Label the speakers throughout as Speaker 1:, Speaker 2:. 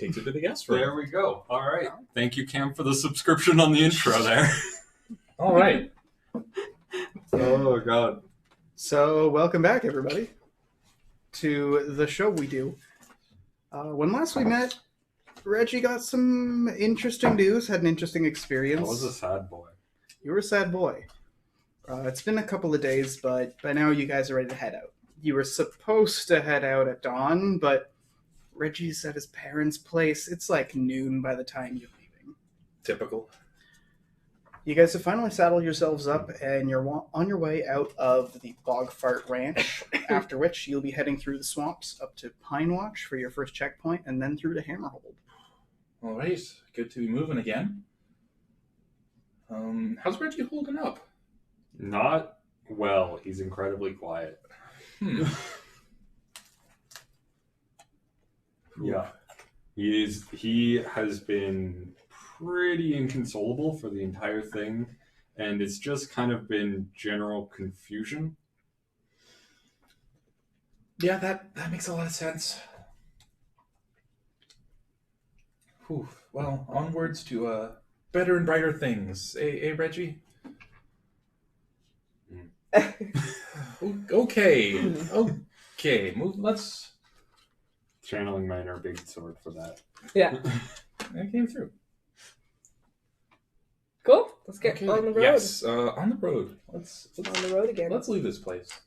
Speaker 1: takes you to the guest room.
Speaker 2: There we go. All right. Thank you, Cam, for the subscription on the intro there.
Speaker 1: All right.
Speaker 2: Oh, God.
Speaker 3: So, welcome back, everybody, to the show we do. When last we met, Reggie got some interesting news, had an interesting experience.
Speaker 2: I was a sad boy.
Speaker 3: You were a sad boy. It's been a couple of days, but by now you guys are ready to head out. You were supposed to head out at dawn, but Reggie's at his parents' place. It's like noon by the time you're leaving.
Speaker 1: Typical.
Speaker 3: You guys have finally saddled yourselves up, and you're on your way out of the Bogfart Ranch, after which you'll be heading through the swamps up to Pine Watch for your first checkpoint, and then through to Hammerhold.
Speaker 1: All right. Good to be moving again. How's Reggie holding up?
Speaker 2: Not well. He's incredibly quiet. Yeah. He has been pretty inconsolable for the entire thing, and it's just kind of been general confusion.
Speaker 1: Yeah, that makes a lot of sense. Whew. Well, onwards to better and brighter things. Eh, Reggie? Okay. Okay. Let's...
Speaker 2: Channeling my inner big sword for that.
Speaker 4: Yeah.
Speaker 1: I came through.
Speaker 4: Cool. Let's get on the road.
Speaker 1: Yes, on the road. Let's
Speaker 4: On the road again.
Speaker 1: Let's leave this place.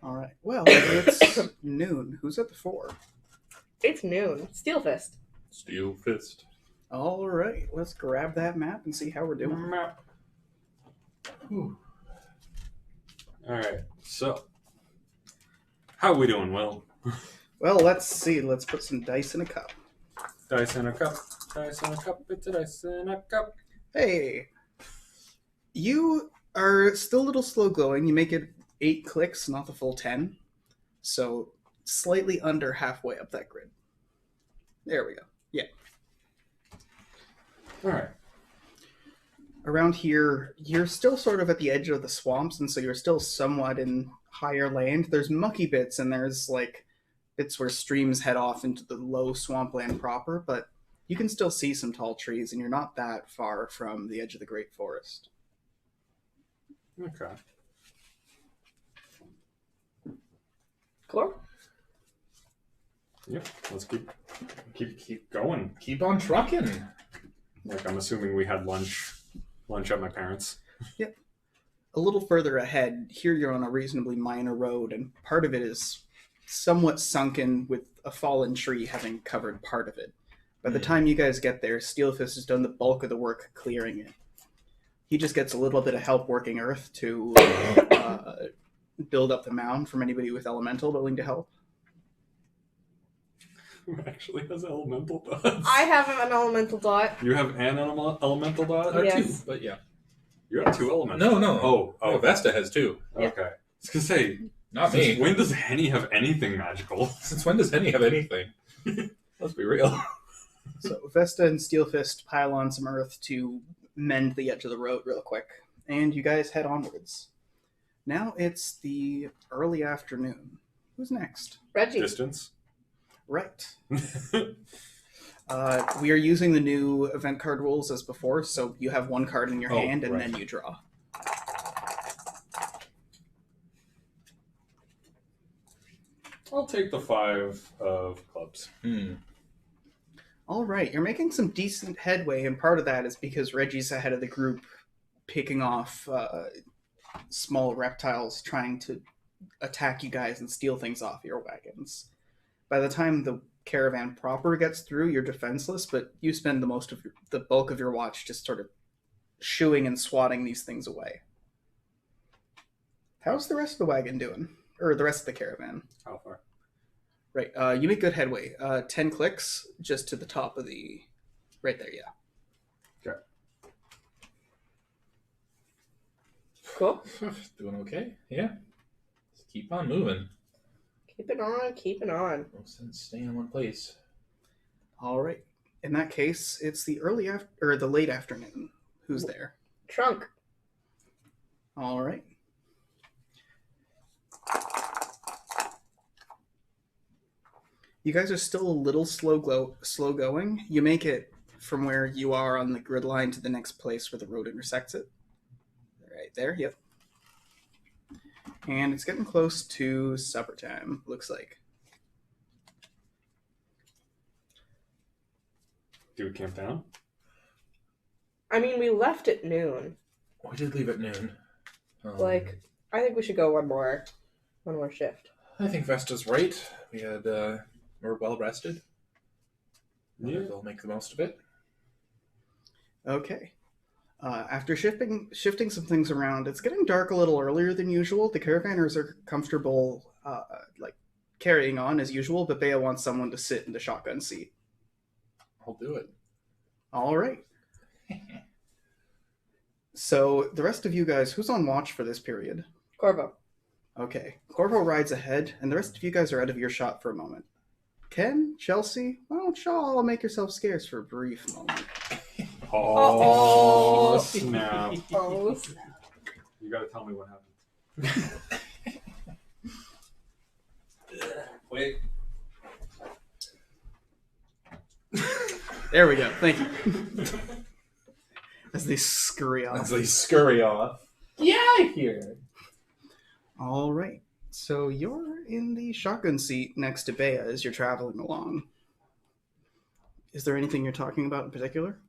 Speaker 3: All right. Well, it's noon. Who's at the fore?
Speaker 4: It's noon. Steel Fist.
Speaker 1: Steel fist.
Speaker 3: All right. Let's grab that map and see how we're doing.
Speaker 1: Whew.
Speaker 2: All right. So, how are we doing, Will?
Speaker 3: Well, let's see. Let's put some dice in a cup.
Speaker 2: Dice in a cup. Dice in a cup. It's a dice in a cup.
Speaker 3: Hey, you are still a little slow going. You make it 8 clicks, not the full 10. So slightly under halfway up that grid. There we go. Yeah.
Speaker 2: All right.
Speaker 3: Around here, you're still sort of at the edge of the swamps, and so you're still somewhat in higher land. There's mucky bits, and there's like bits where streams head off into the low swampland proper, but you can still see some tall trees, and you're not that far from the edge of the Great Forest.
Speaker 2: Okay.
Speaker 4: Cool.
Speaker 2: Yep. Let's keep going.
Speaker 1: Keep on trucking.
Speaker 2: Like, I'm assuming we had lunch at my parents'.
Speaker 3: Yep. A little further ahead, here you're on a reasonably minor road, and part of it is somewhat sunken with a fallen tree having covered part of it. By the time you guys get there, Steelfist has done the bulk of the work clearing it. He just gets a little bit of help working earth to build up the mound from anybody with elemental willing to help.
Speaker 2: Who actually has elemental dots?
Speaker 4: I have an elemental dot.
Speaker 2: You have an elemental dot?
Speaker 1: Or
Speaker 4: Yes.
Speaker 1: 2, but yeah.
Speaker 2: You have 2 elemental.
Speaker 1: No.
Speaker 2: Oh,
Speaker 1: Vesta has 2.
Speaker 4: Yeah.
Speaker 2: Okay. I was going to say,
Speaker 1: Not
Speaker 2: since
Speaker 1: me.
Speaker 2: when does Hennie have anything magical?
Speaker 1: Since when does Hennie have anything? Let's be real.
Speaker 3: So Vesta and Steelfist pile on some earth to mend the edge of the road real quick, and you guys head onwards. Now it's the early afternoon. Who's next?
Speaker 4: Reggie.
Speaker 2: Distance?
Speaker 3: Right. We are using the new event card rules as before, so you have 1 card in your hand, and
Speaker 1: right.
Speaker 3: then you draw.
Speaker 2: I'll take the 5 of clubs.
Speaker 3: All right, you're making some decent headway, and part of that is because Reggie's ahead of the group picking off small reptiles trying to attack you guys and steal things off your wagons. By the time the caravan proper gets through, you're defenseless, but you spend the bulk of your watch just sort of shooing and swatting these things away. How's the rest of the wagon doing? Or the rest of the caravan?
Speaker 2: How far?
Speaker 3: Right, you make good headway. 10 clicks just to the top of the... Right there, yeah.
Speaker 2: Okay.
Speaker 4: Cool.
Speaker 1: Doing okay? Yeah. Just keep on moving.
Speaker 4: Keep it on. Keep it on.
Speaker 1: No sense staying in one place.
Speaker 3: All right. In that case, it's the the late afternoon. Who's there?
Speaker 4: Trunk.
Speaker 3: All right. You guys are still a little slow going. You make it from where you are on the grid line to the next place where the road intersects it. Right there, yep. And it's getting close to supper time, looks like.
Speaker 2: Do we camp down?
Speaker 4: I mean, we left at noon.
Speaker 1: We did leave at noon.
Speaker 4: I think we should go one more shift.
Speaker 1: I think Vesta's right. We had, we're well rested.
Speaker 2: Yeah.
Speaker 1: We'll make the most of it.
Speaker 3: Okay. After shifting some things around, it's getting dark a little earlier than usual. The caravanners are comfortable, carrying on as usual, but Bea wants someone to sit in the shotgun seat.
Speaker 1: I'll do it.
Speaker 3: All right. So the rest of you guys, who's on watch for this period?
Speaker 4: Corvo.
Speaker 3: Okay. Corvo rides ahead, and the rest of you guys are out of earshot for a moment. Ken, Chelsea, why don't y'all make yourselves scarce for a brief moment?
Speaker 2: Oh, snap.
Speaker 4: Oh, snap.
Speaker 2: You gotta tell me what happened. Wait.
Speaker 3: There we go. Thank you. As they scurry off.
Speaker 1: As they scurry off. Yeah, I hear.
Speaker 3: All right. So you're in the shotgun seat next to Bea as you're traveling along. Is there anything you're talking about in particular?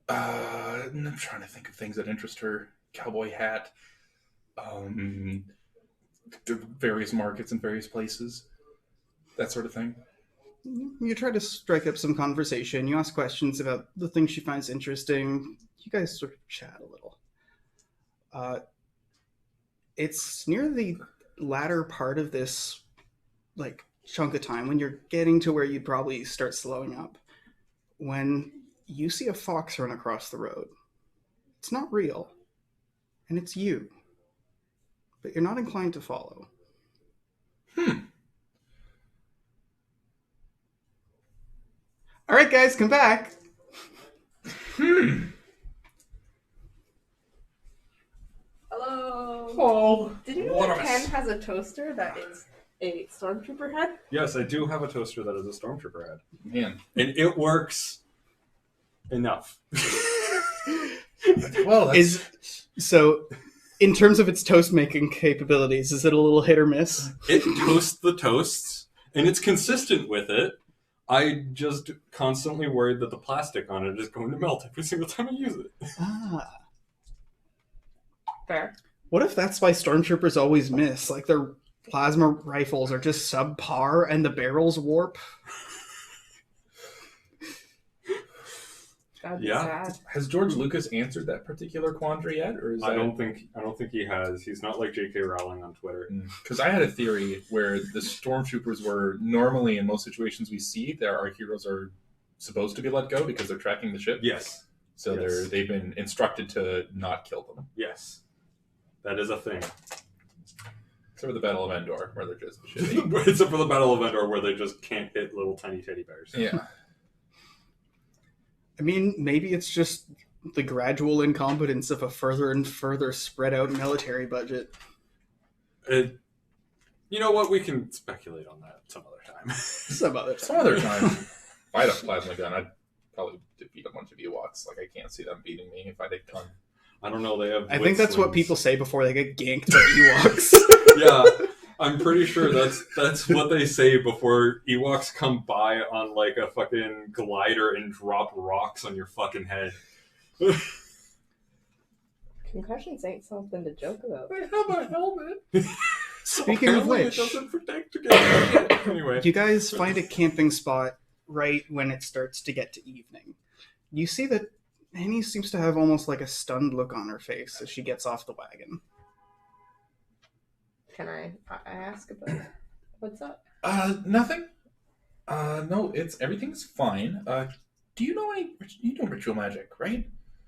Speaker 1: I'm trying to think of things that interest her. Cowboy hat. The various markets in various places. That sort of thing.
Speaker 3: You try to strike up some conversation. You ask questions about the things she finds interesting. You guys sort of chat a little. It's near the latter part of this chunk of time when you're getting to where you'd probably start slowing up. When you see a fox run across the road. It's not real. And it's you. But you're not inclined to follow. All right, guys, come back.
Speaker 4: Hello.
Speaker 1: Oh,
Speaker 4: Did you know that Ken has a toaster that is a stormtrooper head?
Speaker 2: Yes, I do have a toaster that is a stormtrooper head.
Speaker 1: Man.
Speaker 2: And it works enough.
Speaker 1: Well,
Speaker 3: So, in terms of its toast making capabilities, is it a little hit or miss?
Speaker 2: It toasts the toasts, and it's consistent with it. I just constantly worried that the plastic on it is going to melt every single time I use it.
Speaker 3: Ah.
Speaker 4: Fair.
Speaker 3: What if that's why stormtroopers always miss? Like their plasma rifles are just subpar and the barrels warp?
Speaker 4: That'd be
Speaker 2: Yeah.
Speaker 4: sad.
Speaker 1: has George Lucas answered that particular quandary yet, or is
Speaker 2: I
Speaker 1: that...
Speaker 2: don't think he has. He's not like J.K. Rowling on Twitter.
Speaker 1: Because I had a theory where the stormtroopers were normally, in most situations we see, that our heroes are supposed to be let go because they're tracking the ship.
Speaker 2: Yes.
Speaker 1: So
Speaker 2: Yes.
Speaker 1: they've been instructed to not kill them.
Speaker 2: Yes. That is a thing.
Speaker 1: Except for the Battle of Endor, where they're just shitty.
Speaker 2: Except for the Battle of Endor, where they just can't hit little tiny teddy bears.
Speaker 1: Yeah.
Speaker 3: I mean, maybe it's just the gradual incompetence of a further and further spread out military budget.
Speaker 2: You know what? We can speculate on that some other time.
Speaker 3: Some other
Speaker 1: Some other time, if I had a plasma gun, I'd probably defeat a bunch of Ewoks. Like, I can't see them beating me if I did gun.
Speaker 2: I don't know. They have.
Speaker 3: I think that's what
Speaker 2: wings.
Speaker 3: people say before they get ganked by Ewoks.
Speaker 2: Yeah, I'm pretty sure that's what they say before Ewoks come by on like a fucking glider and drop rocks on your fucking head.
Speaker 4: Concussions ain't something to joke about.
Speaker 1: I have a helmet.
Speaker 3: Speaking of
Speaker 2: Apparently
Speaker 3: which,
Speaker 2: it doesn't protect against anyway.
Speaker 3: you guys find a camping spot right when it starts to get to evening. You see that Hennie seems to have almost like a stunned look on her face as she gets off the wagon.
Speaker 4: Can I ask about it? What's up?
Speaker 1: Nothing. No, everything's fine. Do you know ritual magic, right?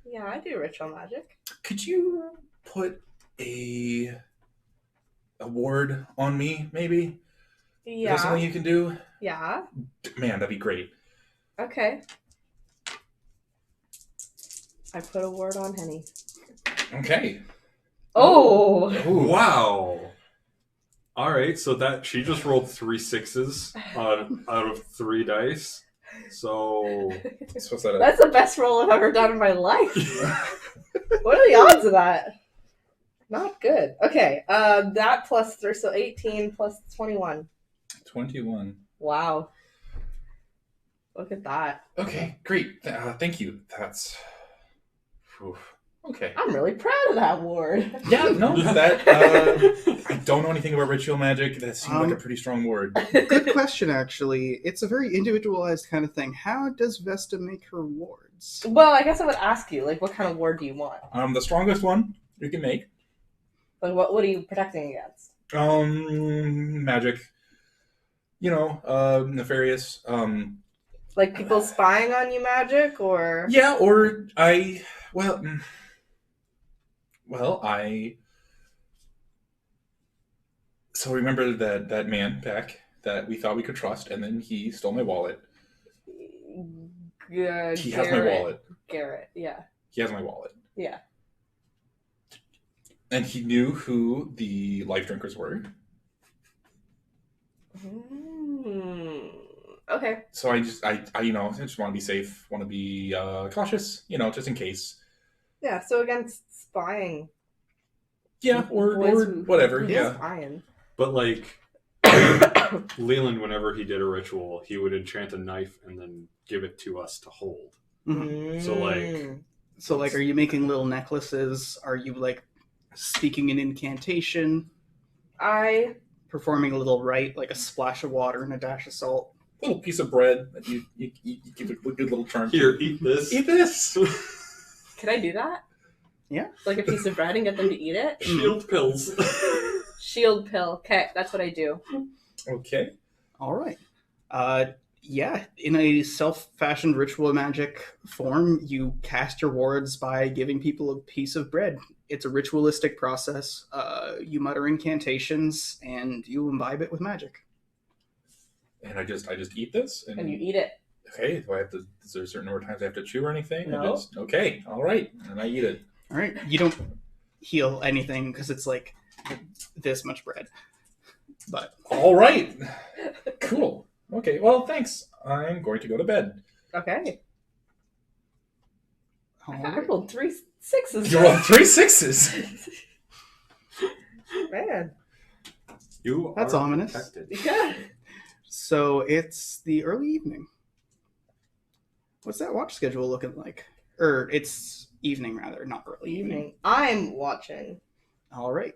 Speaker 4: Yeah, I do ritual magic.
Speaker 1: Could you put a ward on me, maybe? Is that something
Speaker 4: Yeah.
Speaker 1: you can do?
Speaker 4: Yeah.
Speaker 1: Man, that'd be great.
Speaker 4: Okay. I put a word on Hennie.
Speaker 1: Okay.
Speaker 4: Oh!
Speaker 1: Ooh.
Speaker 2: Wow. All right, so that she just rolled 3 6s out of 3 dice. So
Speaker 1: So what's that?
Speaker 4: That's the best roll I've ever done in my life. What are the odds of that? Not good. Okay, that plus 3, so 18 plus 21.
Speaker 1: 21.
Speaker 4: Wow. Look at that.
Speaker 1: Okay, great. Thank you. That's... Whew. Okay.
Speaker 4: I'm really proud of that ward.
Speaker 1: Yeah, no, that... I don't know anything about ritual magic. That seemed like a pretty strong word.
Speaker 3: Good question, actually. It's a very individualized kind of thing. How does Vesta make her wards?
Speaker 4: Well, I guess I would ask you, like, what kind of ward do you want?
Speaker 1: The strongest one you can make.
Speaker 4: Like, what are you protecting against?
Speaker 1: Magic. Nefarious.
Speaker 4: Like, people spying on you magic, or...
Speaker 1: Yeah, or I... So remember that man back that we thought we could trust, and then he stole my wallet.
Speaker 4: Yeah,
Speaker 1: He has my wallet.
Speaker 4: Garrett, yeah.
Speaker 1: He has my wallet.
Speaker 4: Yeah.
Speaker 1: And he knew who the life drinkers were.
Speaker 4: Okay.
Speaker 1: So I just want to be safe, want to be cautious, just in case.
Speaker 4: Yeah, so against spying.
Speaker 1: Yeah, or whatever, yeah.
Speaker 4: Spying.
Speaker 2: But like Leland, whenever he did a ritual, he would enchant a knife and then give it to us to hold.
Speaker 3: Mhm.
Speaker 2: So like
Speaker 3: are you making little necklaces? Are you like speaking an incantation? Performing a little rite, like a splash of water and a dash of salt?
Speaker 1: Little piece of bread that you give a good little charm.
Speaker 2: Here, eat this.
Speaker 1: Eat this.
Speaker 4: Can I do that?
Speaker 3: Yeah.
Speaker 4: Like a piece of bread and get them to eat it?
Speaker 2: Shield pills.
Speaker 4: Shield pill. Okay, that's what I do.
Speaker 1: Okay.
Speaker 3: All right. Yeah, in a self-fashioned ritual magic form, you cast your wards by giving people a piece of bread. It's a ritualistic process. You mutter incantations, and you imbibe it with magic.
Speaker 1: And I just eat this?
Speaker 4: And you eat it.
Speaker 1: Okay, is there a certain number of times I have to chew or anything?
Speaker 4: No.
Speaker 1: Okay, all right, and I eat it.
Speaker 3: All right. You don't heal anything because it's like this much bread. But
Speaker 1: all right. Cool. Okay, well, thanks. I'm going to go to bed.
Speaker 4: Okay. I
Speaker 3: right.
Speaker 4: rolled 3 6s.
Speaker 1: You rolled 3 6s.
Speaker 4: Man.
Speaker 3: That's ominous.
Speaker 2: Protected.
Speaker 4: Yeah.
Speaker 3: So it's the early evening. What's that watch schedule looking like? Or it's evening, rather, not early evening.
Speaker 4: I'm watching.
Speaker 3: All right.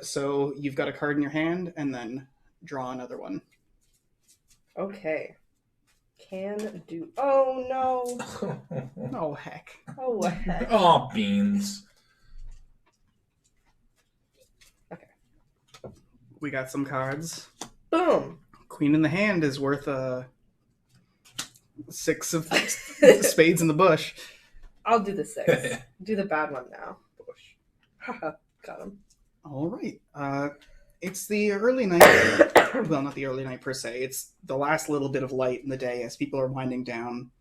Speaker 3: So you've got a card in your hand, and then draw another one.
Speaker 4: Okay. Can do. Oh no.
Speaker 3: Oh, heck.
Speaker 4: Oh heck.
Speaker 1: Oh, beans.
Speaker 4: Okay.
Speaker 3: We got some cards.
Speaker 4: Boom.
Speaker 3: Queen in the hand is worth 6 of spades in the bush.
Speaker 4: I'll do the 6. Do the bad one now. Haha. Got him.
Speaker 3: All right. It's the early night. Well, not the early night per se. It's the last little bit of light in the day as people are winding down.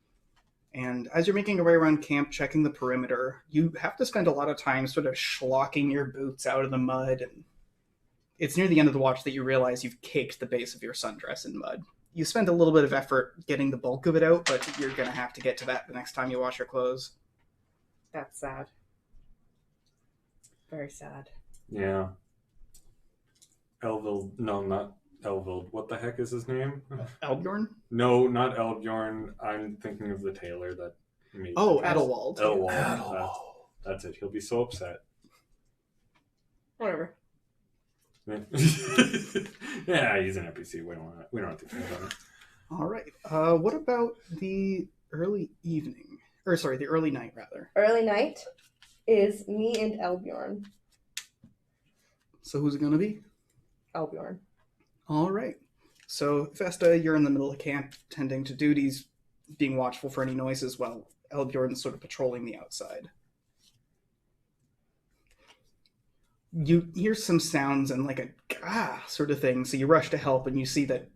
Speaker 3: And as you're making your way around camp, checking the perimeter, you have to spend a lot of time sort of schlocking your boots out of the mud. And it's near the end of the watch that you realize you've caked the base of your sundress in mud. You spend a little bit of effort getting the bulk of it out, but you're going to have to get to that the next time you wash your clothes.
Speaker 4: That's sad. Very sad.
Speaker 2: Yeah. Elvild. No, not Elvild. What the heck is his name?
Speaker 3: Eldbjorn?
Speaker 2: No, not Elbjorn. I'm thinking of the tailor that made.
Speaker 3: Oh,
Speaker 2: the dress.
Speaker 3: Edelwald.
Speaker 2: Edelwald. That's it. He'll be so upset.
Speaker 4: Whatever.
Speaker 2: Yeah, he's an NPC. We don't have to think about it.
Speaker 3: All right. What about the early evening? Or sorry, the early night, rather.
Speaker 4: Early night is me and Elbjorn.
Speaker 3: So who's it going to be?
Speaker 4: Elbjorn.
Speaker 3: All right. So, Vesta, you're in the middle of camp, tending to duties, being watchful for any noises, while Elbjorn's sort of patrolling the outside. You hear some sounds and like a sort of thing, so you rush to help, and you see that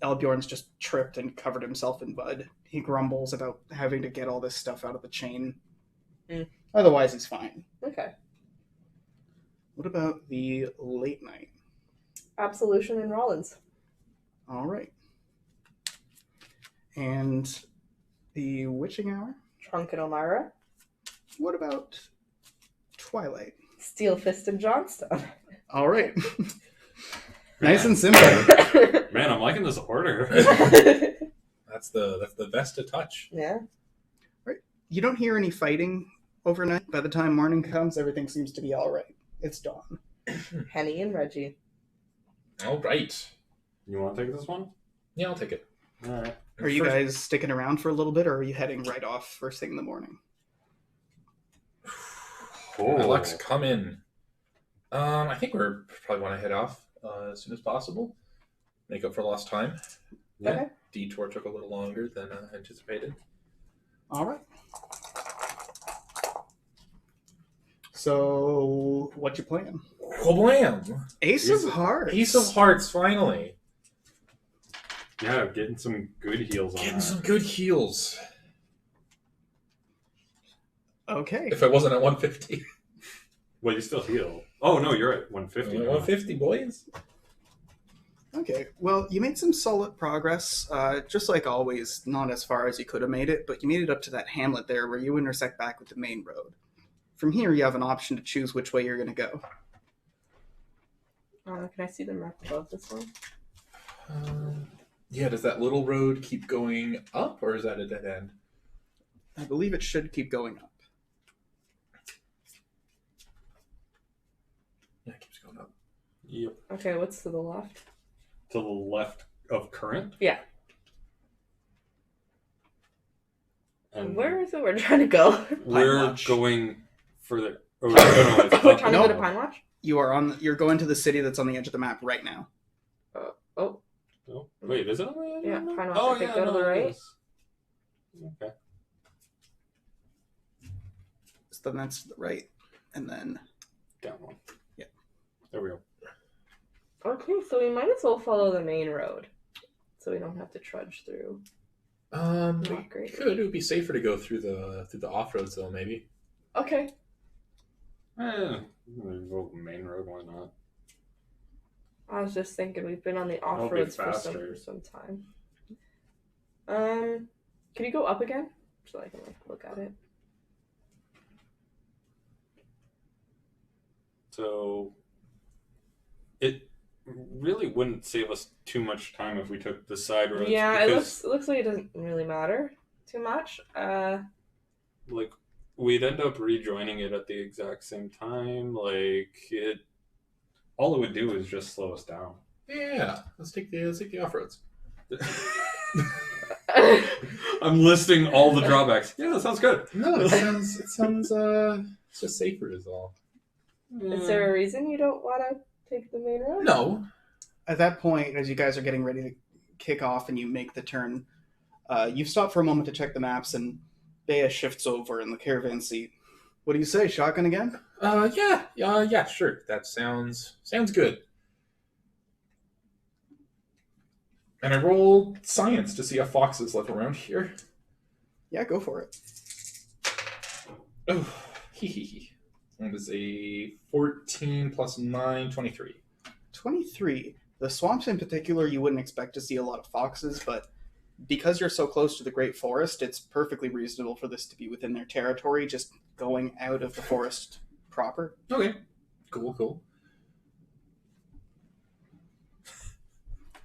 Speaker 3: Elbjorn's just tripped and covered himself in mud. He grumbles about having to get all this stuff out of the chain. Otherwise, he's fine.
Speaker 4: Okay.
Speaker 3: What about the late night?
Speaker 4: Absolution and Rollins.
Speaker 3: All right. And the witching hour?
Speaker 4: Trunk and Elmira.
Speaker 3: What about Twilight?
Speaker 4: Steel Fist and Johnstone.
Speaker 3: All right. Nice and simple.
Speaker 2: Man, I'm liking this order.
Speaker 1: That's the best to touch.
Speaker 4: Yeah.
Speaker 3: Right. You don't hear any fighting overnight. By the time morning comes, everything seems to be all right. It's dawn.
Speaker 4: Hennie and Reggie.
Speaker 1: All right.
Speaker 2: You want to take this one?
Speaker 1: Yeah, I'll take it.
Speaker 2: All right.
Speaker 3: Are you guys sticking around for a little bit, or are you heading right off first thing in the morning?
Speaker 1: Alex, come in. I think we're probably want to head off as soon as possible. Make up for lost time.
Speaker 2: Yeah.
Speaker 4: Okay.
Speaker 1: Detour took a little longer than anticipated.
Speaker 3: All right. So, what you plan?
Speaker 1: Wham!
Speaker 3: Ace of Hearts.
Speaker 1: Ace of Hearts, finally.
Speaker 2: Yeah, getting some good heals on
Speaker 1: Getting
Speaker 2: that.
Speaker 1: some good heals.
Speaker 3: Okay.
Speaker 1: If I wasn't at 150.
Speaker 2: Well, you still heal. Oh, no, you're at 150.
Speaker 1: 150, boys.
Speaker 3: Okay. Well, you made some solid progress. Just like always, not as far as you could have made it, but you made it up to that hamlet there where you intersect back with the main road. From here, you have an option to choose which way you're going to go.
Speaker 4: Can I see the map above this one?
Speaker 1: Yeah, does that little road keep going up, or is that a dead end?
Speaker 3: I believe it should keep going up.
Speaker 1: Yeah, it keeps going up.
Speaker 2: Yep.
Speaker 4: Okay, what's to the left?
Speaker 2: To the left of current.
Speaker 4: Yeah.
Speaker 2: And
Speaker 4: Where is it we're trying to go?
Speaker 2: we're
Speaker 3: Watch.
Speaker 2: going further. Oh, no, it's
Speaker 4: We're trying to go to
Speaker 3: Nope.
Speaker 4: Pine Watch?
Speaker 3: You're going to the city that's on the edge of the map right now.
Speaker 4: Oh,
Speaker 2: Oh, wait, is it on the edge?
Speaker 4: yeah,
Speaker 2: of the map?
Speaker 4: Pine Watch.
Speaker 2: Oh,
Speaker 4: I think
Speaker 2: yeah,
Speaker 4: go to the
Speaker 2: no, it
Speaker 4: right.
Speaker 2: is. Okay.
Speaker 3: So then that's to the right. And then,
Speaker 2: Down one.
Speaker 3: Yeah.
Speaker 2: There we go.
Speaker 4: Okay, so we might as well follow the main road. So we don't have to trudge through.
Speaker 1: We
Speaker 4: Not great.
Speaker 1: could. It would be safer to go through the off roads though, maybe.
Speaker 4: Okay.
Speaker 2: Vote main road, why not?
Speaker 4: I was just thinking we've been on the off
Speaker 2: That'll be
Speaker 4: roads for
Speaker 2: faster.
Speaker 4: some time. Can you go up again? So I can look at it.
Speaker 2: So it really wouldn't save us too much time if we took the side roads.
Speaker 4: Yeah,
Speaker 2: because,
Speaker 4: it looks like it doesn't really matter too much.
Speaker 2: like, we'd end up rejoining it at the exact same time. Like, all it would do is just slow us down.
Speaker 1: Yeah, let's take the off roads.
Speaker 2: I'm listing all the drawbacks. Yeah, that sounds good.
Speaker 1: No, it sounds it's just safer is all.
Speaker 4: Is there a reason you don't want to take the main road?
Speaker 1: No.
Speaker 3: at that point, as you guys are getting ready to kick off and you make the turn, you stop for a moment to check the maps, and Bea shifts over in the caravan seat. What do you say, shotgun again?
Speaker 1: Yeah, sure. That sounds good. And I rolled science to see if foxes live around here.
Speaker 3: Yeah, go for it.
Speaker 1: Oh, That is a 14 plus 9, 23.
Speaker 3: 23. The swamps in particular, you wouldn't expect to see a lot of foxes, but because you're so close to the Great Forest, it's perfectly reasonable for this to be within their territory, just going out of the forest proper.
Speaker 1: Okay. Cool.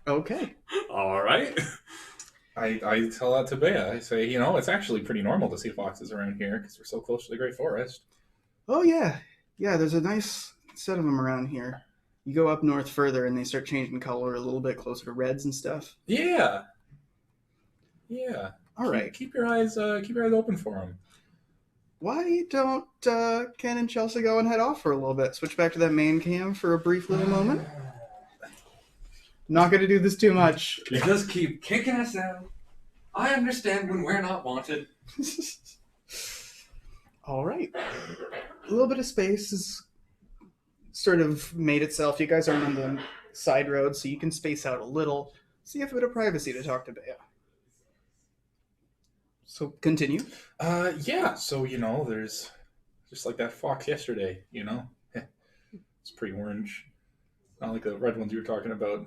Speaker 3: Okay.
Speaker 2: All right.
Speaker 1: I tell that to Bea. I say, it's actually pretty normal to see foxes around here because we're so close to the Great Forest.
Speaker 3: Oh, yeah. Yeah, there's a nice set of them around here. You go up north further and they start changing color a little bit closer to reds and stuff.
Speaker 1: Yeah.
Speaker 3: All right.
Speaker 1: Keep your eyes open for them.
Speaker 3: Why don't Ken and Chelsea go and head off for a little bit? Switch back to that main cam for a brief little moment. Not going to do this too much.
Speaker 2: You just keep kicking us out. I understand when we're not wanted.
Speaker 3: All right. A little bit of space has sort of made itself. You guys aren't on the side road, so you can space out a little. So you have a bit of privacy to talk to Bea. So continue.
Speaker 1: Yeah. So there's just like that fox yesterday. It's pretty orange. Not like the red ones you were talking about.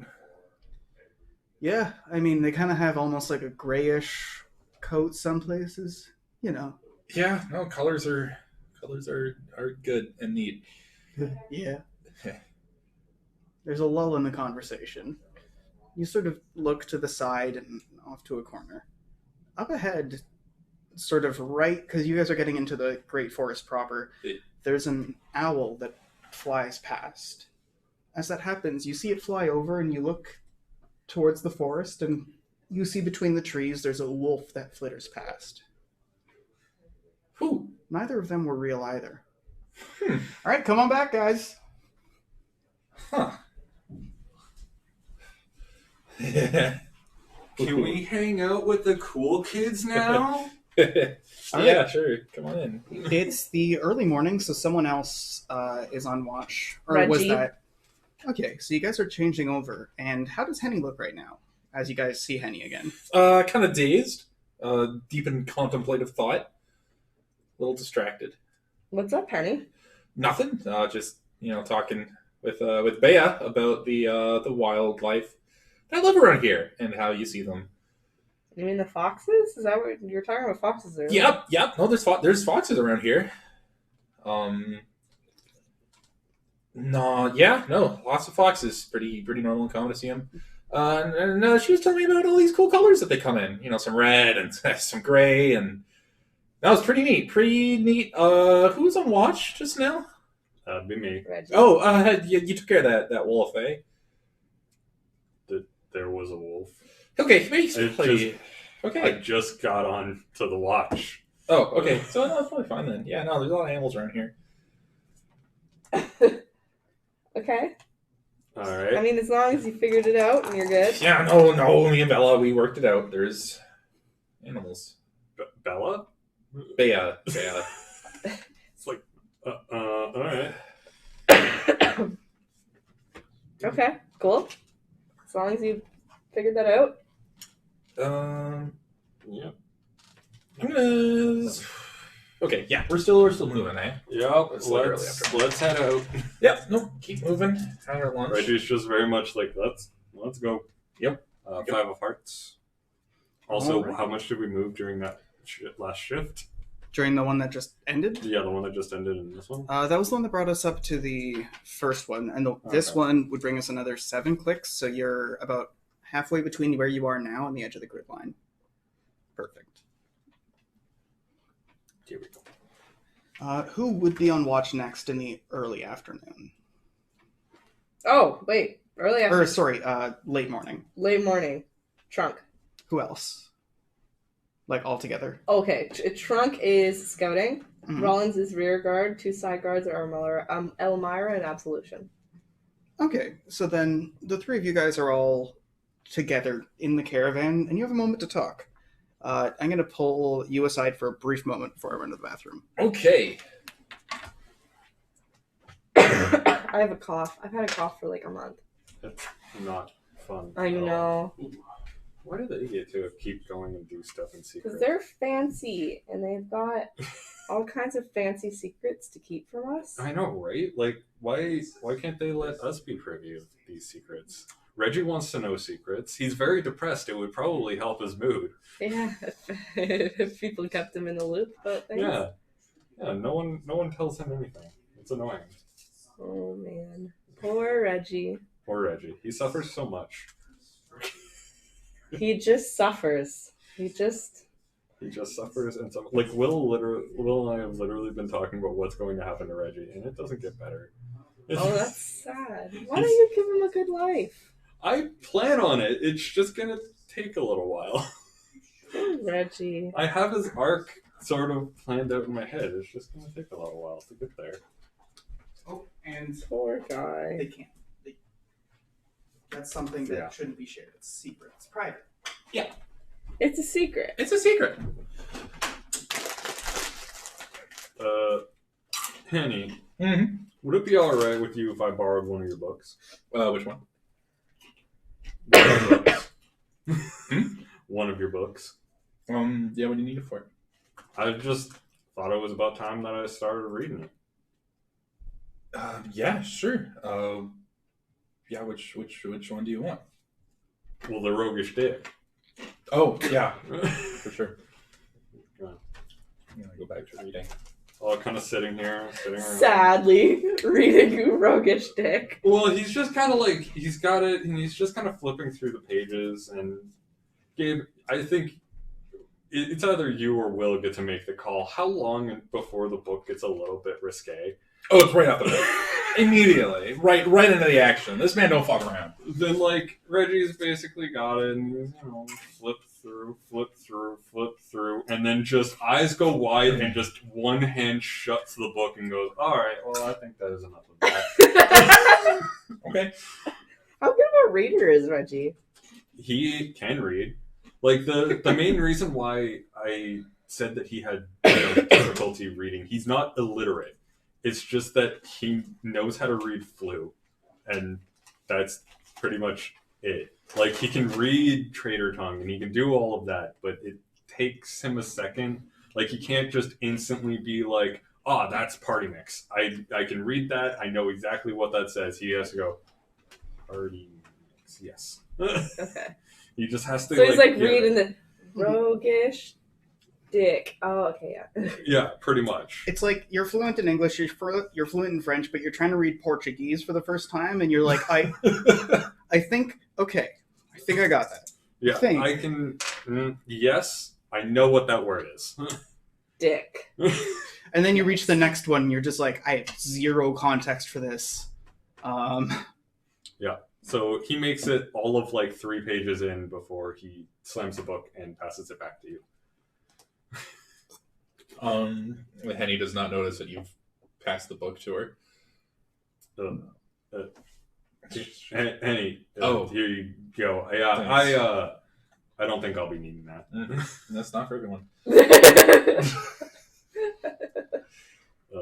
Speaker 3: Yeah, I mean, they kind of have almost like a grayish coat some places. You know.
Speaker 1: Yeah, no, colors are good and neat.
Speaker 3: Yeah. There's a lull in the conversation. You sort of look to the side and off to a corner. Up ahead, sort of right, because you guys are getting into the Great Forest proper, there's an owl that flies past. As that happens, you see it fly over and you look towards the forest and you see between the trees there's a wolf that flitters past.
Speaker 1: Whew.
Speaker 3: Neither of them were real either. All right, come on back, guys.
Speaker 1: Huh.
Speaker 2: Can we hang out with the cool kids now?
Speaker 1: Yeah, sure. Come on in.
Speaker 3: It's the early morning, so someone else is on watch. Or was
Speaker 4: Reggie.
Speaker 3: that? Okay, so you guys are changing over. And how does Hennie look right now, as you guys see Hennie again?
Speaker 1: Kind of dazed, deep in contemplative thought, a little distracted.
Speaker 4: What's up, Hennie?
Speaker 1: Nothing. Just talking with Bea about the wildlife that live around here and how you see them.
Speaker 4: You mean the foxes? Is that what you're talking about? Foxes there?
Speaker 1: Yep. No, there's foxes around here. No, lots of foxes. Pretty normal and common to see them. And she was telling me about all these cool colors that they come in. Some red and some gray, and that was pretty neat. Who was on watch just now?
Speaker 2: That'd be me.
Speaker 4: Reggie.
Speaker 1: Oh, you took care of that wolf, eh?
Speaker 2: There was a wolf.
Speaker 1: Okay,
Speaker 2: I just got on to the watch.
Speaker 1: Oh, okay. So no, that's probably fine then. Yeah, no, there's a lot of animals around here.
Speaker 4: Okay.
Speaker 2: All right.
Speaker 4: I mean, as long as you figured it out and you're good.
Speaker 1: Yeah, no, me and Bella, we worked it out. There's animals.
Speaker 2: Bella?
Speaker 1: Bea.
Speaker 2: It's like, all right.
Speaker 4: Okay, cool. As long as you figured that out.
Speaker 2: Yeah.
Speaker 1: I'm gonna. Okay, yeah, we're still moving, eh?
Speaker 2: Yep.
Speaker 1: It's like early afternoon.
Speaker 2: Let's head out.
Speaker 1: Yep. Nope. Keep moving. Have our lunch.
Speaker 2: Reggie's just very much like let's go.
Speaker 1: Yep.
Speaker 2: 5 of hearts. Also,
Speaker 3: Alright.
Speaker 2: how much did we move during that last shift?
Speaker 3: During the one that just ended?
Speaker 2: Yeah, the one that just ended in this one.
Speaker 3: That was the one that brought us up to the first one. And this one would bring us another 7 clicks, so you're about halfway between where you are now and the edge of the grid line. Perfect.
Speaker 2: Here we go.
Speaker 3: Who would be on watch next in the early afternoon?
Speaker 4: Oh, wait. Early afternoon.
Speaker 3: Late morning.
Speaker 4: Late morning. Trunk.
Speaker 3: Who else? Like all together.
Speaker 4: Okay, Trunk is scouting.
Speaker 3: Mhm.
Speaker 4: Rollins is rear guard. 2 side guards are Elmira and Absolution.
Speaker 3: Okay, so then the 3 of you guys are all together in the caravan, and you have a moment to talk. I'm going to pull you aside for a brief moment before I run to the bathroom.
Speaker 1: Okay.
Speaker 4: I have a cough. I've had a cough for like a month.
Speaker 2: That's not fun.
Speaker 4: I
Speaker 2: at all.
Speaker 4: know.
Speaker 2: Why do they get to keep going and do stuff in secret?
Speaker 4: Because they're fancy, and they've got all kinds of fancy secrets to keep from us.
Speaker 2: I know, right? Like, why can't they let us be privy of these secrets? Reggie wants to know secrets. He's very depressed. It would probably help his mood.
Speaker 4: Yeah, if people kept him in the loop about things.
Speaker 2: Yeah. No one tells him anything. It's annoying.
Speaker 4: Oh man, poor Reggie.
Speaker 2: Poor Reggie. He suffers so much.
Speaker 4: He just suffers. He just
Speaker 2: suffers and so like Will and I have literally been talking about what's going to happen to Reggie, and it doesn't get better.
Speaker 4: Oh, that's sad. Why don't you give him a good life?
Speaker 2: I plan on it. It's just gonna take a little while.
Speaker 4: Poor Reggie.
Speaker 2: I have his arc sort of planned out in my head. It's just gonna take a little while to get there.
Speaker 3: Oh, and
Speaker 4: Poor guy.
Speaker 3: they can't. That's something that
Speaker 2: Yeah.
Speaker 3: shouldn't be shared. It's secret. It's private.
Speaker 4: It's a secret.
Speaker 1: It's a secret.
Speaker 2: Hennie,
Speaker 1: Mm-hmm.
Speaker 2: would it be alright with you if I borrowed one of your books?
Speaker 1: Which one?
Speaker 2: One of your books. One of your books.
Speaker 1: Yeah, what do you need it for?
Speaker 2: I just thought it was about time that I started reading it.
Speaker 1: Yeah, sure. Yeah, which one do you want?
Speaker 2: Well, the roguish dick.
Speaker 1: Oh, yeah, for sure.
Speaker 2: Yeah.
Speaker 1: I'm gonna go back to reading.
Speaker 2: All kind of sitting around.
Speaker 4: Sadly, reading Roguish Dick.
Speaker 2: Well, he's just kind of like, he's got it, and he's just kind of flipping through the pages, and Gabe, I think it's either you or Will get to make the call. How long before the book gets a little bit risque?
Speaker 1: Oh, it's right off the bat. Immediately. Right into the action. This man don't fuck around.
Speaker 2: Then, like, Reggie's basically got it, and he's, flip through, and then just eyes go wide, and just one hand shuts the book and goes, alright, well, I think that is enough of that.
Speaker 1: Okay.
Speaker 4: How good of a reader is Reggie?
Speaker 2: He can read. Like, the main reason why I said that he had difficulty reading, he's not illiterate. It's just that he knows how to read Flu, and that's pretty much it. Like, he can read Trader Tongue, and he can do all of that, but it takes him a second. Like, he can't just instantly be like, that's party mix. I can read that. I know exactly what that says. He has to go, party mix, yes.
Speaker 4: Okay.
Speaker 2: He just has to.
Speaker 4: So he's like reading the Roguish Dick. Oh, okay, yeah.
Speaker 2: Yeah, pretty much.
Speaker 3: It's like you're fluent in English, you're fluent in French, but you're trying to read Portuguese for the first time, and you're like, I think I got that.
Speaker 2: Yeah, I can. Yes, I know what that word is.
Speaker 4: Dick.
Speaker 3: And then you reach the next one, and you're just like, I have zero context for this.
Speaker 2: Yeah. So he makes it all of like 3 pages in before he slams the book and passes it back to you.
Speaker 1: Hennie does not notice that you've passed the book to her.
Speaker 2: Hennie,
Speaker 1: oh,
Speaker 2: here you go. I don't think I'll be needing that.
Speaker 1: That's not for everyone.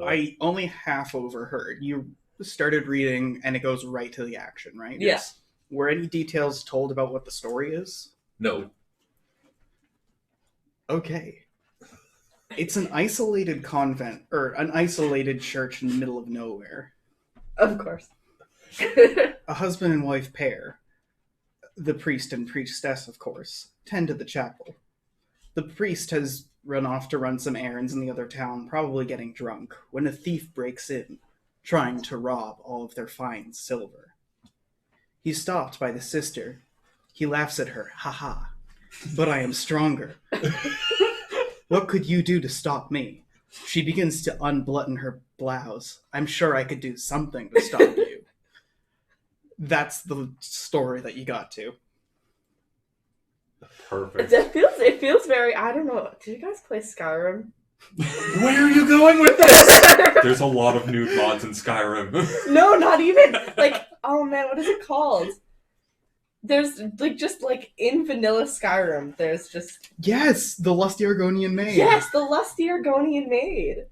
Speaker 3: I only half overheard. You started reading, and it goes right to the action, right?
Speaker 4: Yes.
Speaker 3: Were any details told about what the story is?
Speaker 1: No.
Speaker 3: Okay. It's an isolated convent, or an isolated church in the middle of nowhere.
Speaker 4: Of course.
Speaker 3: A husband and wife pair, the priest and priestess, of course, tend to the chapel. The priest has run off to run some errands in the other town, probably getting drunk, when a thief breaks in, trying to rob all of their fine silver. He's stopped by the sister. He laughs at her, haha, but I am stronger. What could you do to stop me? She begins to unbutton her blouse. I'm sure I could do something to stop you. That's the story that you got to.
Speaker 2: Perfect.
Speaker 4: It feels very, I don't know, did you guys play Skyrim?
Speaker 1: Where are you going with this?
Speaker 2: There's a lot of nude mods in Skyrim.
Speaker 4: No, not even. Like, oh man, what is it called? There's, like, just, like, in vanilla Skyrim, there's just...
Speaker 3: Yes, the lusty Argonian maid.
Speaker 4: Yes, the lusty Argonian maid.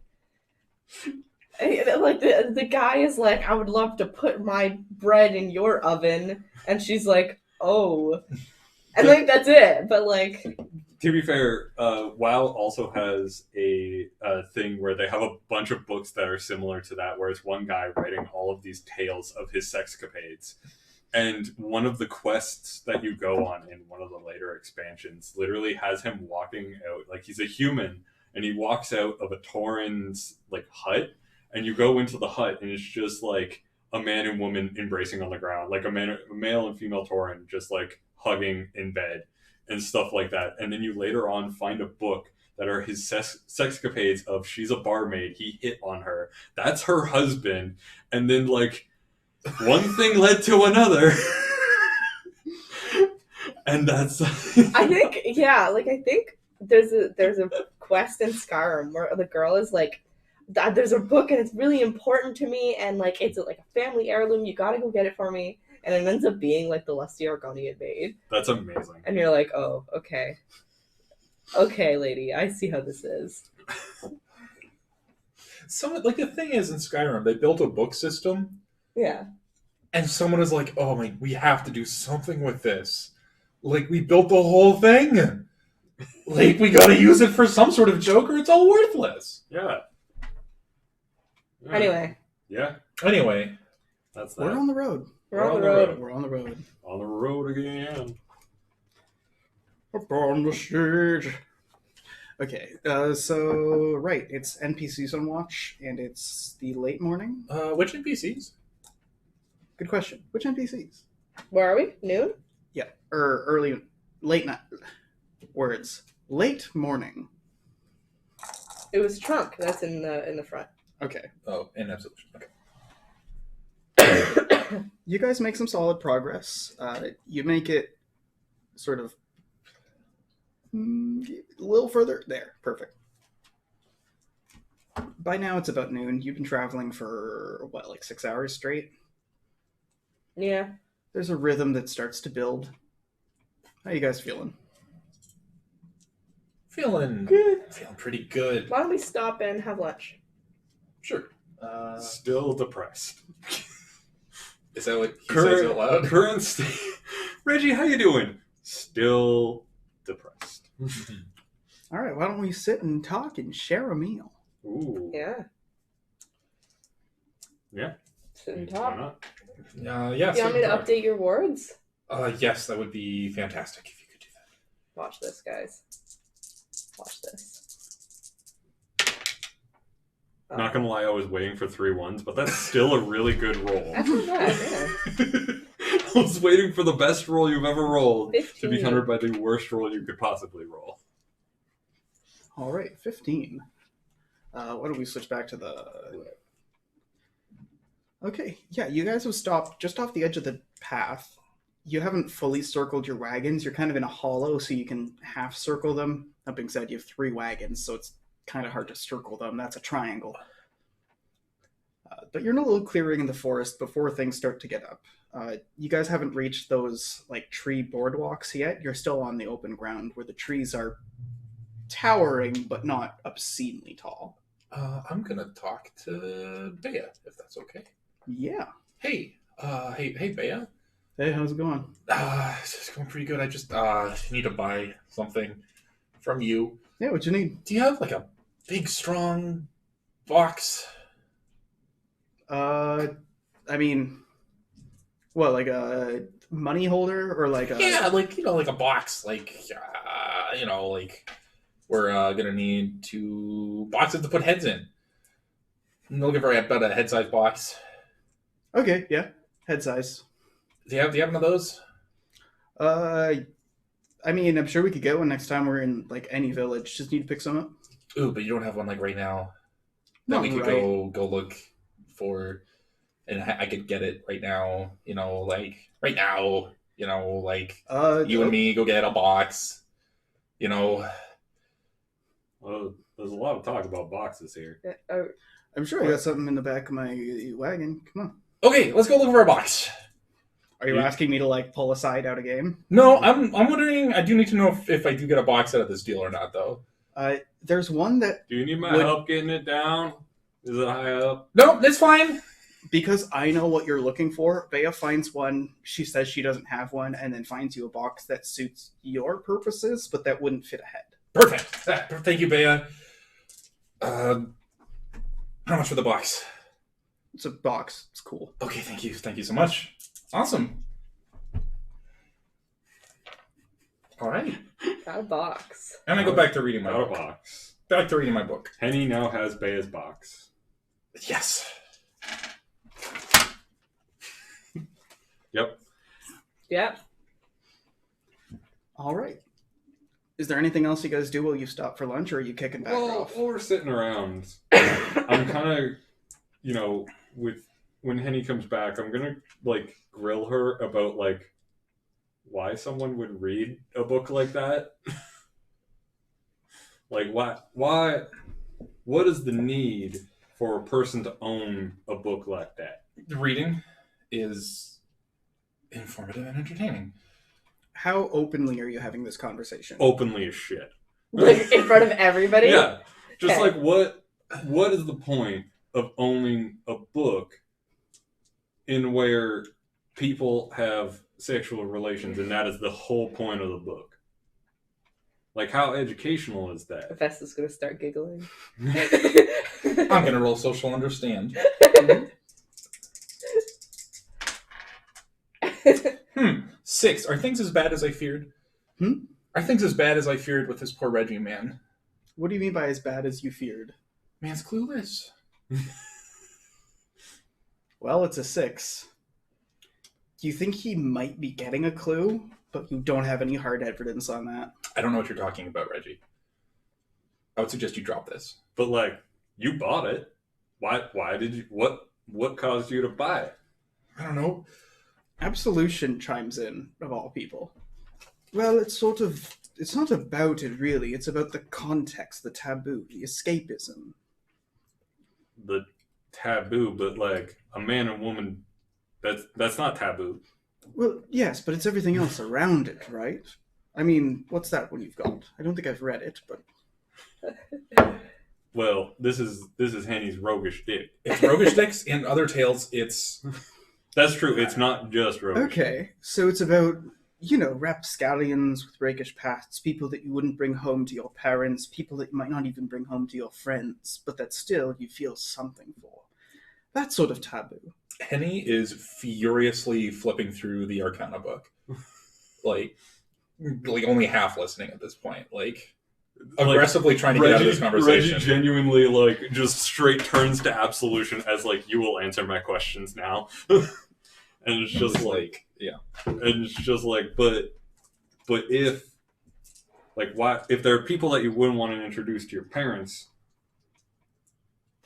Speaker 4: And, like, the guy is like, I would love to put my bread in your oven. And she's like, oh. And, like, that's it. But, like...
Speaker 2: To be fair, WoW also has a thing where they have a bunch of books that are similar to that, where it's one guy writing all of these tales of his sexcapades. And one of the quests that you go on in one of the later expansions literally has him walking out, like he's a human, and he walks out of a Tauren's like hut, and you go into the hut, and it's just like a man and woman embracing on the ground, like a male and female Tauren just like hugging in bed and stuff like that. And then you later on find a book that are his sexcapades of she's a barmaid, he hit on her, that's her husband, and then like one thing led to another. And that's
Speaker 4: I think there's a quest in Skyrim where the girl is like, there's a book and it's really important to me, and like it's like a family heirloom, you gotta go get it for me, and it ends up being like the lusty Argonian maid.
Speaker 2: That's amazing.
Speaker 4: And you're like, oh, okay, lady, I see how this is.
Speaker 1: Like the thing is, in Skyrim, they built a book system.
Speaker 4: Yeah.
Speaker 1: And someone is like, oh my, we have to do something with this. Like, we built the whole thing. Like, we gotta use it for some sort of joke or it's all worthless.
Speaker 2: Yeah.
Speaker 4: Anyway.
Speaker 2: Yeah.
Speaker 1: Anyway.
Speaker 2: That's that.
Speaker 3: We're on the road.
Speaker 4: We're on the road.
Speaker 3: We're on the road.
Speaker 2: On the road again.
Speaker 3: Up on the stage. Okay, so right, it's NPCs on watch, and it's the late morning.
Speaker 1: Which NPCs?
Speaker 3: Good question. Which NPCs?
Speaker 4: Where are we? Noon?
Speaker 3: Yeah, or early, late night. Words. Late morning.
Speaker 4: It was Trunk. That's in the front.
Speaker 3: Okay.
Speaker 1: Oh, in Absolution. Okay.
Speaker 3: You guys make some solid progress. You make it sort of a little further. There. Perfect. By now it's about noon. You've been traveling for, what, like 6 hours straight?
Speaker 4: Yeah.
Speaker 3: There's a rhythm that starts to build. How you guys feeling?
Speaker 1: Feeling
Speaker 4: Good.
Speaker 1: Feeling pretty good.
Speaker 4: Why don't we stop and have lunch?
Speaker 1: Sure.
Speaker 2: Still depressed.
Speaker 1: Is that what he says out loud?
Speaker 2: Current state. Reggie, how you doing? Still depressed.
Speaker 3: All right, why don't we sit and talk and share a meal?
Speaker 2: Ooh.
Speaker 4: Yeah.
Speaker 2: Yeah.
Speaker 4: Sit and
Speaker 2: Why
Speaker 4: talk.
Speaker 2: not?
Speaker 1: Yes.
Speaker 4: Do you want me to update your wards?
Speaker 1: Yes, that would be fantastic if you could do that.
Speaker 4: Watch this, guys. Watch this.
Speaker 2: Not gonna lie, I was waiting for 3 ones, but that's still a really good roll.
Speaker 4: That's not bad, yeah.
Speaker 2: I was waiting for the best roll you've ever rolled
Speaker 4: 15.
Speaker 2: to be countered by the worst roll you could possibly roll.
Speaker 3: All right, 15. Why don't we switch back to the... Okay, yeah, you guys have stopped just off the edge of the path. You haven't fully circled your wagons. You're kind of in a hollow, so you can half circle them. That being said, you have 3 wagons, so it's kind of hard to circle them. That's a triangle. But you're in a little clearing in the forest before things start to get up. You guys haven't reached those like tree boardwalks yet. You're still on the open ground where the trees are towering but not obscenely tall.
Speaker 1: I'm gonna talk to Bea, if that's okay.
Speaker 3: Yeah.
Speaker 1: Hey, hey, Bea.
Speaker 3: Hey, how's it going?
Speaker 1: It's going pretty good. I just need to buy something from you.
Speaker 3: Yeah, what you need?
Speaker 1: Do you have like a big, strong box?
Speaker 3: I mean, what, like a money holder or like a...
Speaker 1: Yeah, like, like a box. Like, like we're gonna need 2 boxes to put heads in. I'm looking for about a head-size box.
Speaker 3: Okay, yeah, head size.
Speaker 1: Do you have one of those?
Speaker 3: I mean, I'm sure we could get one next time we're in like any village. Just need to pick some up.
Speaker 1: Ooh, but you don't have one like right now that
Speaker 3: Not
Speaker 1: we could
Speaker 3: right.
Speaker 1: go look for, and I could get it right now. Like right now. Like you and me go get a box.
Speaker 2: Well, there's a lot of talk about boxes here.
Speaker 3: I'm sure I got something in the back of my wagon. Come on.
Speaker 1: Okay, let's go look for a box.
Speaker 3: Are you asking me to like pull aside out a game?
Speaker 1: No, I'm wondering. I do need to know if I do get a box out of this deal or not, though.
Speaker 3: There's one that...
Speaker 2: Do you need my help getting it down? Is it high up?
Speaker 1: No, that's fine.
Speaker 3: Because I know what you're looking for, Bea finds one, she says she doesn't have one, and then finds you a box that suits your purposes, but that wouldn't fit a head.
Speaker 1: Perfect. Thank you, Bea. How much for the box?
Speaker 3: It's a box. It's cool.
Speaker 1: Okay, thank you. Thank you so much. Awesome. All right.
Speaker 4: Got a box.
Speaker 1: And I go back to reading my
Speaker 2: Got a
Speaker 1: book.
Speaker 2: box.
Speaker 1: Back to reading my book.
Speaker 2: Hennie now has Bea's box.
Speaker 1: Yes.
Speaker 2: Yep.
Speaker 4: Yep.
Speaker 3: All right. Is there anything else you guys do while you stop for lunch, or are you kicking back off?
Speaker 2: While we're sitting around, I'm kind of, with when Hennie comes back, I'm gonna like grill her about like why someone would read a book like that. Like why? What is the need for a person to own a book like that?
Speaker 1: Reading is informative and entertaining.
Speaker 3: How openly are you having this conversation?
Speaker 2: Openly as shit.
Speaker 4: Like in front of everybody?
Speaker 2: Yeah. Just
Speaker 4: Okay.
Speaker 2: like what is the point of owning a book in where people have sexual relations and that is the whole point of the book? Like, how educational is that?
Speaker 4: Vesta's gonna start giggling.
Speaker 1: I'm gonna roll social understand. 6. Are things as bad as I feared? Are things as bad as I feared with this poor Reggie man?
Speaker 3: What do you mean by as bad as you feared?
Speaker 1: Man's clueless.
Speaker 3: Well, it's a 6. You think he might be getting a clue, but you don't have any hard evidence on that.
Speaker 1: I don't know what you're talking about, Reggie. I would suggest you drop this.
Speaker 2: But like, you bought it. Why did you? What caused you to buy it?
Speaker 1: I don't know.
Speaker 3: Absolution chimes in, of all people. Well, it's not about it really. It's about the context, the taboo, the escapism.
Speaker 2: The taboo, but like a man and woman, that's not taboo.
Speaker 3: Well, yes, but it's everything else around it, right? I mean, what's that one you've got? I don't think I've read it, but...
Speaker 2: Well, this is Hennie's roguish dick.
Speaker 1: It's roguish dicks. In other tales, it's...
Speaker 2: That's true. It's not just roguish.
Speaker 3: Okay, so it's about, rapscallions with rakish pasts, people that you wouldn't bring home to your parents, people that you might not even bring home to your friends, but that still you feel something for. That sort of taboo.
Speaker 1: Hennie is furiously flipping through the Arcana book. like only half listening at this point. Aggressively trying to get out of this conversation.
Speaker 2: Reggie genuinely, just straight turns to absolution as, you will answer my questions now. And it's just
Speaker 1: yeah.
Speaker 2: And it's just but if, why, if there are people that you wouldn't want to introduce to your parents,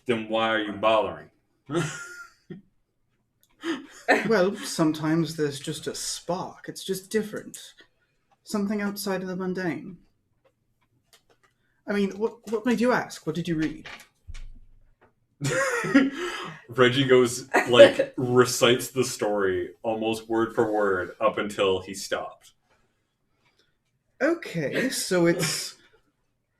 Speaker 2: then why are you bothering?
Speaker 3: Well, sometimes there's just a spark. It's just different. Something outside of the mundane. I mean, what made you ask? What did you read?
Speaker 2: Reggie goes, recites the story almost word for word up until he stopped.
Speaker 3: Okay, so it's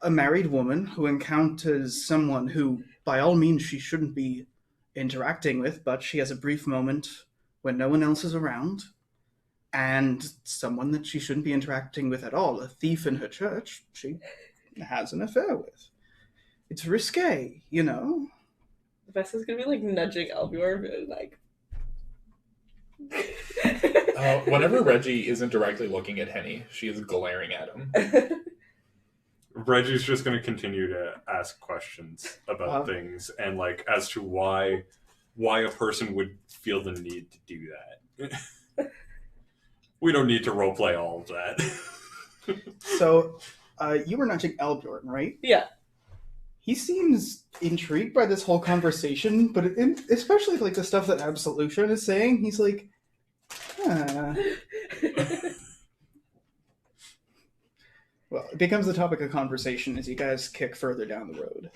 Speaker 3: a married woman who encounters someone who, by all means, she shouldn't be interacting with, but she has a brief moment when no one else is around, and someone that she shouldn't be interacting with at all, a thief in her church, she has an affair with. It's risque,
Speaker 4: Vesta's gonna be nudging Albior and
Speaker 1: whenever Reggie isn't directly looking at Hennie, she is glaring at him.
Speaker 2: Reggie's just going to continue to ask questions about things and as to why a person would feel the need to do that. We don't need to roleplay all of that.
Speaker 3: So, you were nudging Albjorn, right?
Speaker 4: Yeah.
Speaker 3: He seems intrigued by this whole conversation, but especially the stuff that Absolution is saying, he's like, Well, it becomes the topic of conversation as you guys kick further down the road.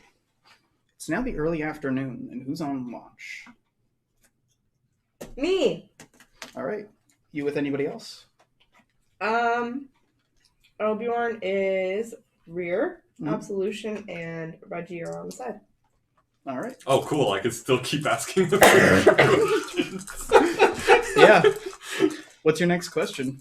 Speaker 3: It's now the early afternoon, and who's on watch?
Speaker 4: Me!
Speaker 3: Alright. You with anybody else?
Speaker 4: Albjorn is rear, Absolution, and Reggie are on the side.
Speaker 3: Alright.
Speaker 2: Oh, cool. I can still keep asking the questions.
Speaker 3: Yeah. What's your next question?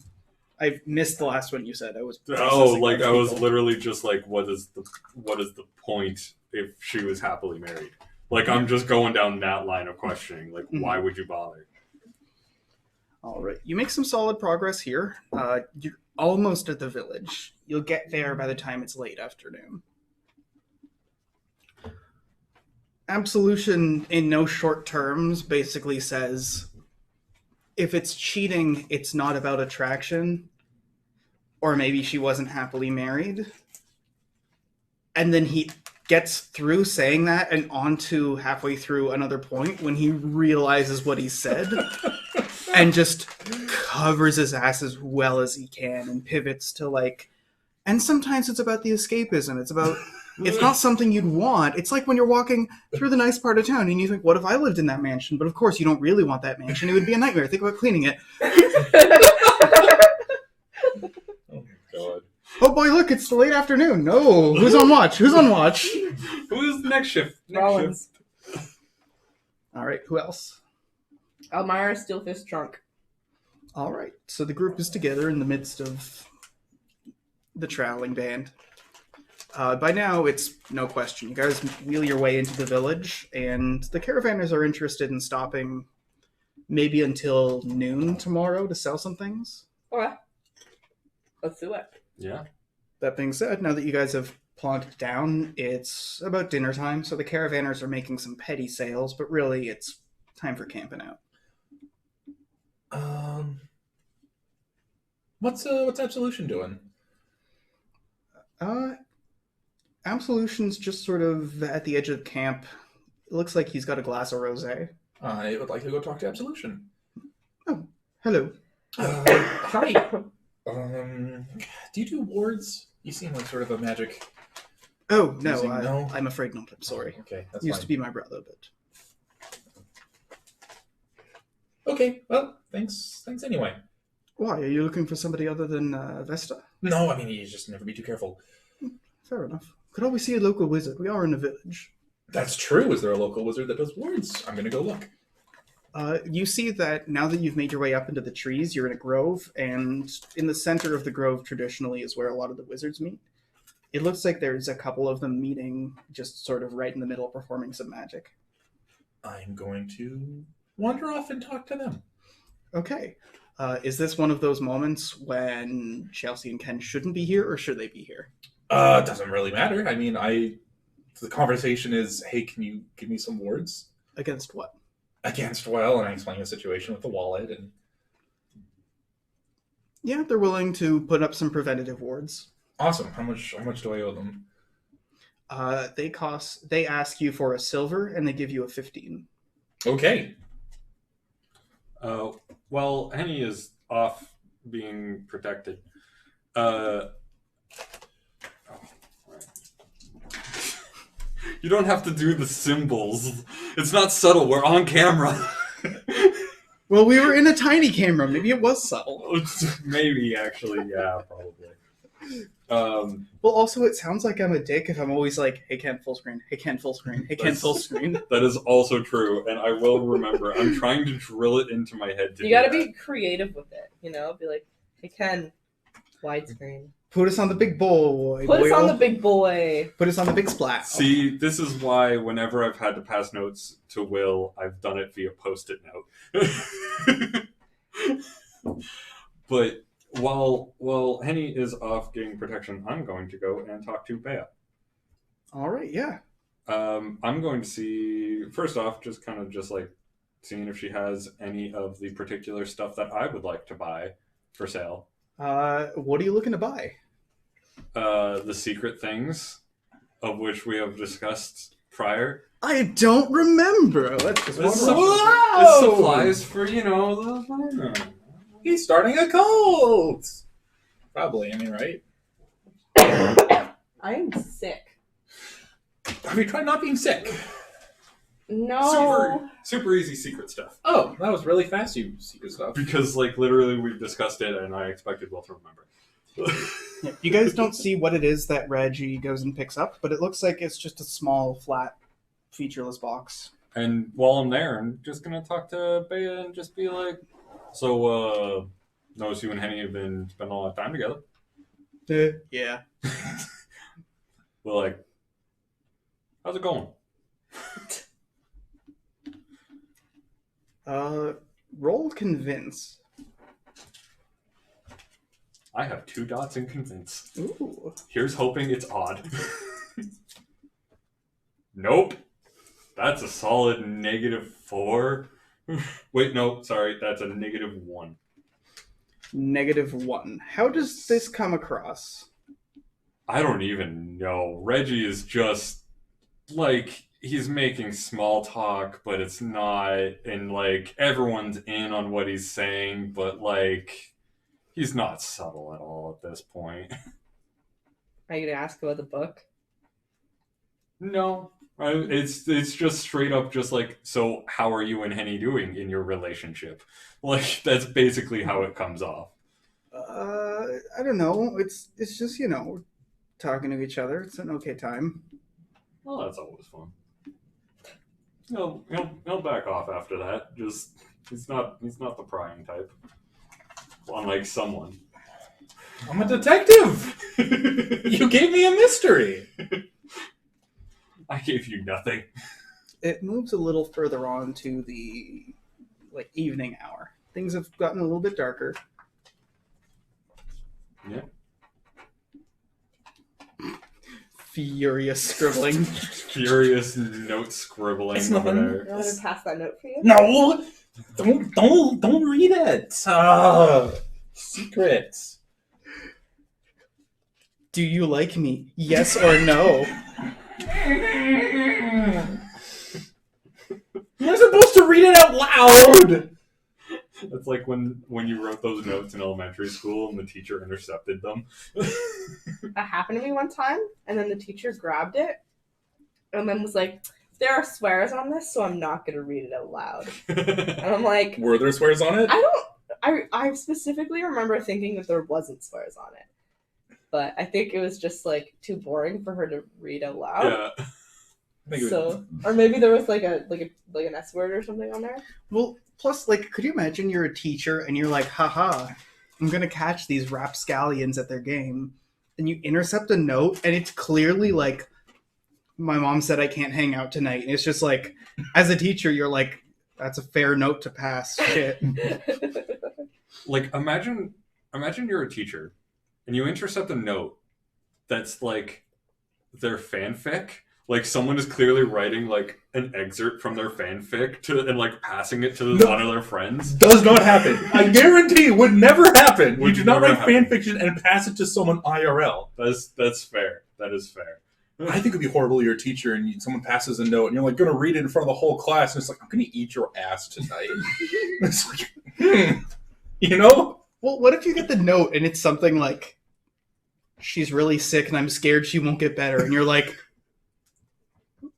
Speaker 3: I missed the last one you said. I was
Speaker 2: literally just what is the point if she was happily married? I'm just going down that line of questioning. Why would you bother?
Speaker 3: All right. You make some solid progress here. You're almost at the village. You'll get there by the time it's late afternoon. Absolution, in no short terms, basically says, if it's cheating, it's not about attraction. Or maybe she wasn't happily married. And then he gets through saying that and onto halfway through another point when he realizes what he said. And just covers his ass as well as he can and pivots to and sometimes it's about the escapism. It's not something you'd want. It's like when you're walking through the nice part of town and you think, what if I lived in that mansion? But of course you don't really want that mansion. It would be a nightmare. Think about cleaning it.
Speaker 1: Oh my god.
Speaker 3: Oh boy, look, it's the late afternoon. No, who's on watch? Who's
Speaker 2: next shift?
Speaker 4: Rollins.
Speaker 3: All right, who else?
Speaker 4: Elmira, Steelfist, Trunk.
Speaker 3: All right, so the group is together in the midst of the traveling band. By now, it's no question. You guys wheel your way into the village, and the caravanners are interested in stopping maybe until noon tomorrow to sell some things.
Speaker 4: Okay. Let's do it.
Speaker 2: Yeah.
Speaker 3: That being said, now that you guys have plonked down, it's about dinner time, so the caravanners are making some petty sales, but really it's time for camping out.
Speaker 1: What's Absolution doing?
Speaker 3: Absolution's just sort of at the edge of camp. It looks like he's got a glass of rosé.
Speaker 1: I would like to go talk to Absolution.
Speaker 3: Oh, hello.
Speaker 1: Hi. Do you do wards? You seem like sort of a magic.
Speaker 3: Oh, no,
Speaker 1: No?
Speaker 3: I'm afraid not. I'm sorry.
Speaker 1: Okay, that's
Speaker 3: Used
Speaker 1: fine.
Speaker 3: to be my brother, but...
Speaker 1: Okay, well, thanks anyway.
Speaker 3: Why? Are you looking for somebody other than Vesta?
Speaker 1: No, I mean, you just never be too careful.
Speaker 3: Fair enough. Could always see a local wizard. We are in a village.
Speaker 1: That's true. Is there a local wizard that does wards? I'm gonna go look.
Speaker 3: You see that now that you've made your way up into the trees, you're in a grove, and in the center of the grove traditionally is where a lot of the wizards meet. It looks like there's a couple of them meeting just sort of right in the middle performing some magic.
Speaker 1: I'm going to wander off and talk to them.
Speaker 3: Okay. Is this one of those moments when Chelsea and Ken shouldn't be here, or should they be here?
Speaker 1: It doesn't really matter. I mean, the conversation is, hey, can you give me some wards?
Speaker 3: Against what?
Speaker 1: Against, well, and I explain the situation with the wallet, and
Speaker 3: Yeah, they're willing to put up some preventative wards.
Speaker 1: awesome. How much do I owe them?
Speaker 3: They ask you for a silver, and they give you a 15.
Speaker 1: Okay.
Speaker 2: Well, Hennie is off being protected. You don't have to do the symbols. It's not subtle. We're on camera.
Speaker 3: Well, we were in a tiny camera. Maybe it was subtle.
Speaker 2: Maybe, actually. Yeah, probably.
Speaker 3: Well, also, it sounds like I'm a dick if I'm always like, hey, Ken, full screen. Hey, Ken, full screen. Hey, Ken, full screen.
Speaker 2: That is also true, and I will remember. I'm trying to drill it into my head.
Speaker 4: You gotta be creative with it, you know? Be like, hey, Ken, widescreen.
Speaker 3: Put us on the big boy.
Speaker 4: Put us
Speaker 3: boyo.
Speaker 4: on the big boy.
Speaker 3: Put us on the big splat.
Speaker 2: See, this is why whenever I've had to pass notes to Will, I've done it via Post-it note. But while Hennie is off getting protection, I'm going to go and talk to Bea.
Speaker 3: All right, yeah.
Speaker 2: I'm going to see, first off, just like seeing if she has any of the particular stuff that I would like to buy for sale.
Speaker 3: What are you looking to buy?
Speaker 2: The secret things, of which we have discussed prior.
Speaker 3: I don't remember. Let's just
Speaker 2: It's
Speaker 1: Whoa!
Speaker 2: supplies for, the...
Speaker 1: He's starting a cult. Probably. I mean, right?
Speaker 4: I am sick.
Speaker 1: Have you tried not being sick?
Speaker 4: No.
Speaker 2: Super easy secret stuff.
Speaker 1: Oh, that was really fast. You secret stuff.
Speaker 2: Because, literally we've discussed it, and I expected Will to remember.
Speaker 3: Yeah, you guys don't see what it is that Reggie goes and picks up, but it looks like it's just a small, flat, featureless box.
Speaker 2: And while I'm there, I'm just going to talk to Bea and just be like, so, notice you and Hennie have been spending a lot of time together.
Speaker 3: Yeah.
Speaker 2: Well, how's it going?
Speaker 3: Roll convince.
Speaker 2: I have 2 dots in convince.
Speaker 3: Ooh.
Speaker 2: Here's hoping it's odd. Nope. That's a solid -4. Wait, no, sorry. That's a -1.
Speaker 3: -1. How does this come across?
Speaker 2: I don't even know. Reggie is just, he's making small talk, but it's not, and, everyone's in on what he's saying, but, he's not subtle at all at this point.
Speaker 4: Are you gonna ask about the book?
Speaker 2: No. It's just straight up just so how are you and Hennie doing in your relationship? That's basically how it comes off.
Speaker 3: I don't know. It's just, talking to each other. It's an okay time.
Speaker 2: Well, that's always fun. He'll back off after that. Just he's not the prying type. Unlike someone.
Speaker 1: I'm a detective. You gave me a mystery.
Speaker 2: I gave you nothing.
Speaker 3: It moves a little further on to the like evening hour. Things have gotten a little bit darker.
Speaker 2: Yeah.
Speaker 3: Furious scribbling.
Speaker 2: Furious note scribbling
Speaker 1: It's
Speaker 2: over
Speaker 1: nothing.
Speaker 2: there.
Speaker 4: You want me to pass that note for you?
Speaker 1: No, don't read it. Secrets.
Speaker 3: Do you like me? Yes or no?
Speaker 1: You're supposed to read it out loud.
Speaker 2: It's like when you wrote those notes in elementary school and the teacher intercepted them.
Speaker 4: That happened to me one time, and then the teacher grabbed it, and then was like, "There are swears on this, so I'm not gonna read it out loud." And I'm like,
Speaker 1: Were there swears on it?
Speaker 4: I specifically remember thinking that there wasn't swears on it, but I think it was just like too boring for her to read out loud.
Speaker 2: Yeah.
Speaker 1: I think it was-
Speaker 4: So, or maybe there was like an S word or something on there.
Speaker 3: Well, plus, like, could you imagine you're a teacher and you're like, haha, I'm going to catch these rapscallions at their game. And you intercept a note, and it's clearly like, my mom said I can't hang out tonight. And it's just like, as a teacher, you're like, that's a fair note to pass. Shit.
Speaker 2: Like, imagine you're a teacher and you intercept a note that's like their fanfic. Like, someone is clearly writing like an excerpt from their fanfic and like passing it to one of their friends.
Speaker 1: Does not happen. I guarantee would never happen.
Speaker 2: Would
Speaker 1: You do not
Speaker 2: never
Speaker 1: write
Speaker 2: happen.
Speaker 1: fan fiction and pass it to someone IRL.
Speaker 2: That's fair. That is fair.
Speaker 1: I think it'd be horrible. You're a teacher and someone passes a note and you're like going to read it in front of the whole class and it's like, I'm going to eat your ass tonight. It's like, you know?
Speaker 3: Well, what if you get the note and it's something like, she's really sick and I'm scared she won't get better. And you're like,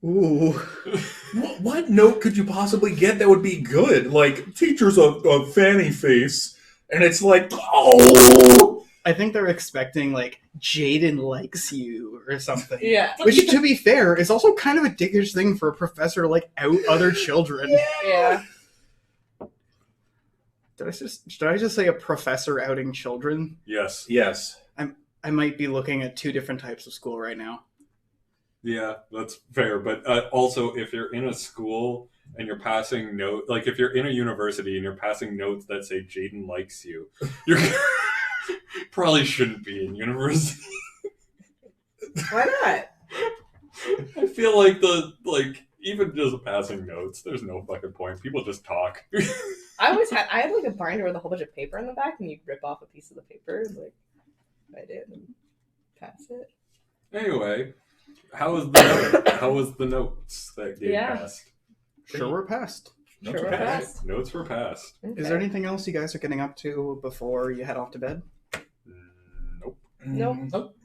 Speaker 3: ooh.
Speaker 1: What note could you possibly get that would be good? Like, teacher's a fanny face. And it's like, oh!
Speaker 3: I think they're expecting, like, Jaden likes you or something.
Speaker 4: Yeah.
Speaker 3: Which, to be fair, is also kind of a dickish thing for a professor to, like, out other children.
Speaker 4: Yeah.
Speaker 3: Should I just say a professor outing children?
Speaker 2: Yes.
Speaker 1: Yes.
Speaker 3: I might be looking at two different types of school right now.
Speaker 2: Yeah, that's fair. But also, if you're in a school and you're passing note, like if you're in a university and you're passing notes that say Jaden likes you, you're probably shouldn't be in university.
Speaker 4: Why not?
Speaker 2: I feel like even just passing notes, there's no fucking point. People just talk.
Speaker 4: I had like a binder with a whole bunch of paper in the back, and you rip off a piece of the paper, and like write it and pass it.
Speaker 2: Anyway, how was the notes that Gabe
Speaker 4: Yeah.
Speaker 2: passed?
Speaker 3: Sure, we're past.
Speaker 1: Notes
Speaker 4: Sure,
Speaker 1: are
Speaker 4: we're
Speaker 1: passed.
Speaker 4: passed.
Speaker 2: Notes were passed.
Speaker 3: Is there anything else you guys are getting up to before you head off to bed?
Speaker 2: Nope.
Speaker 4: Nope.
Speaker 1: Nope.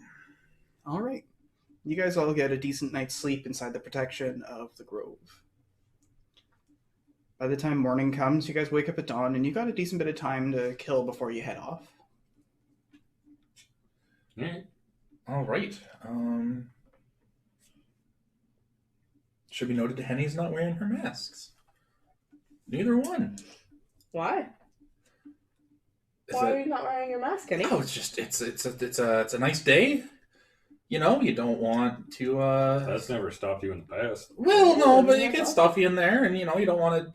Speaker 3: All right. You guys all get a decent night's sleep inside the protection of the grove. By the time morning comes, you guys wake up at dawn, and you got a decent bit of time to kill before you head off.
Speaker 2: Yeah.
Speaker 1: All right. Should be noted Hennie's not wearing her masks. Neither one.
Speaker 4: Why?
Speaker 1: Is
Speaker 4: Why
Speaker 1: it-
Speaker 4: are you not wearing your mask, Hennie?
Speaker 1: Oh, it's just it's a nice day. You know, you don't want to.
Speaker 2: That's never stopped you in the past.
Speaker 1: Well, no, but
Speaker 4: Yeah,
Speaker 1: you get
Speaker 4: that's
Speaker 1: stuffy in there, and you know you don't want to.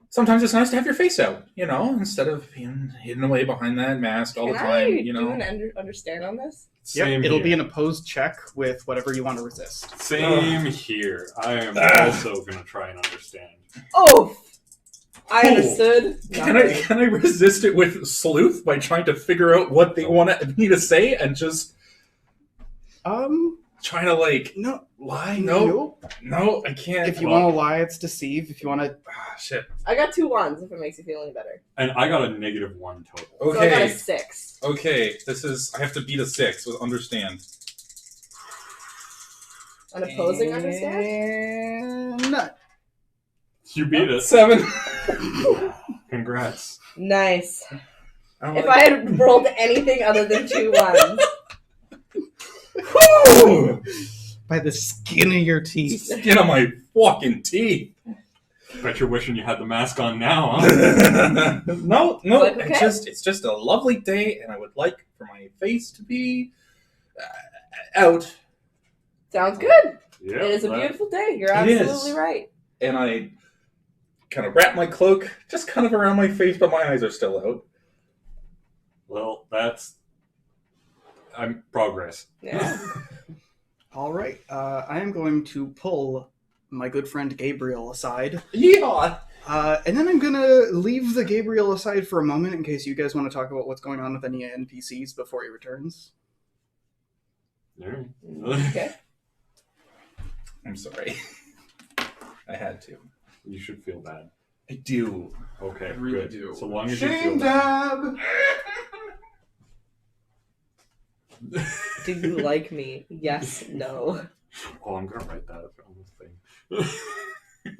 Speaker 1: Sometimes it's nice to have your face out, you know, instead of being hidden away behind that mask all the
Speaker 4: Can
Speaker 1: time.
Speaker 4: I
Speaker 1: You
Speaker 4: do
Speaker 1: know,
Speaker 4: an understand on this?
Speaker 2: Same
Speaker 3: It'll
Speaker 2: here.
Speaker 3: be an opposed check with whatever you want to resist.
Speaker 2: Same here. I am also going to try and understand.
Speaker 4: Oh, I
Speaker 1: Cool.
Speaker 4: understood.
Speaker 1: can I resist it with sleuth by trying to figure out what they want me to say and just trying to like
Speaker 3: No.
Speaker 1: lie?
Speaker 3: Nope.
Speaker 1: No, I can't.
Speaker 3: If you want to lie, it's deceive. If you want to...
Speaker 1: shit.
Speaker 4: I got 2 1s if it makes you feel any better.
Speaker 2: And I got a -1 total.
Speaker 4: So I got a
Speaker 1: Okay,
Speaker 4: 6.
Speaker 1: okay. This is I have to beat a 6 with understand.
Speaker 4: An opposing understand?
Speaker 3: And nut.
Speaker 2: You beat it.
Speaker 1: 7.
Speaker 2: Congrats.
Speaker 4: Nice.
Speaker 1: I'm
Speaker 4: If
Speaker 1: like,
Speaker 4: I had rolled anything other than 2 1s.
Speaker 1: whew,
Speaker 3: By the skin of your teeth.
Speaker 1: skin on my fucking teeth.
Speaker 2: Bet you're wishing you had the mask on now, huh?
Speaker 1: No,
Speaker 4: Like, okay.
Speaker 1: it's just a lovely day, and I would like for my face to be out.
Speaker 4: Sounds good.
Speaker 2: Yeah.
Speaker 4: It is a beautiful day. You're
Speaker 1: It is.
Speaker 4: absolutely right.
Speaker 1: And I kind of wrap my cloak just kind of around my face, but my eyes are still out.
Speaker 2: Well, I'm progress.
Speaker 4: Yeah.
Speaker 3: All right. I am going to pull my good friend Gabriel aside.
Speaker 1: Yeah.
Speaker 3: And then I'm going to leave the Gabriel aside for a moment in case you guys want to talk about what's going on with any NPCs before he returns.
Speaker 2: Alright.
Speaker 4: Okay.
Speaker 1: I'm sorry. I had to.
Speaker 2: You should feel bad.
Speaker 1: I do.
Speaker 2: Okay,
Speaker 1: I really
Speaker 2: good.
Speaker 1: do.
Speaker 2: So long as you feel bad.
Speaker 3: Dab!
Speaker 4: Do you like me? Yes, no.
Speaker 2: Oh, I'm gonna write that on the thing.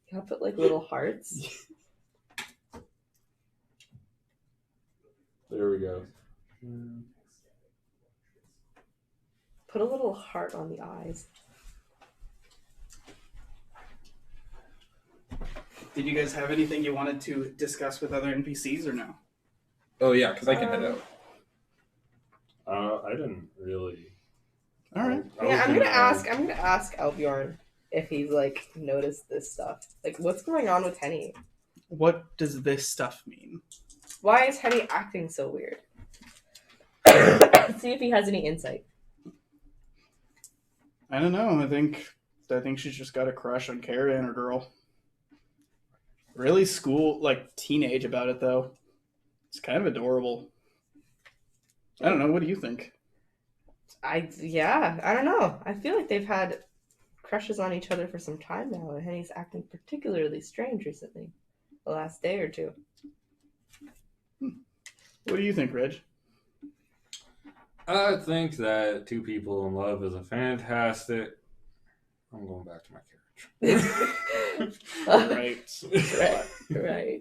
Speaker 4: Can I put like little hearts?
Speaker 2: There we go.
Speaker 4: Put a little heart on the eyes.
Speaker 3: Did you guys have anything you wanted to discuss with other NPCs or no?
Speaker 1: Oh, yeah, because I can head out.
Speaker 2: I didn't really.
Speaker 3: All right.
Speaker 4: Yeah, I'm gonna ask Albiorn if he's like noticed this stuff. Like, what's going on with Hennie?
Speaker 3: What does this stuff mean?
Speaker 4: Why is Hennie acting so weird? See if he has any insight.
Speaker 3: I don't know. I think she's just got a crush on Kara and her girl. Really teenage about it though. It's kind of adorable. I don't know. What do you think?
Speaker 4: I don't know. I feel like they've had crushes on each other for some time now, and Hennie's acting particularly strange recently. The last day or two.
Speaker 3: What do you think, Reg?
Speaker 2: I think that two people in love is a fantastic. I'm going back to my carriage.
Speaker 3: Right.
Speaker 4: Right.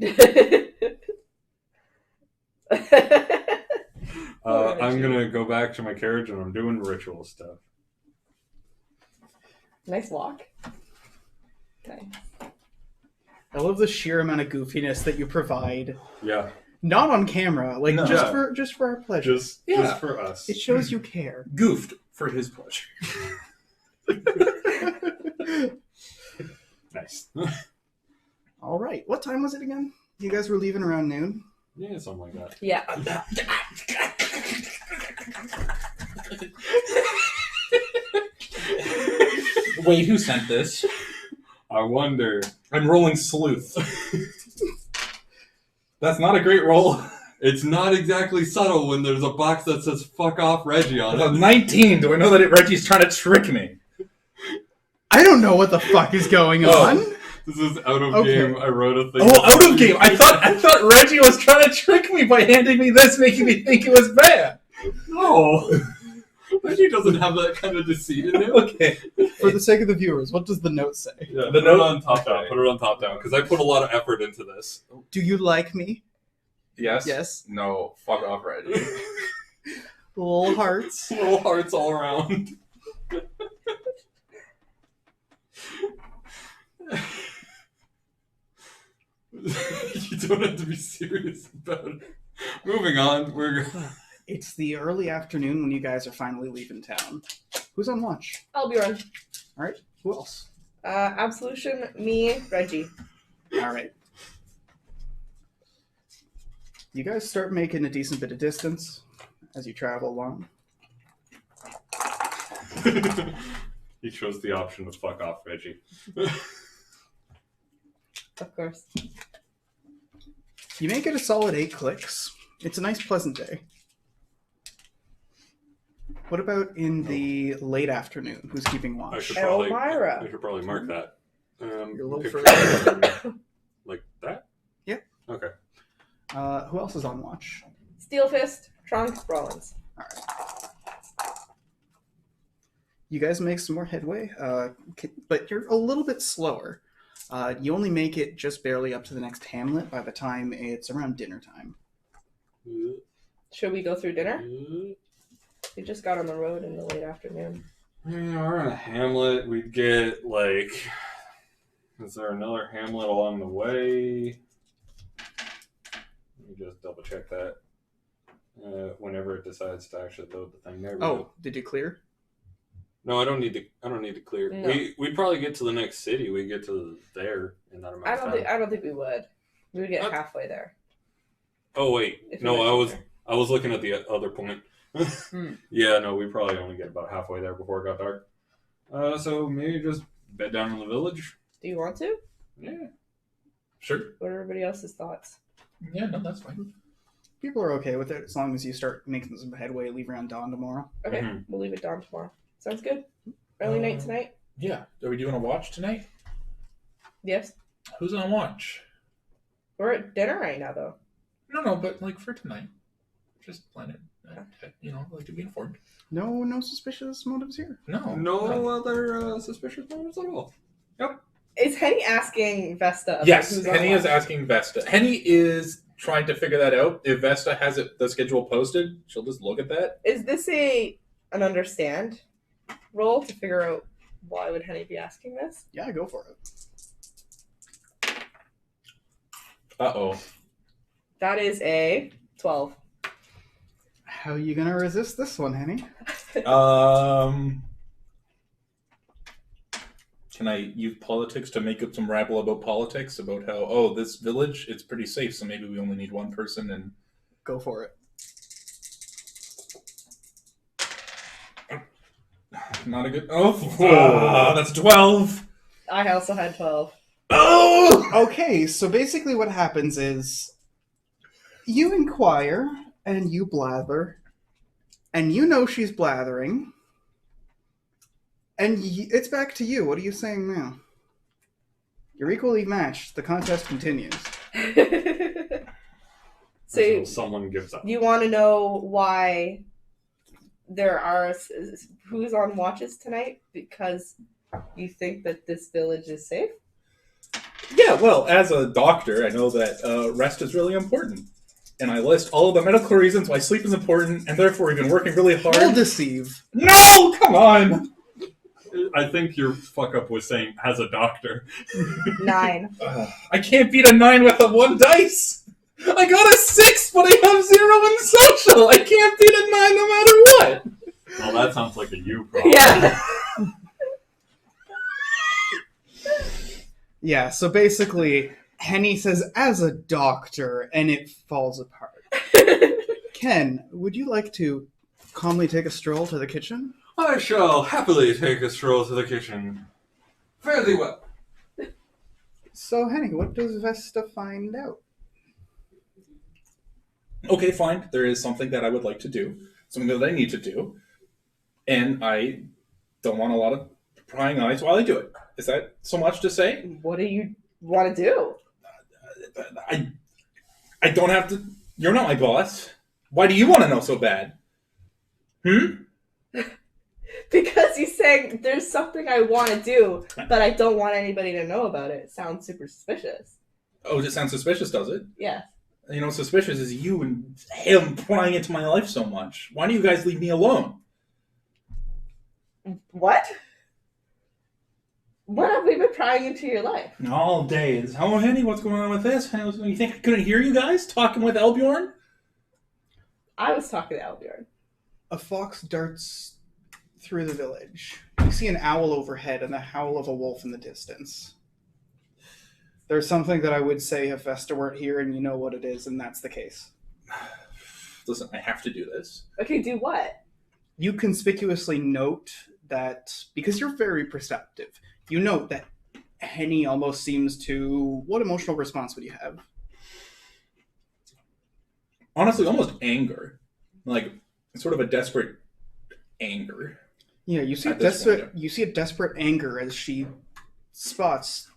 Speaker 2: I'm gonna go back to my carriage and I'm doing ritual stuff.
Speaker 4: Nice walk. Okay.
Speaker 3: I love the sheer amount of goofiness that you provide.
Speaker 2: Yeah,
Speaker 3: Not on camera, like
Speaker 1: No.
Speaker 3: just for our pleasure.
Speaker 2: just for us.
Speaker 3: It shows you care.
Speaker 1: Goofed for his pleasure.
Speaker 2: Nice.
Speaker 3: All right. What time was it again? You guys were leaving around noon.
Speaker 2: Yeah, something like that.
Speaker 4: Yeah.
Speaker 1: Wait, who sent this?
Speaker 2: I wonder.
Speaker 1: I'm rolling sleuth. That's not a great roll.
Speaker 2: It's not exactly subtle when there's a box that says "fuck off, Reggie" on
Speaker 1: I'm
Speaker 2: it.
Speaker 1: 19. Do I know that Reggie's trying to trick me?
Speaker 3: I don't know what the fuck is going on.
Speaker 2: This is out of
Speaker 3: Okay.
Speaker 2: game. I wrote a thing.
Speaker 1: Oh, out of game. I thought Reggie was trying to trick me by handing me this, making me think it was bad.
Speaker 2: No. Reggie doesn't have that kind of deceit in him.
Speaker 1: Okay.
Speaker 3: For the sake of the viewers, what does the note say?
Speaker 2: Yeah,
Speaker 1: The
Speaker 2: put it
Speaker 1: note-
Speaker 2: on top down.
Speaker 1: okay.
Speaker 2: Put it on top down because I put a lot of effort into this.
Speaker 3: Do you like me?
Speaker 1: Yes?
Speaker 3: Yes.
Speaker 1: No. Fuck off, Reggie.
Speaker 3: Little hearts.
Speaker 2: Little hearts all around. You don't have to be serious about it. Moving on,
Speaker 3: It's the early afternoon when you guys are finally leaving town. Who's on watch?
Speaker 4: Albiorn.
Speaker 3: All right. Who else?
Speaker 4: Absolution, me, Reggie.
Speaker 3: All right. You guys start making a decent bit of distance as you travel along.
Speaker 2: he chose the option to fuck off, Reggie.
Speaker 4: Of course.
Speaker 3: You make it a solid 8 clicks. It's a nice, pleasant day. What about in the late afternoon? Who's keeping
Speaker 2: I
Speaker 3: watch?
Speaker 2: should probably,
Speaker 4: Elmira.
Speaker 2: I should probably mark that.
Speaker 3: You're a little
Speaker 2: okay.
Speaker 3: further.
Speaker 2: Like that?
Speaker 3: Yeah.
Speaker 2: Okay.
Speaker 3: Who else is on watch?
Speaker 4: Steelfist, Trunk, Rollins.
Speaker 3: All right. You guys make some more headway, but you're a little bit slower. You only make it just barely up to the next hamlet by the time it's around dinner time.
Speaker 4: Should we go through dinner? We just got on the road in the late afternoon.
Speaker 2: Yeah, we're in a hamlet. We'd get, like... Is there another hamlet along the way? Let me just double check that. Whenever it decides to actually load the thing there.
Speaker 3: Oh, did you clear?
Speaker 2: No, I don't need to clear.
Speaker 4: No.
Speaker 2: We probably get to the next city. We get to there in that amount of time.
Speaker 4: I don't think we would. We would get
Speaker 2: What?
Speaker 4: halfway there.
Speaker 2: Oh wait,
Speaker 4: If we
Speaker 2: no,
Speaker 4: went
Speaker 2: I was looking at the other point. Yeah, no, we probably only get about halfway there before it got dark. So maybe just bed down in the village.
Speaker 4: Do you want to?
Speaker 2: Yeah.
Speaker 1: Sure.
Speaker 4: What are everybody else's thoughts?
Speaker 1: Yeah, no, that's fine.
Speaker 3: People are okay with it as long as you start making some headway, leave around dawn tomorrow.
Speaker 4: Okay,
Speaker 2: Mhm.
Speaker 4: we'll leave it dawn tomorrow. Sounds good. Early night tonight?
Speaker 1: Yeah. Are we doing a watch tonight?
Speaker 4: Yes.
Speaker 1: Who's on watch?
Speaker 4: We're at dinner right now, though.
Speaker 1: No, but like for tonight. Just plan it. Like to be informed.
Speaker 3: No suspicious motives here.
Speaker 1: No.
Speaker 2: No other suspicious motives at all.
Speaker 4: Is Hennie asking Vesta about
Speaker 1: Yes,
Speaker 4: who's on
Speaker 1: Hennie is
Speaker 4: watch?
Speaker 1: asking Vesta. Hennie is trying to figure that out. If Vesta has the schedule posted, she'll just look at that.
Speaker 4: Is this an understand roll to figure out why would Hennie be asking this?
Speaker 3: Yeah, go for it.
Speaker 1: Uh-oh.
Speaker 4: That is a 12.
Speaker 3: How are you gonna resist this one, Hennie?
Speaker 1: Can I use politics to make up some rabble about politics? About how, this village, it's pretty safe, so maybe we only need one person and...
Speaker 3: Go for it.
Speaker 1: Not a good... that's 12!
Speaker 4: I also had 12.
Speaker 1: Oh!
Speaker 3: Okay, so basically what happens is you inquire and you blather, and you know she's blathering, and it's back to you. What are you saying now? You're equally matched. The contest continues.
Speaker 4: So
Speaker 2: Until someone gives up.
Speaker 4: you want to know why there are who's on watches tonight? Because you think that this village is safe?
Speaker 1: Yeah, well, as a doctor, I know that rest is really important. And I list all of the medical reasons why sleep is important, and therefore we've been working really hard.
Speaker 3: Roll deceive.
Speaker 1: No! Come on!
Speaker 2: I think your fuck up was saying as a doctor.
Speaker 4: 9.
Speaker 1: I can't beat a 9 with a 1 dice! I got a 6, but I have 0 in social! I can't beat a 9 no matter what!
Speaker 2: Well, that sounds like a you problem.
Speaker 4: Yeah.
Speaker 3: Yeah, so basically, Hennie says, as a doctor, and it falls apart. Ken, would you like to calmly take a stroll to the kitchen?
Speaker 2: I shall happily take a stroll to the kitchen. Fare thee well.
Speaker 3: So, Hennie, what does Vesta find out?
Speaker 1: Okay, fine. There is something that I would like to do. Something that I need to do. And I don't want a lot of prying eyes while I do it. Is that so much to say?
Speaker 4: What do you want to do?
Speaker 1: I don't have to... You're not my boss. Why do you want to know so bad?
Speaker 4: Because he's saying there's something I want to do, but I don't want anybody to know about it. It sounds super suspicious.
Speaker 1: Oh, it sounds suspicious, does it?
Speaker 4: Yeah.
Speaker 1: You know, suspicious is you and him prying into my life so much. Why do you guys leave me alone?
Speaker 4: What? What have we been prying into your life?
Speaker 1: All day. Oh, Hennie, what's going on with this? You think I couldn't hear you guys talking with Elbjorn?
Speaker 4: I was talking to Albjorn.
Speaker 3: A fox darts through the village. You see an owl overhead and the howl of a wolf in the distance. There's something that I would say if Vesta weren't here and you know what it is, and that's the case.
Speaker 1: Listen, I have to do this.
Speaker 4: Okay, do what?
Speaker 3: You conspicuously note that, because you're very perceptive, you note that Hennie almost seems to... What emotional response would you have?
Speaker 1: Honestly, almost anger. Like, sort of a desperate anger.
Speaker 3: Yeah, you see,
Speaker 1: At this point, yeah.
Speaker 3: you see a desperate anger as she spots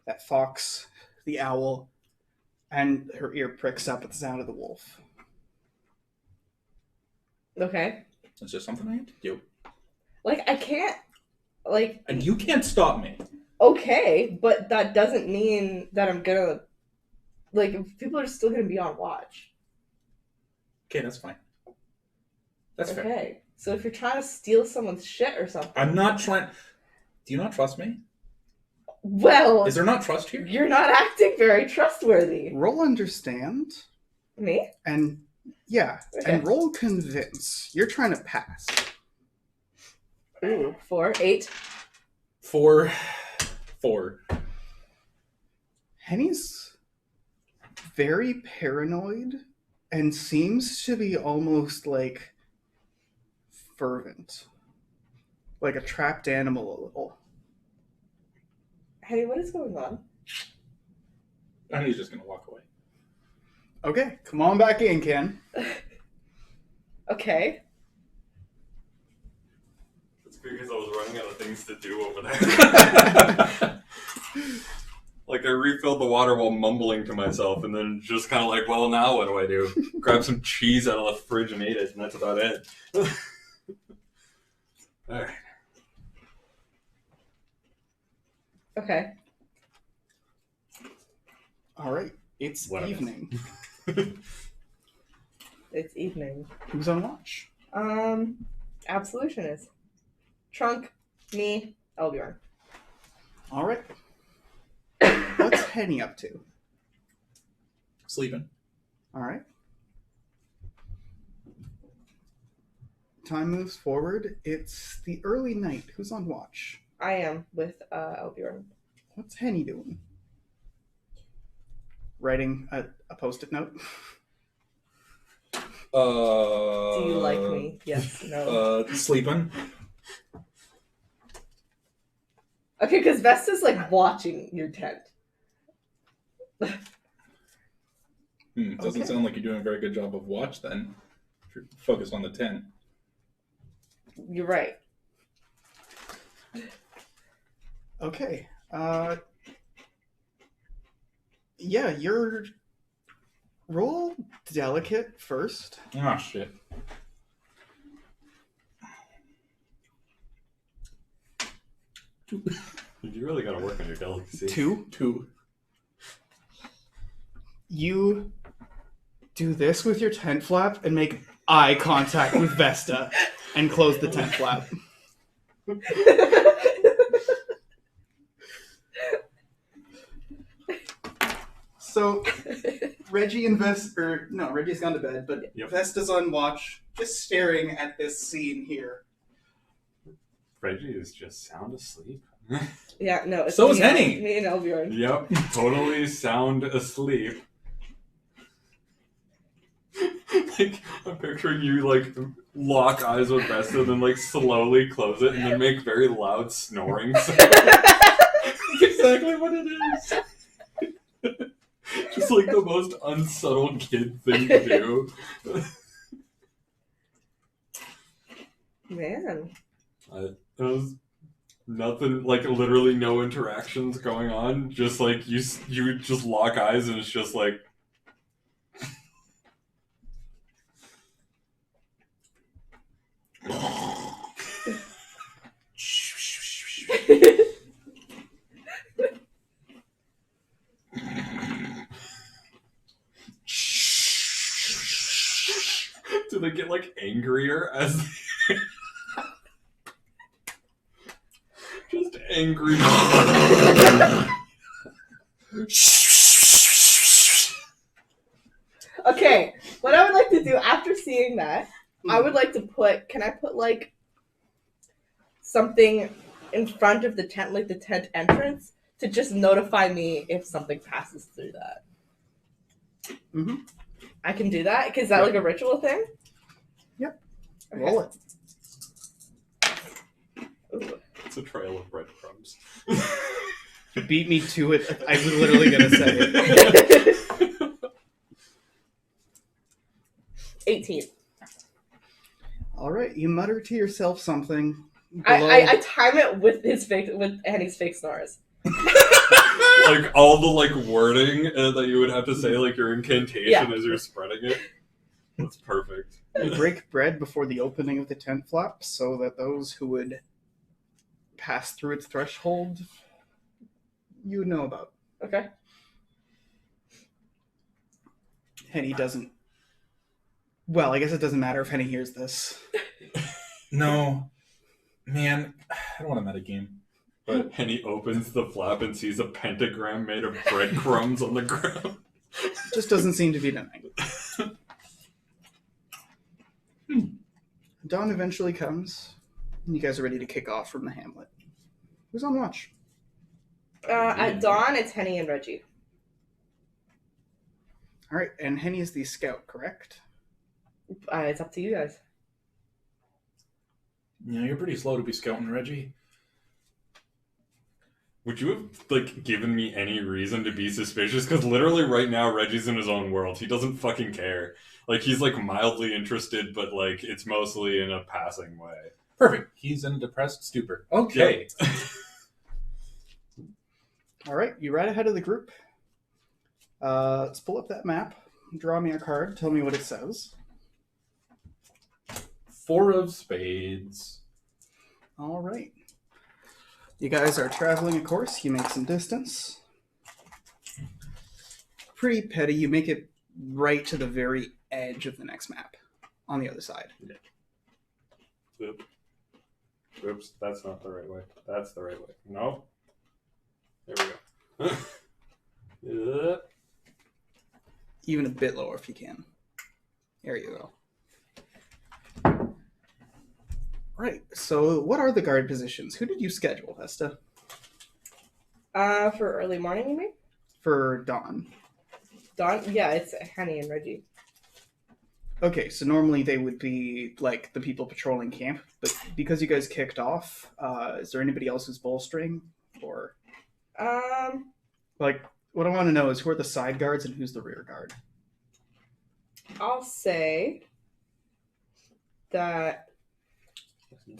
Speaker 3: that fox, the owl, and her ear pricks up at the sound of the wolf.
Speaker 4: Okay.
Speaker 1: It's just something I have to do.
Speaker 4: Like, I can't... Like...
Speaker 1: And you can't stop me.
Speaker 4: Okay, but that doesn't mean that I'm gonna... Like, people are still gonna be on watch.
Speaker 1: Okay, that's fine. That's fair.
Speaker 4: Okay. So if you're trying to steal someone's shit or something...
Speaker 1: I'm not trying... Do you not trust me?
Speaker 4: Well...
Speaker 1: Is there not trust here?
Speaker 4: You're not acting very trustworthy.
Speaker 3: Roll understand,
Speaker 4: Me?
Speaker 3: and yeah,
Speaker 4: Okay.
Speaker 3: and roll convince. You're trying to pass.
Speaker 4: Ooh, 4, 8.
Speaker 1: 4.
Speaker 3: Hennie's very paranoid and seems to be almost like fervent. Like a trapped animal a little.
Speaker 4: Hennie, what is going on?
Speaker 1: And he's just gonna walk away.
Speaker 3: Okay, come on back in, Ken.
Speaker 4: Okay.
Speaker 2: It's because I was running out of things to do over there. Like, I refilled the water while mumbling to myself, and then just kind of like, well, now what do I do? Grab some cheese out of the fridge and ate it, and that's about it. Alright.
Speaker 4: Okay.
Speaker 3: All right, it's
Speaker 2: What a mess.
Speaker 3: evening.
Speaker 4: It's evening.
Speaker 3: Who's on watch?
Speaker 4: Absolutionist. Trunk, me, Elbjorn.
Speaker 3: All right. What's Hennie up to?
Speaker 1: Sleeping.
Speaker 3: All right. Time moves forward. It's the early night. Who's on watch?
Speaker 4: I am with Elbjorn.
Speaker 3: What's Hennie doing? Writing a post-it note.
Speaker 4: Do you like me? Yes, no.
Speaker 1: Sleeping.
Speaker 4: Okay, because Vesta's like watching your tent.
Speaker 1: Doesn't
Speaker 3: Okay.
Speaker 1: sound like you're doing a very good job of watch then. If you're focused on the tent.
Speaker 4: You're right.
Speaker 3: Okay. Yeah, you're roll delicate first.
Speaker 1: Ah, shit.
Speaker 2: You really gotta work on your delicacy.
Speaker 3: 2.
Speaker 1: 2.
Speaker 3: You do this with your tent flap and make eye contact with Vesta and close the tent flap. So Reggie and Reggie's gone to bed, but
Speaker 2: Yep.
Speaker 3: Vesta's on watch, just staring at this scene here.
Speaker 2: Reggie is just sound asleep.
Speaker 4: Yeah, no. It's
Speaker 1: So
Speaker 4: me
Speaker 1: is Hennie.
Speaker 4: Me and Elbjorn.
Speaker 2: Yep, totally sound asleep. Like, I'm picturing you, like, lock eyes with Vesta and then, like, slowly close it and then make very loud snoring sounds. That's exactly what it is. Just, like, the most unsubtle kid thing to do.
Speaker 4: Man.
Speaker 2: It was nothing, like, literally no interactions going on. Just, like, you just lock eyes and it's just, like... Do they get, like, angrier as they... Just angry.
Speaker 4: Okay, what I would like to do after seeing that, I would like to put, can I put like something in front of the tent, like the tent entrance, to just notify me if something passes through that?
Speaker 3: Mm-hmm.
Speaker 4: I can do that? Is that like a ritual thing?
Speaker 3: Yep.
Speaker 4: Okay.
Speaker 3: Roll it.
Speaker 4: Ooh.
Speaker 2: It's a trail of breadcrumbs.
Speaker 3: Beat me to it. I was literally going to say it.
Speaker 4: 18.
Speaker 3: All right, you mutter to yourself something.
Speaker 4: I time it with Hennie's fake snores.
Speaker 2: Like, all the, like, wording that you would have to say, like, your incantation as you're spreading it. That's perfect.
Speaker 3: You break bread before the opening of the tent flap so that those who would pass through its threshold you know about.
Speaker 4: Okay.
Speaker 3: Hennie doesn't. Well, I guess it doesn't matter if Hennie hears this.
Speaker 1: No. Man, I don't want to metagame. But
Speaker 2: Hennie opens the flap and sees a pentagram made of breadcrumbs on the ground.
Speaker 3: Just doesn't seem to be denying. Dawn eventually comes. You guys are ready to kick off from the hamlet. Who's on watch?
Speaker 4: At dawn, it's Hennie and Reggie.
Speaker 3: All right, and Hennie is the scout, correct?
Speaker 4: It's up to you guys.
Speaker 1: Yeah, you're pretty slow to be scouting, Reggie.
Speaker 2: Would you have, like, given me any reason to be suspicious? Because literally right now, Reggie's in his own world. He doesn't fucking care. Like, he's, like, mildly interested, but, like, it's mostly in a passing way.
Speaker 1: Perfect. He's in a depressed stupor. Okay.
Speaker 2: Yep.
Speaker 3: All right, you ride ahead of the group. Let's pull up that map. Draw me a card. Tell me what it says.
Speaker 1: 4 of spades.
Speaker 3: All right. You guys are traveling a course. You make some distance. Pretty petty. You make it right to the very edge of the next map on the other side.
Speaker 2: Oops, that's not the right way. That's the right way. No. There we go.
Speaker 3: Even a bit lower if you can. There you go. Right, so what are the guard positions? Who did you schedule, Vesta?
Speaker 4: For early morning, you mean?
Speaker 3: For dawn.
Speaker 4: Dawn? Yeah, it's Hennie and Reggie.
Speaker 3: Okay, so normally they would be like the people patrolling camp, but because you guys kicked off, is there anybody else who's bolstering? Or like what I want to know is who are the side guards and who's the rear guard?
Speaker 4: I'll say that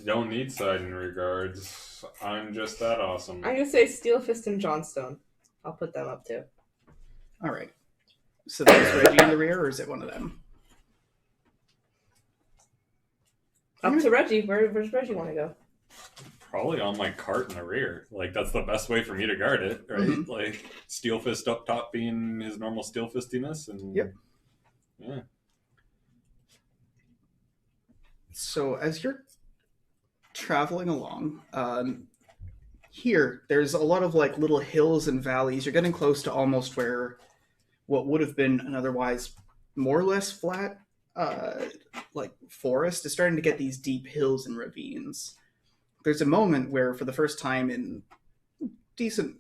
Speaker 2: Don't need side in regards. I'm just that awesome.
Speaker 4: I'm gonna say Steelfist and Johnstone. I'll put them up too.
Speaker 3: All right. So there's Reggie in the rear, or is it one of them?
Speaker 4: Up to Reggie. Where's Reggie want to go?
Speaker 2: Probably on my cart in the rear. Like, that's the best way for me to guard it, right?
Speaker 3: Mhm.
Speaker 2: Like, Steel Fist up top being his normal Steel Fistiness. And
Speaker 3: Yep.
Speaker 2: Yeah.
Speaker 3: So as you're traveling along, here there's a lot of like little hills and valleys. You're getting close to almost where what would have been an otherwise more or less flat like forest is starting to get these deep hills and ravines. There's a moment where for the first time in decent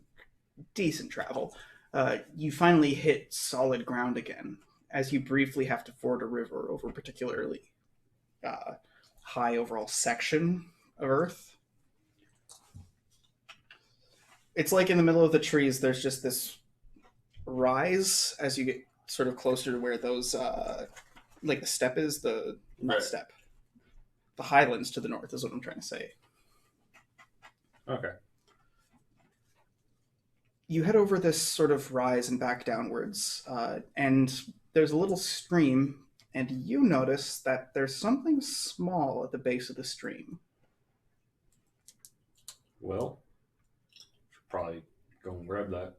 Speaker 3: travel, you finally hit solid ground again as you briefly have to ford a river over particularly high overall section of earth. It's like in the middle of the trees, there's just this rise as you get sort of closer to where those, like the steppe is, the not
Speaker 2: Right.
Speaker 3: steppe, the highlands to the north is what I'm trying to say.
Speaker 2: Okay.
Speaker 3: You head over this sort of rise and back downwards, and there's a little stream, and you notice that there's something small at the base of the stream.
Speaker 2: Well, should probably go and grab that.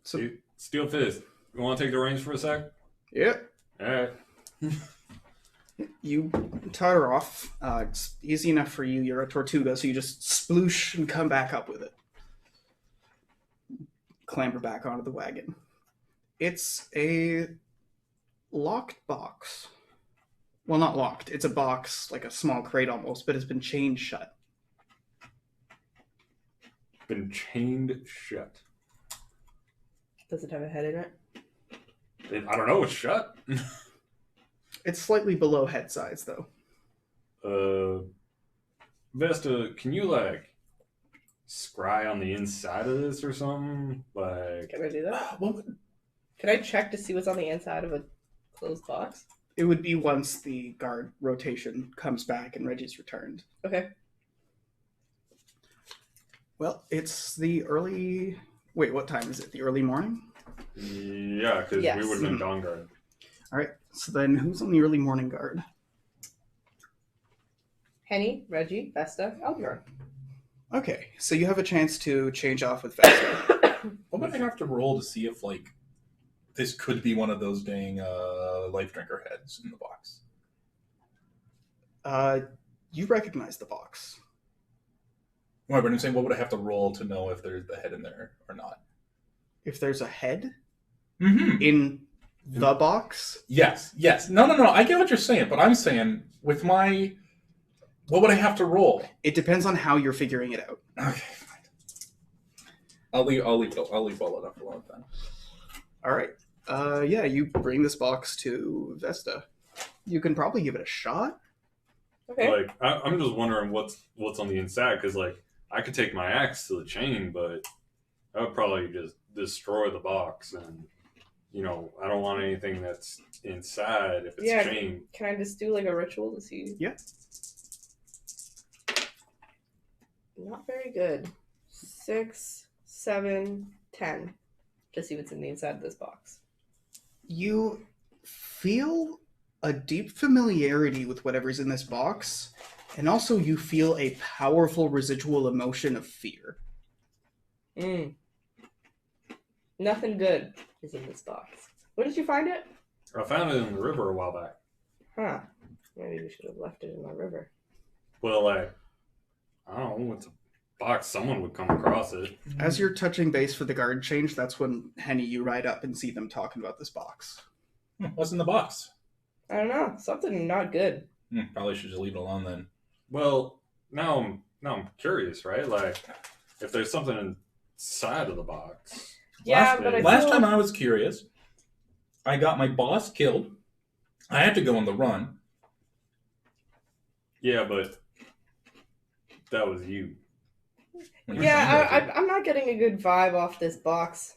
Speaker 3: So,
Speaker 2: Steel Fist, you want to take the reins for a sec?
Speaker 3: yeah,
Speaker 2: All right.
Speaker 3: you totter off. It's easy enough for you. You're a Tortuga, so you just sploosh and come back up with it. Clamber back onto the wagon. It's a locked box. Well, not locked. It's a box, like a small crate almost, but it's been chained shut.
Speaker 2: Been chained shut.
Speaker 4: Does it have a head in it?
Speaker 2: I don't know, it's shut.
Speaker 3: It's slightly below head size, though.
Speaker 2: Vesta, can you, like, scry on the inside of this or something? Like,
Speaker 4: Can I do that?
Speaker 1: What would,
Speaker 4: Can I check to see what's on the inside of a closed box?
Speaker 3: It would be once the guard rotation comes back and Reggie's returned.
Speaker 4: Okay.
Speaker 3: Well, it's the early... Wait, what time is it? The early morning?
Speaker 2: yeah, because
Speaker 4: Yes.
Speaker 2: we would have been dawn guard.
Speaker 3: All right, so then who's on the early morning guard?
Speaker 4: Hennie, Reggie, Vesta, Algernon.
Speaker 3: Okay, so you have a chance to change off with Vesta.
Speaker 1: what would I have to roll to see if, like, this could be one of those dang life drinker heads in the box?
Speaker 3: You recognize the box.
Speaker 1: Well, but I'm saying, what would I have to roll to know if there's the head in there or not?
Speaker 3: If there's a head
Speaker 1: Mm-hmm.
Speaker 3: in the box,
Speaker 1: Yes. No. I get what you're saying, but I'm saying with my What would I have to roll?
Speaker 3: It depends on how you're figuring it out.
Speaker 1: Okay, fine. I'll leave all of that alone then.
Speaker 3: All right. Yeah, you bring this box to Vesta. You can probably give it a shot.
Speaker 4: Okay.
Speaker 2: Like, I'm just wondering what's on the inside, because, like, I could take my axe to the chain, but I would probably just destroy the box, and, you know, I don't want anything that's inside if it's chain.
Speaker 4: Can I just do like a ritual to see?
Speaker 3: Yeah.
Speaker 4: Not very good. 6, 7, 10. To see what's in the inside of this box.
Speaker 3: You feel a deep familiarity with whatever's in this box, and also you feel a powerful residual emotion of fear.
Speaker 4: Nothing good is in this box. Where did you find it?
Speaker 2: I found it in the river a while back.
Speaker 4: Huh. Maybe we should have left it in the river.
Speaker 2: Well, like, I don't know, it's a box. Someone would come across it.
Speaker 3: As you're touching base for the guard change, that's when, Hennie, you ride up and see them talking about this box.
Speaker 1: What's in the box?
Speaker 4: I don't know. Something not good.
Speaker 1: Probably should just leave it alone then.
Speaker 2: Well, now I'm curious, right? Like, if there's something inside of the box.
Speaker 4: Yeah,
Speaker 2: but
Speaker 1: Last time I was curious, I got my boss killed. I had to go on the run.
Speaker 2: Yeah, but that was you.
Speaker 4: Yeah, I'm not getting a good vibe off this box.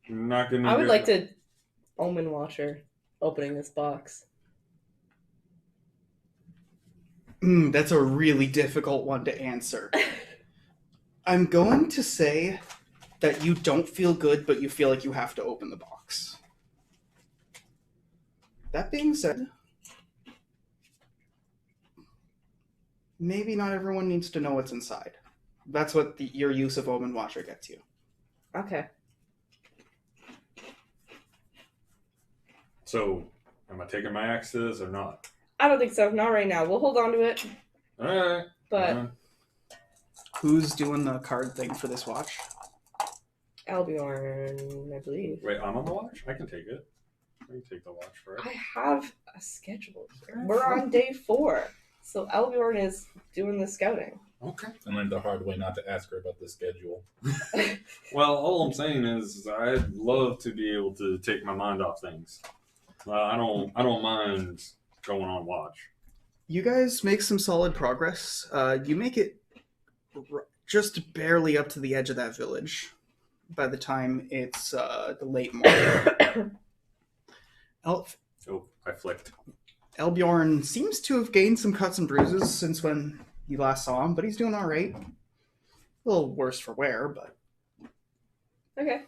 Speaker 2: Not gonna.
Speaker 4: I would like to Omen Watcher opening this box.
Speaker 3: That's a really difficult one to answer. I'm going to say that you don't feel good, but you feel like you have to open the box. That being said, maybe not everyone needs to know what's inside. That's what your use of Omen Watcher gets you.
Speaker 4: Okay.
Speaker 2: So, am I taking my axe to this or not?
Speaker 4: I don't think so. Not right now. We'll hold on to it.
Speaker 2: All right.
Speaker 4: But
Speaker 3: Who's doing the card thing for this watch?
Speaker 4: Albion, I believe.
Speaker 2: Wait, I'm on the watch? I can take it. I can take the watch for it.
Speaker 4: I have a schedule here. We're on day 4. So Albion is doing the scouting.
Speaker 2: Okay.
Speaker 1: I learned the hard way not to ask her about the schedule.
Speaker 2: Well, all I'm saying is I'd love to be able to take my mind off things. I don't mind going on watch.
Speaker 3: You guys make some solid progress. You make it just barely up to the edge of that village by the time it's the late morning.
Speaker 2: Oh, I flicked.
Speaker 3: Elbjorn seems to have gained some cuts and bruises since when you last saw him, but he's doing all right. A little worse for wear, but...
Speaker 4: Okay.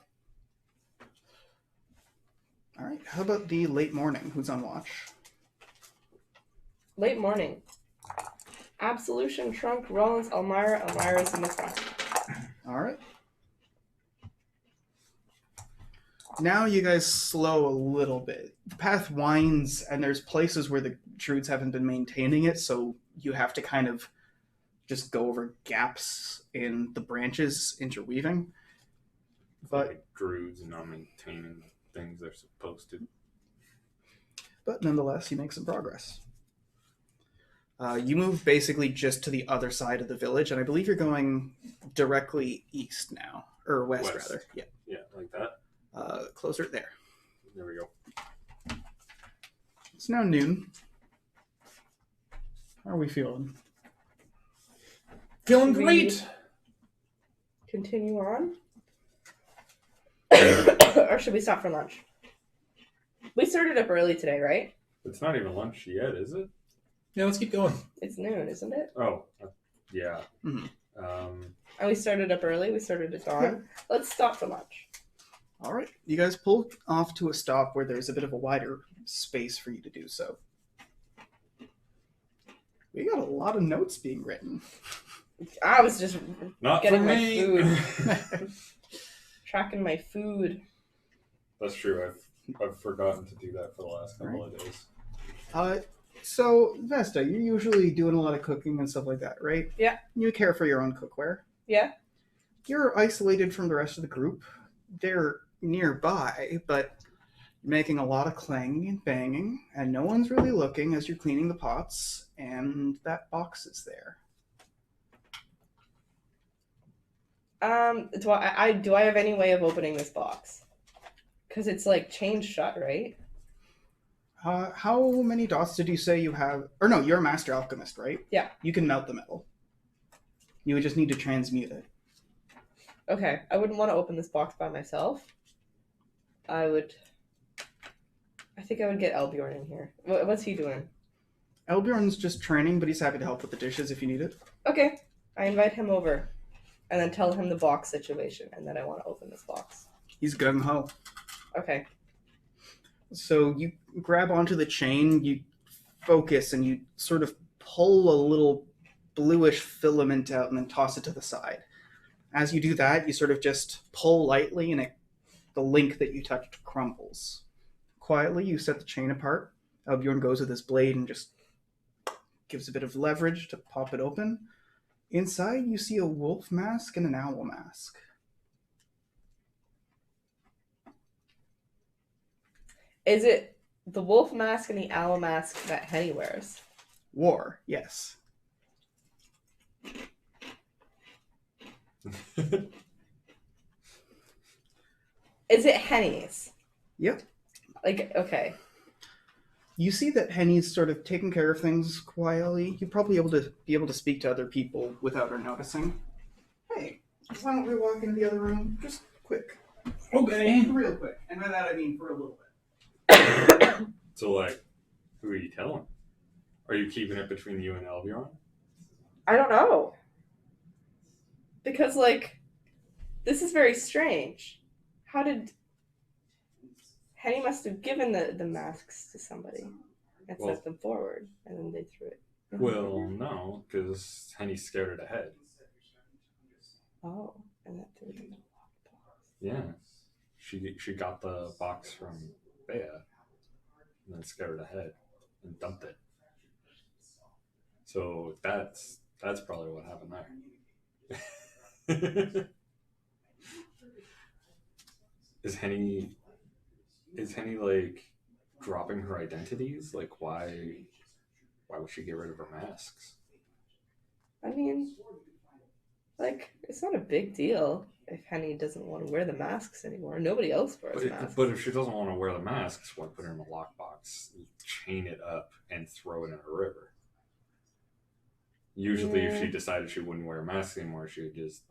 Speaker 3: All right, how about the late morning? Who's on watch?
Speaker 4: Late morning. Absolution, Trunk, Rollins, Elmira's in the front.
Speaker 3: All right. Now you guys slow a little bit. The path winds, and there's places where the druids haven't been maintaining it, so you have to kind of just go over gaps in the branches interweaving. But
Speaker 2: like druids not maintaining the things they're supposed to.
Speaker 3: But nonetheless, you make some progress. You move basically just to the other side of the village, and I believe you're going directly east now. Or west. Rather. Yeah.
Speaker 2: Yeah, like that.
Speaker 3: Closer there.
Speaker 2: There we go.
Speaker 3: It's now noon. How are we feeling?
Speaker 1: Feeling
Speaker 4: Should we
Speaker 1: great!
Speaker 4: Continue on? Or should we stop for lunch? We started up early today, right?
Speaker 2: It's not even lunch yet, is it?
Speaker 1: Yeah, let's keep going.
Speaker 4: It's noon, isn't it?
Speaker 2: Oh, yeah.
Speaker 3: Mm-hmm.
Speaker 4: And we started up early. We started at dawn.
Speaker 3: Yeah.
Speaker 4: Let's stop for lunch.
Speaker 3: All right. You guys pull off to a stop where there's a bit of a wider space for you to do so. We got a lot of notes being written.
Speaker 4: I was just
Speaker 2: Not
Speaker 4: getting
Speaker 2: for
Speaker 4: my
Speaker 2: me.
Speaker 4: food. Tracking my food.
Speaker 2: That's true. I've forgotten to do that for the last couple of days.
Speaker 3: So, Vesta, you're usually doing a lot of cooking and stuff like that, right?
Speaker 4: Yeah.
Speaker 3: You care for your own cookware.
Speaker 4: Yeah?
Speaker 3: You're isolated from the rest of the group. They're nearby, but You're making a lot of clanging and banging, and no one's really looking as you're cleaning the pots, and that box is there.
Speaker 4: Do I have any way of opening this box? Because it's like chained shut, right?
Speaker 3: How many dots did you say you have? Or no, you're a master alchemist, right?
Speaker 4: Yeah.
Speaker 3: You can melt the metal. You would just need to transmute it.
Speaker 4: Okay, I wouldn't want to open this box by myself. I think I would get Elbjorn in here. What's he doing?
Speaker 3: Elbjorn's just training, but he's happy to help with the dishes if you need it.
Speaker 4: Okay, I invite him over, and then tell him the box situation, and that I want to open this box.
Speaker 3: He's gung-ho.
Speaker 4: Okay.
Speaker 3: So you grab onto the chain, you focus, and you sort of pull a little bluish filament out and then toss it to the side. As you do that, you sort of just pull lightly, and the link that you touched crumbles. Quietly, you set the chain apart. Elbjorn goes with his blade and just gives a bit of leverage to pop it open. Inside, you see a wolf mask and an owl mask.
Speaker 4: Is it the wolf mask and the owl mask that Hennie wears?
Speaker 3: War, yes.
Speaker 4: Is it Hennie's?
Speaker 3: Yep.
Speaker 4: Like, okay.
Speaker 3: You see that Hennie's sort of taking care of things quietly. You'd probably be able to speak to other people without her noticing. Hey, why don't we walk into the other room? Just quick.
Speaker 1: Okay.
Speaker 3: Real quick. And by that I mean for a little bit.
Speaker 2: So, like, who are you telling? Are you keeping it between you and Elbjorn?
Speaker 4: I don't know. Because, like, this is very strange. How did... Hennie must have given the masks to somebody and set them forward, and then they threw it.
Speaker 2: Well, no, because Hennie scared her to head.
Speaker 4: Oh, and that threw it in the lockbox.
Speaker 2: Yeah. She got the box from Bea and then scared her to head and dumped it. So that's probably what happened there. Is Hennie like dropping her identities? Like why would she get rid of her masks?
Speaker 4: I mean, like, it's not a big deal if Hennie doesn't want to wear the masks anymore. Nobody else wears masks.
Speaker 2: But if she doesn't want to wear the masks, why put her in a lockbox, chain it up, and throw it in a river? Usually, if she decided she wouldn't wear masks anymore, she would just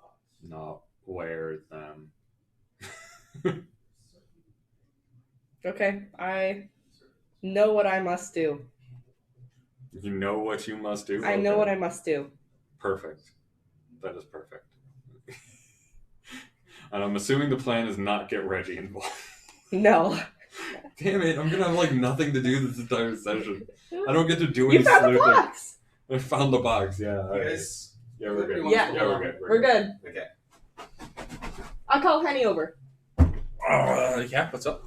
Speaker 2: not wear them.
Speaker 4: Okay, I know what I must do.
Speaker 2: You know what you must do?
Speaker 4: I know what I must do.
Speaker 2: Perfect. That is perfect. And I'm assuming the plan is not get Reggie involved.
Speaker 4: No.
Speaker 2: Damn it, I'm gonna have like nothing to do this entire session. I don't get to do any
Speaker 4: You found the
Speaker 2: sleuthing.
Speaker 4: box!
Speaker 2: I found the box, yeah. All right.
Speaker 3: Yes.
Speaker 2: Yeah, we're good.
Speaker 4: Yeah.
Speaker 2: We're good.
Speaker 4: We're good.
Speaker 3: Okay.
Speaker 4: I'll call Hennie over.
Speaker 1: Yeah, what's up?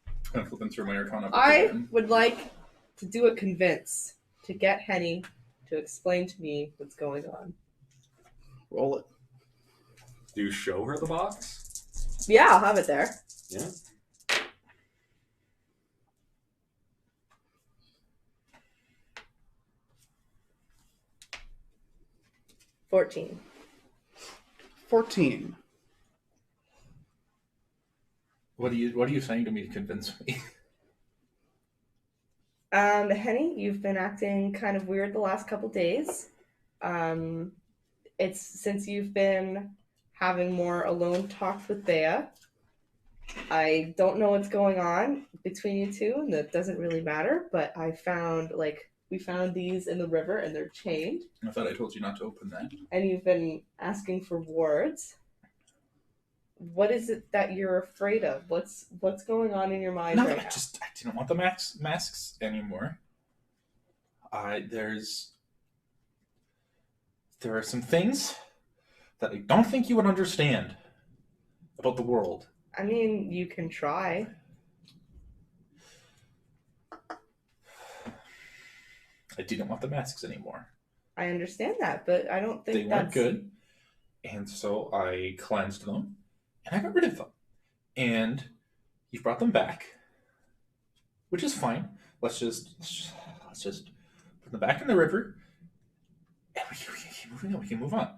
Speaker 1: I'm gonna flipping through my Arcana.
Speaker 4: I would like to do a convince to get Hennie to explain to me what's going on.
Speaker 3: Roll it.
Speaker 2: Do you show her the box?
Speaker 4: Yeah, I'll have it there.
Speaker 2: Yeah.
Speaker 4: $14.
Speaker 3: 14.
Speaker 1: What are you saying to me to convince me?
Speaker 4: Hennie, you've been acting kind of weird the last couple days. It's since you've been having more alone talks with Bea. I don't know what's going on between you two, and that doesn't really matter, but we found these in the river, and they're chained.
Speaker 1: I thought I told you not to open that.
Speaker 4: And you've been asking for wards. What is it that you're afraid of? What's going on in your mind right now?
Speaker 1: I didn't want the masks anymore. There are some things that I don't think you would understand about the world.
Speaker 4: I mean, you can try.
Speaker 1: I didn't want the masks anymore.
Speaker 4: I understand that, but I don't think
Speaker 1: They weren't good. And so I cleansed them and I got rid of them. And You've brought them back, which is fine. Let's just put them back in the river, and we can keep moving on. We can move on.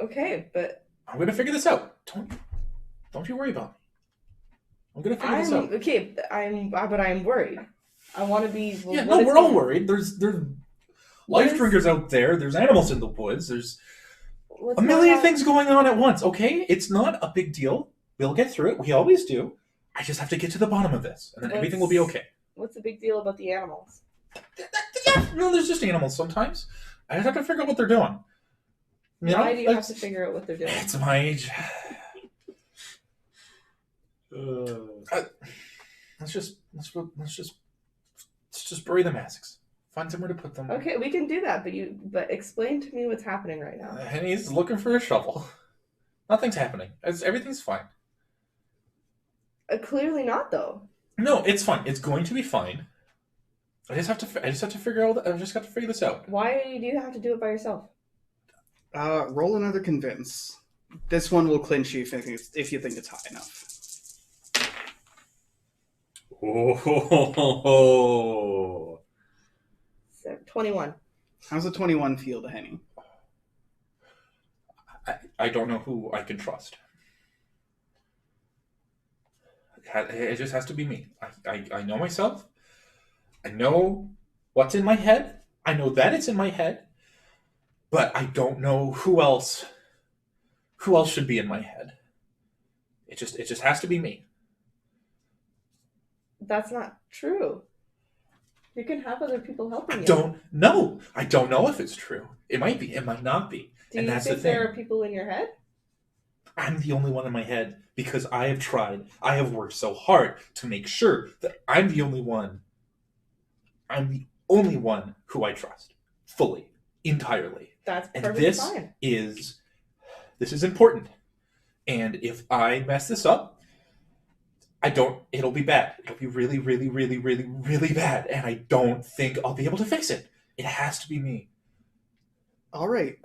Speaker 4: Okay, but
Speaker 1: I'm going to figure this out. Don't you worry about me. I'm going to figure this out.
Speaker 4: okay. But I'm worried. I want to be.
Speaker 1: Yeah, no, we're all worried. There's life drinkers out there. There's animals in the woods. There's a million things going on at once. Okay, it's not a big deal. We'll get through it. We always do. I just have to get to the bottom of this, and then everything will be okay.
Speaker 4: What's the big deal about the animals?
Speaker 1: Yeah, no, there's just animals sometimes. I just have to figure out what they're doing.
Speaker 4: Why do you have to figure out what they're doing?
Speaker 1: It's my age. Let's just bury the masks. Find somewhere to put them.
Speaker 4: Okay, we can do that, but explain to me what's happening right now.
Speaker 1: Hennie's looking for a shovel. Nothing's happening. Everything's fine.
Speaker 4: Clearly not, though.
Speaker 1: No, it's fine. It's going to be fine. I just have to figure out. I just got to figure this out.
Speaker 4: Why do you have to do it by yourself?
Speaker 3: Roll another convince. This one will clinch you if you think it's high enough.
Speaker 2: Oh.
Speaker 4: 21.
Speaker 3: How's a 21 feel to Hennie?
Speaker 1: I don't know who I can trust. It just has to be me. I know myself. I know what's in my head. I know that it's in my head. But I don't know who else should be in my head. It just has to be me.
Speaker 4: That's not true. You can have other people helping you.
Speaker 1: I don't know if it's true. It might be. It might not be.
Speaker 4: Do you think there are people in your head?
Speaker 1: I'm the only one in my head because I have tried. I have worked so hard to make sure that I'm the only one. I'm the only one who I trust. Fully. Entirely.
Speaker 4: That's
Speaker 1: and
Speaker 4: perfectly fine.
Speaker 1: This is important. And if I mess this up, it'll be bad. It'll be really, really, really, really, really bad. And I don't think I'll be able to fix it. It has to be me.
Speaker 3: All right.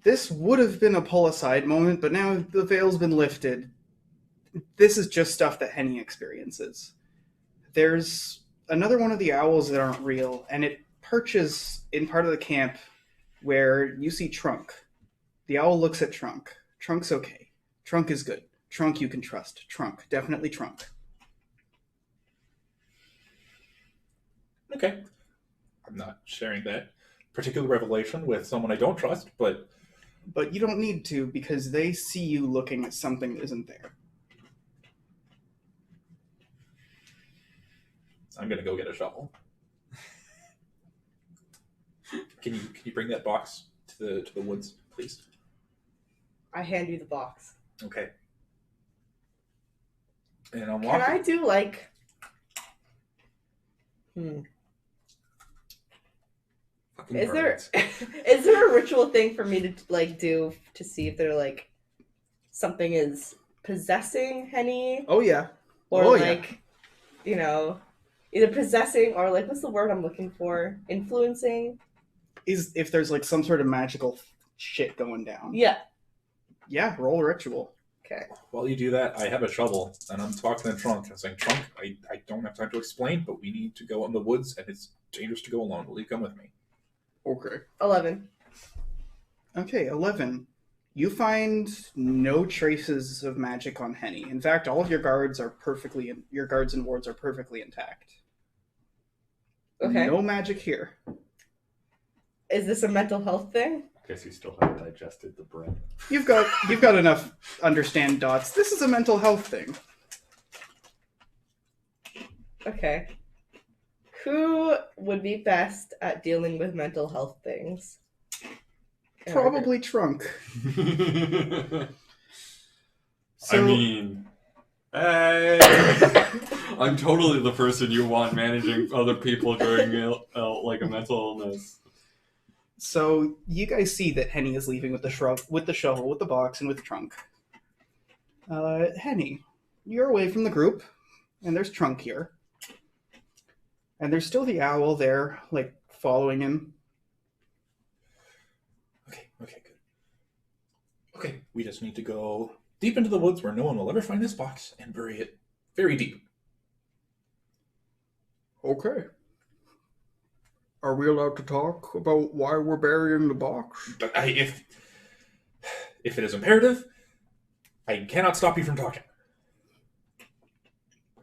Speaker 3: This would have been a pull aside moment, but now the veil's been lifted. This is just stuff that Hennie experiences. There's another one of the owls that aren't real, and it perches in part of the camp where you see Trunk. The owl looks at Trunk. Trunk's okay. Trunk is good. Trunk you can trust. Trunk. Definitely Trunk.
Speaker 1: Okay. I'm not sharing that particular revelation with someone I don't trust, but
Speaker 3: you don't need to because they see you looking at something that isn't there.
Speaker 1: I'm going to go get a shovel. Can you bring that box to the woods, please?
Speaker 4: I hand you the box.
Speaker 1: Okay. And I'm walking.
Speaker 4: Can I do Is there a ritual thing for me to do to see if they're something is possessing Hennie?
Speaker 3: Oh yeah.
Speaker 4: Or either possessing or what's the word I'm looking for? Influencing?
Speaker 3: Is if there's some sort of magical shit going down.
Speaker 4: Yeah.
Speaker 3: Yeah, roll ritual.
Speaker 4: Okay.
Speaker 1: While you do that, I have a shovel, and I'm talking to Trunk. I'm saying, Trunk, I don't have time to explain, but we need to go in the woods, and it's dangerous to go alone. Will you come with me?
Speaker 3: Okay.
Speaker 4: 11.
Speaker 3: Okay, 11. You find no traces of magic on Hennie. In fact, all of your guards and wards are perfectly intact.
Speaker 4: Okay.
Speaker 3: No magic here.
Speaker 4: Is this a mental health thing?
Speaker 2: I guess you still haven't digested the bread.
Speaker 3: You've got enough understand dots. This is a mental health thing.
Speaker 4: Okay. Who would be best at dealing with mental health things?
Speaker 3: Probably Trunk.
Speaker 2: I'm totally the person you want managing other people during a mental illness.
Speaker 3: So you guys see that Hennie is leaving with the shovel, with the box, and with Trunk. Hennie, you're away from the group, and there's Trunk here. And there's still the owl there, following him.
Speaker 1: Okay, good. Okay, we just need to go deep into the woods where no one will ever find this box and bury it very deep.
Speaker 3: Okay. Are we allowed to talk about why we're burying the box?
Speaker 1: But if it is imperative, I cannot stop you from talking.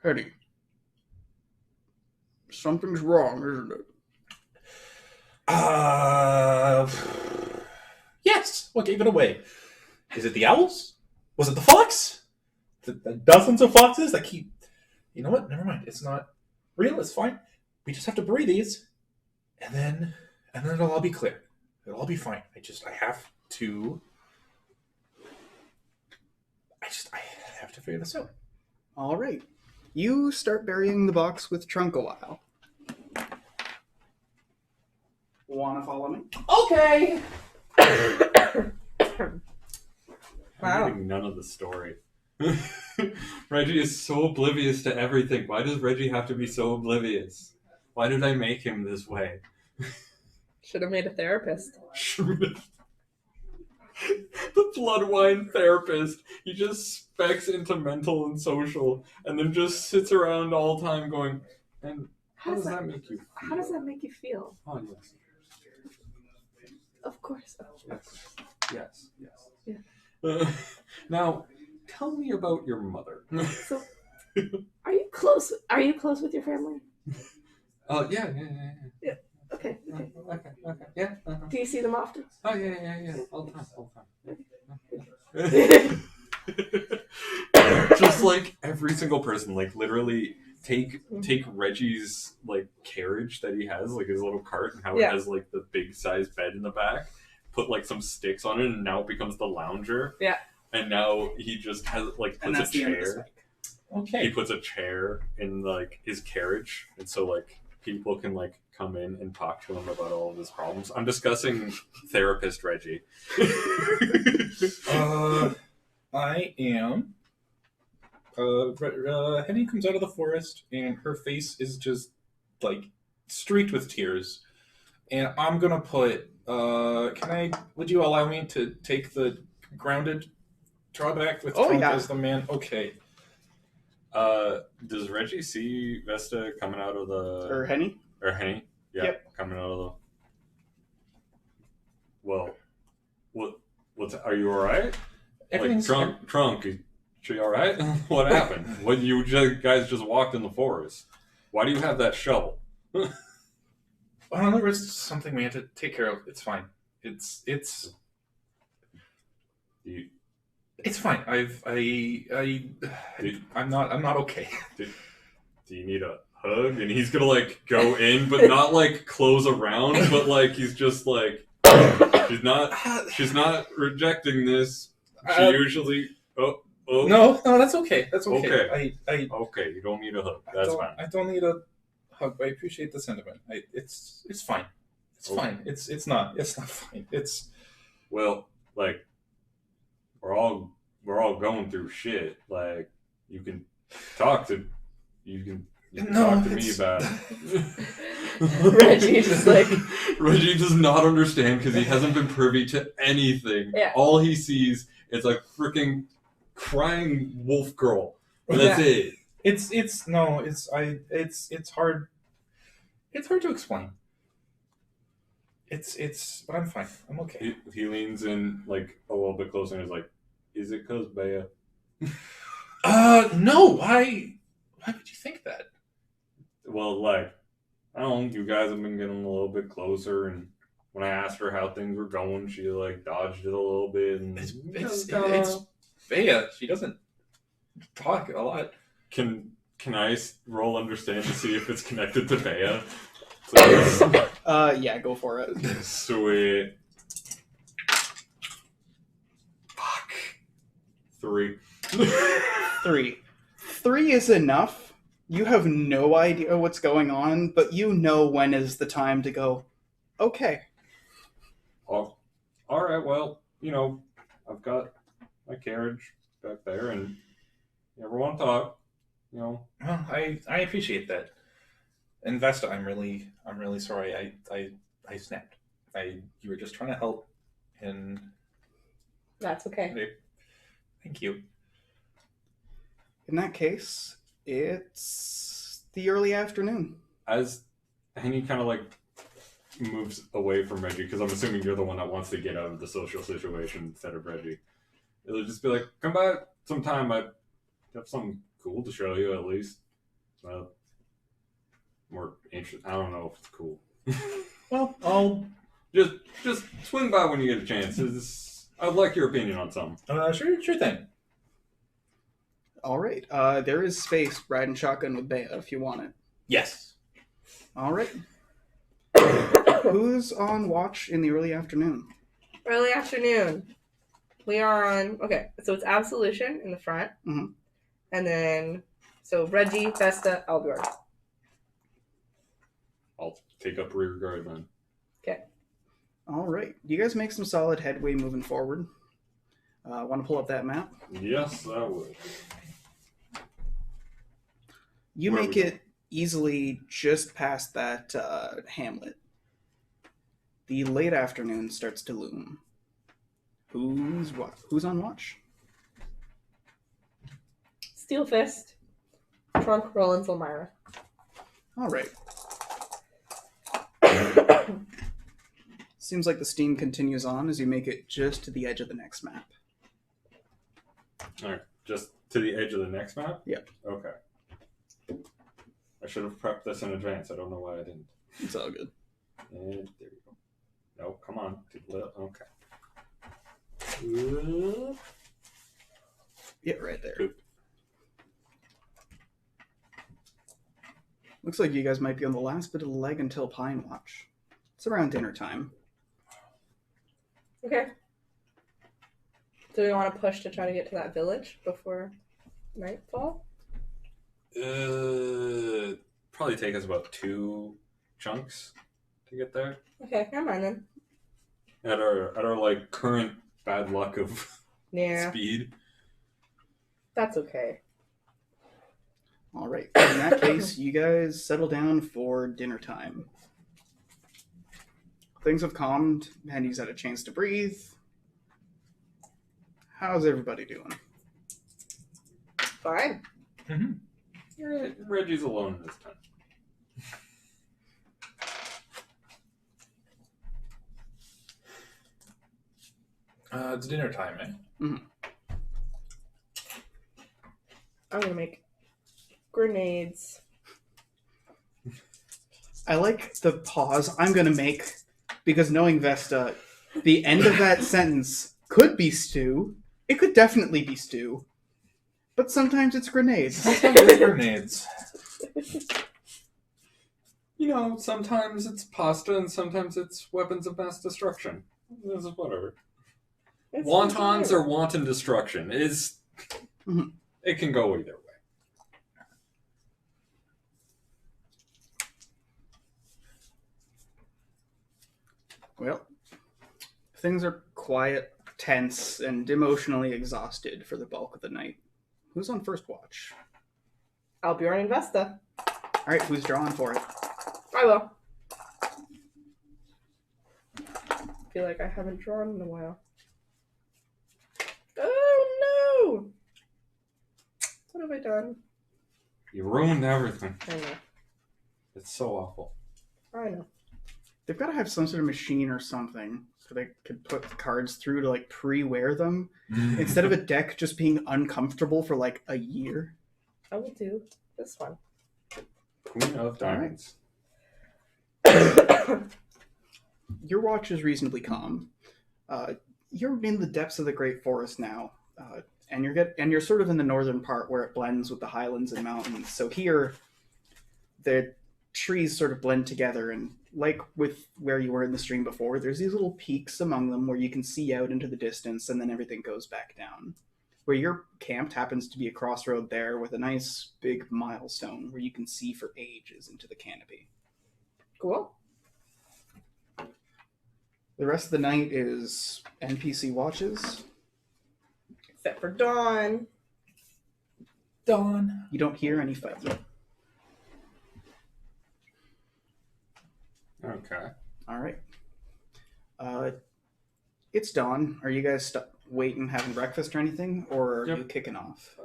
Speaker 3: Hennie, something's wrong, isn't it?
Speaker 1: Yes. What gave it away? Is it the owls? Was it the fox? The dozens of foxes that keep... You know what? Never mind. It's not real. It's fine. We just have to bury these, and then it'll all be clear. It'll all be fine. I have to figure this out.
Speaker 3: All right. You start burying the box with Trunk a while. Want to follow me?
Speaker 4: Okay.
Speaker 2: I'm getting none of the story. Reggie is so oblivious to everything. Why does Reggie have to be so oblivious? Why did I make him this way?
Speaker 4: Should have made a therapist.
Speaker 2: The Bloodwine therapist. He just specs into mental and social, and then just sits around all the time going, and how does that make you feel?
Speaker 4: How does that make you feel?
Speaker 2: Oh, yes.
Speaker 4: Of course.
Speaker 2: Yes.
Speaker 4: Yeah.
Speaker 2: Now, tell me about your mother.
Speaker 4: So, are you close? Are you close with your family?
Speaker 2: Yeah.
Speaker 4: Okay.
Speaker 2: Okay. Yeah.
Speaker 4: Do you see them often?
Speaker 2: Oh, yeah. All the time. Just like every single person, like literally take Reggie's like carriage that he has, like his little cart, and how it has like the big size bed in the back, put like some sticks on it, and now it becomes the lounger.
Speaker 4: Yeah.
Speaker 2: And now he just has like puts a chair.
Speaker 1: Okay.
Speaker 2: He puts a chair in like his carriage, and so like people can like come in and talk to him about all of his problems. I'm discussing therapist Reggie.
Speaker 1: I am. Hennie comes out of the forest, and her face is just like streaked with tears. And I'm gonna put. Would you allow me to take the grounded drawback with Trunk as the man? Okay.
Speaker 2: Does Reggie see Vesta coming out of the...
Speaker 3: Or Hennie?
Speaker 2: Or Hennie? Yeah,
Speaker 3: yep.
Speaker 2: Coming out of the... Well, what's... Are you alright?
Speaker 1: Everything's...
Speaker 2: Like, Trunk, is she alright? What happened? When you guys just walked in the forest? Why do you have that shovel?
Speaker 1: I don't know, there's something we had to take care of. It's fine. It's fine. I'm not okay.
Speaker 2: Do you need a hug? And he's gonna like go in, but not like close around, but like he's just like she's not rejecting this. She usually
Speaker 1: No, that's okay. That's okay.
Speaker 2: Okay, you don't need a hug. That's fine.
Speaker 1: I don't need a hug. I appreciate the sentiment. It's fine. It's fine. It's not fine. It's
Speaker 2: like we're all going through shit. Like you can talk to me about it.
Speaker 4: Reggie just like
Speaker 2: Reggie does not understand because he hasn't been privy to anything.
Speaker 4: Yeah.
Speaker 2: All he sees is a freaking crying wolf girl. That's it.
Speaker 1: It's hard. It's hard to explain. But I'm fine. I'm okay.
Speaker 2: He leans in like a little bit closer and is like, "Is it 'cause Bea?"
Speaker 1: No. Why would you think that?
Speaker 2: Well, like, I don't know. You guys have been getting a little bit closer, and when I asked her how things were going, she like dodged it a little bit. And
Speaker 1: it's Bea. She doesn't talk a lot.
Speaker 2: Can I roll understand to see if it's connected to Bea? Please.
Speaker 3: Yeah, go for it.
Speaker 2: Sweet. Fuck. 3.
Speaker 3: 3 is enough. You have no idea what's going on, but you know when is the time to go, okay.
Speaker 2: Oh, all right, well, I've got my carriage back there, and you ever want to talk,
Speaker 1: Well, I appreciate that. And Vesta, I'm really sorry. I snapped. You were just trying to help, and
Speaker 4: that's okay.
Speaker 1: Thank you.
Speaker 3: In that case, It's the early afternoon.
Speaker 2: As Henny kind of like moves away from Reggie, because I'm assuming you're the one that wants to get out of the social situation instead of Reggie. It'll just be like, come by sometime. I have something cool to show you at least. More ancient. I don't know if it's cool.
Speaker 1: Well, I'll
Speaker 2: just swing by when you get a chance. I'd like your opinion on something.
Speaker 1: sure thing.
Speaker 3: All right. There is space riding shotgun with Bea if you want it.
Speaker 1: Yes.
Speaker 3: All right. Who's on watch in the early afternoon?
Speaker 4: Early afternoon. We are on. Okay, so it's Absolution in the front.
Speaker 3: Mhm.
Speaker 4: And then, so Reggie, Vesta, Albion.
Speaker 2: I'll take up rear guard then.
Speaker 4: Okay.
Speaker 3: All right. You guys make some solid headway moving forward. Want to pull up that map?
Speaker 2: Yes, I would.
Speaker 3: You
Speaker 2: Where
Speaker 3: make
Speaker 2: are we
Speaker 3: it easily just past that hamlet. The late afternoon starts to loom. Who's on watch?
Speaker 4: Steel Fist, Trunk, Rollins, Elmira.
Speaker 3: All right. Seems like the steam continues on as you make it just to the edge of the next map.
Speaker 2: All right, just to the edge of the next map?
Speaker 3: Yep.
Speaker 2: Okay. I should have prepped this in advance. I don't know why I didn't.
Speaker 3: It's all good.
Speaker 2: And there we go. No, come on. Okay.
Speaker 3: Yeah, right there.
Speaker 2: Good.
Speaker 3: Looks like you guys might be on the last bit of the leg until Pine Watch. It's around dinner time.
Speaker 4: Okay. Do we want to push to try to get to that village before nightfall?
Speaker 2: Probably take us about 2 chunks to get there.
Speaker 4: Okay, never mind then.
Speaker 2: At our like current bad luck of
Speaker 4: Yeah,
Speaker 2: speed.
Speaker 4: that's okay.
Speaker 3: All right. In that case, you guys settle down for dinner time. Things have calmed. Henny's had a chance to breathe. How's everybody doing?
Speaker 4: Fine.
Speaker 2: Reggie's alone this time.
Speaker 1: It's dinner time, eh?
Speaker 4: I'm gonna make grenades.
Speaker 3: I like the pause I'm going to make because knowing Vesta, the end of that sentence could be stew. It could definitely be stew. But sometimes it's grenades.
Speaker 1: Sometimes it's grenades.
Speaker 2: You know, sometimes it's pasta and sometimes it's weapons of mass destruction. This is whatever.
Speaker 4: It's
Speaker 2: Wontons
Speaker 4: fine.
Speaker 2: or wanton destruction is.
Speaker 3: Mhm.
Speaker 2: It can go either way.
Speaker 3: Well, things are quiet, tense, and emotionally exhausted for the bulk of the night. Who's on first watch?
Speaker 4: Albion and Vesta.
Speaker 3: All right, who's drawing for it?
Speaker 4: I will. Feel like I haven't drawn in a while. Oh no! What have I done?
Speaker 2: You ruined everything.
Speaker 4: I know.
Speaker 2: It's so awful.
Speaker 4: I know.
Speaker 3: They've got to have some sort of machine or something so they could put the cards through to like pre-wear them instead of a deck just being uncomfortable for like a year.
Speaker 4: I will do this one.
Speaker 2: Queen of Diamonds.
Speaker 3: Your watch is reasonably calm. You're in the depths of the Great Forest now, and you're sort of in the northern part where it blends with the highlands and mountains. So here, the trees sort of blend together, and like with where you were in the stream before, there's these little peaks among them where you can see out into the distance, and then everything goes back down. Where you're camped happens to be a crossroad there with a nice big milestone where you can see for ages into the canopy.
Speaker 4: Cool.
Speaker 3: The rest of the night is NPC watches.
Speaker 4: Except for Dawn.
Speaker 1: Dawn.
Speaker 3: You don't hear any fighting.
Speaker 2: Okay.
Speaker 3: All right. It's dawn. Are you guys wait and having breakfast or anything, or are
Speaker 2: Yep.
Speaker 3: you kicking off?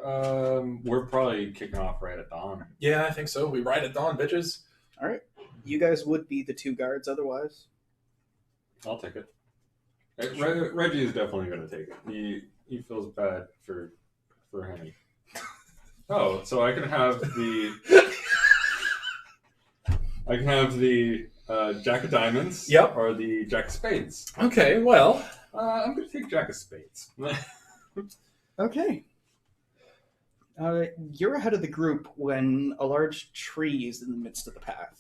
Speaker 2: We're probably kicking off right at dawn.
Speaker 1: Yeah, I think so. We ride at dawn, bitches.
Speaker 3: All right. You guys would be the 2 guards otherwise.
Speaker 2: I'll take it. Reggie is definitely going to take it. He feels bad for Hennie. Oh, so I can have the Jack of Diamonds.
Speaker 1: Yep.
Speaker 2: Or the Jack of Spades.
Speaker 1: Okay, well.
Speaker 2: I'm going to take Jack of Spades.
Speaker 3: Okay. You're ahead of the group when a large tree is in the midst of the path.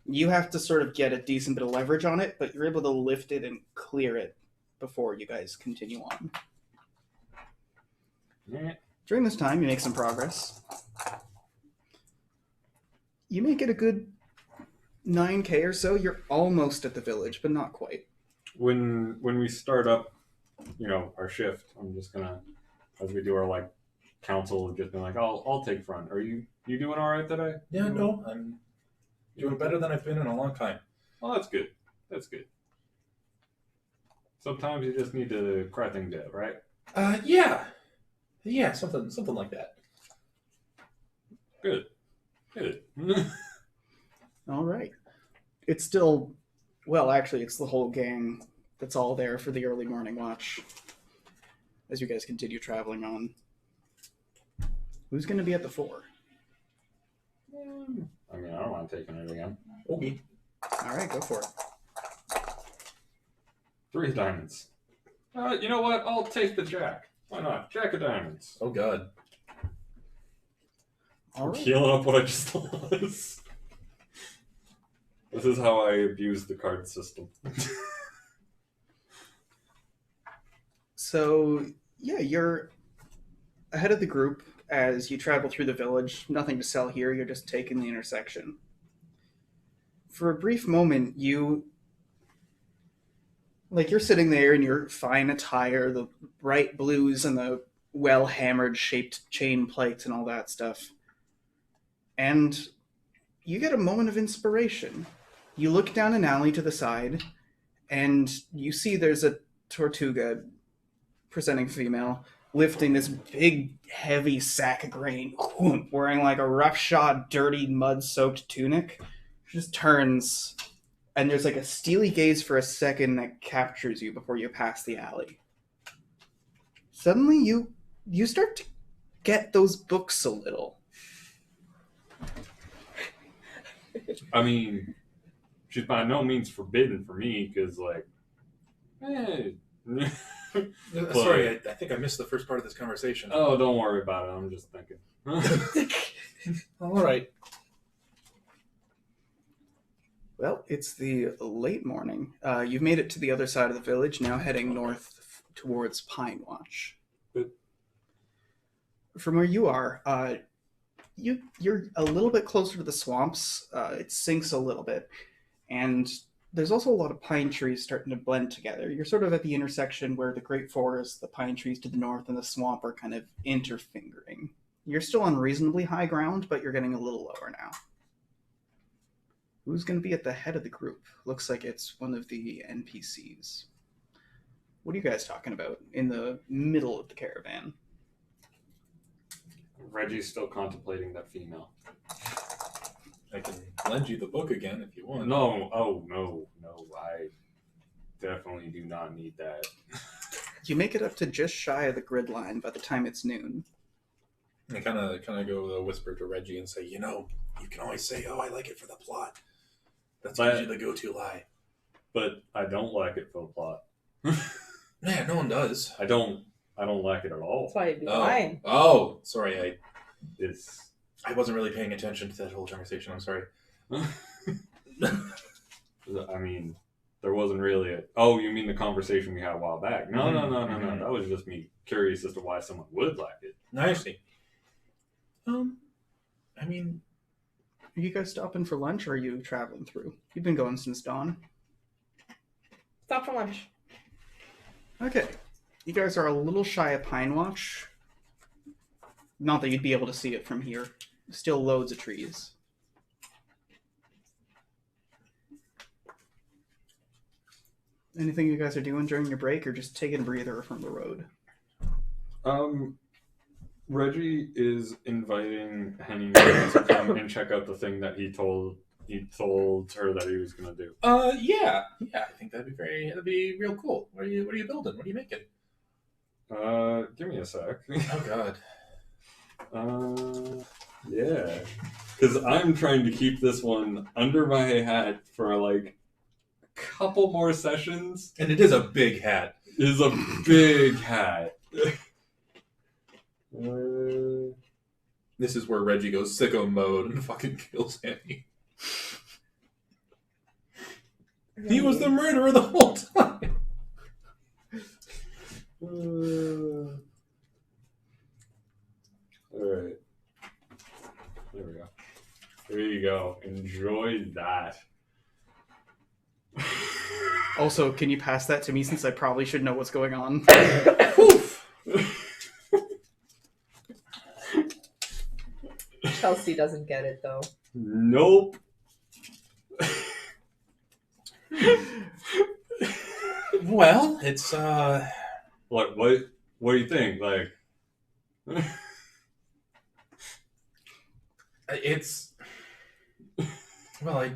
Speaker 3: You have to sort of get a decent bit of leverage on it, but you're able to lift it and clear it before you guys continue on.
Speaker 2: Yeah.
Speaker 3: During this time, you make some progress. You make it a good 9k or so. You're almost at the village, but not quite.
Speaker 2: When we start up, our shift, I'm just gonna, as we do our council, just be like, I'll take front. Are you doing all right today?
Speaker 1: Yeah, no, I'm doing better than I've been in a long time.
Speaker 2: Oh, that's good. That's good. Sometimes you just need to cry things out, right?
Speaker 1: Yeah, something like that.
Speaker 2: Good.
Speaker 3: All right. It's still, well, actually, it's the whole gang that's all there for the early morning watch as you guys continue traveling on. Who's going to be at the 4?
Speaker 2: I mean, I don't mind taking it again.
Speaker 1: Okay.
Speaker 3: All right, go for it.
Speaker 2: 3 diamonds. You know what? I'll take the Jack. Why not? Jack of Diamonds.
Speaker 1: Oh, God.
Speaker 3: All right.
Speaker 2: Healing up what I just lost. This is how I abuse the card system.
Speaker 3: So, yeah, you're ahead of the group as you travel through the village. Nothing to sell here. You're just taking the intersection. For a brief moment, you're sitting there in your fine attire, the bright blues and the well-hammered shaped chain plates and all that stuff. And you get a moment of inspiration. You look down an alley to the side, and you see there's a Tortuga, presenting female, lifting this big, heavy sack of grain, wearing a roughshod, dirty, mud-soaked tunic. She just turns, and there's a steely gaze for a second that captures you before you pass the alley. Suddenly, you start to get those books a little.
Speaker 2: I mean, she's by no means forbidden for me, because,
Speaker 1: Sorry, I think I missed the first part of this conversation.
Speaker 2: Oh, don't worry about it. I'm just thinking.
Speaker 1: All right.
Speaker 3: Well, it's the late morning. You've made it to the other side of the village, now heading north towards Pine Watch.
Speaker 2: Good.
Speaker 3: From where you are, you're a little bit closer to the swamps. It sinks a little bit. And there's also a lot of pine trees starting to blend together. You're sort of at the intersection where the great forest, the pine trees to the north, and the swamp are kind of interfingering. You're still on reasonably high ground, but you're getting a little lower now. Who's going to be at the head of the group? Looks like it's one of the NPCs. What are you guys talking about in the middle of the caravan?
Speaker 2: Reggie's still contemplating that female.
Speaker 1: I can lend you the book again if you want.
Speaker 2: No, no. I definitely do not need that.
Speaker 3: You make it up to just shy of the grid line by the time it's noon.
Speaker 1: I kind of go with a whisper to Reggie and say, you can always say, "Oh, I like it for the plot." That's usually the go-to lie.
Speaker 2: But I don't like it for the plot.
Speaker 1: Yeah, no one does.
Speaker 2: I don't like it at all.
Speaker 4: That's why you'd be lying.
Speaker 1: Oh, sorry.
Speaker 2: It's.
Speaker 1: I wasn't really paying attention to that whole conversation. I'm sorry.
Speaker 2: I mean, there wasn't really a... Oh, you mean the conversation we had a while back? No.
Speaker 1: Mhm.
Speaker 2: That was just me curious as to why someone would like it.
Speaker 1: I see. I mean,
Speaker 3: Are you guys stopping for lunch, or are you traveling through? You've been going since dawn.
Speaker 4: Stop for lunch.
Speaker 3: Okay. You guys are a little shy of Pine Watch. Not that you'd be able to see it from here. Still loads of trees. Anything you guys are doing during your break, or just taking a breather from the road?
Speaker 2: Reggie is inviting Hennie to come and check out the thing that he told her that he was gonna do.
Speaker 1: Yeah. I think that'd be real cool. What are you building? What are you making?
Speaker 2: Give me a sec.
Speaker 1: Oh God.
Speaker 2: Yeah, because I'm trying to keep this one under my hat for like a couple more sessions.
Speaker 1: And it is a big hat.
Speaker 2: It is a big hat.
Speaker 1: This is where Reggie goes sicko mode and fucking kills Hennie. He was the murderer the whole time.
Speaker 2: Alright. There we go. There you go. Enjoy that.
Speaker 3: Also, can you pass that to me since I probably should know what's going on?
Speaker 4: Chelsea doesn't get it though.
Speaker 2: Nope.
Speaker 1: Well, it's
Speaker 2: What do you think? Like
Speaker 1: it's well,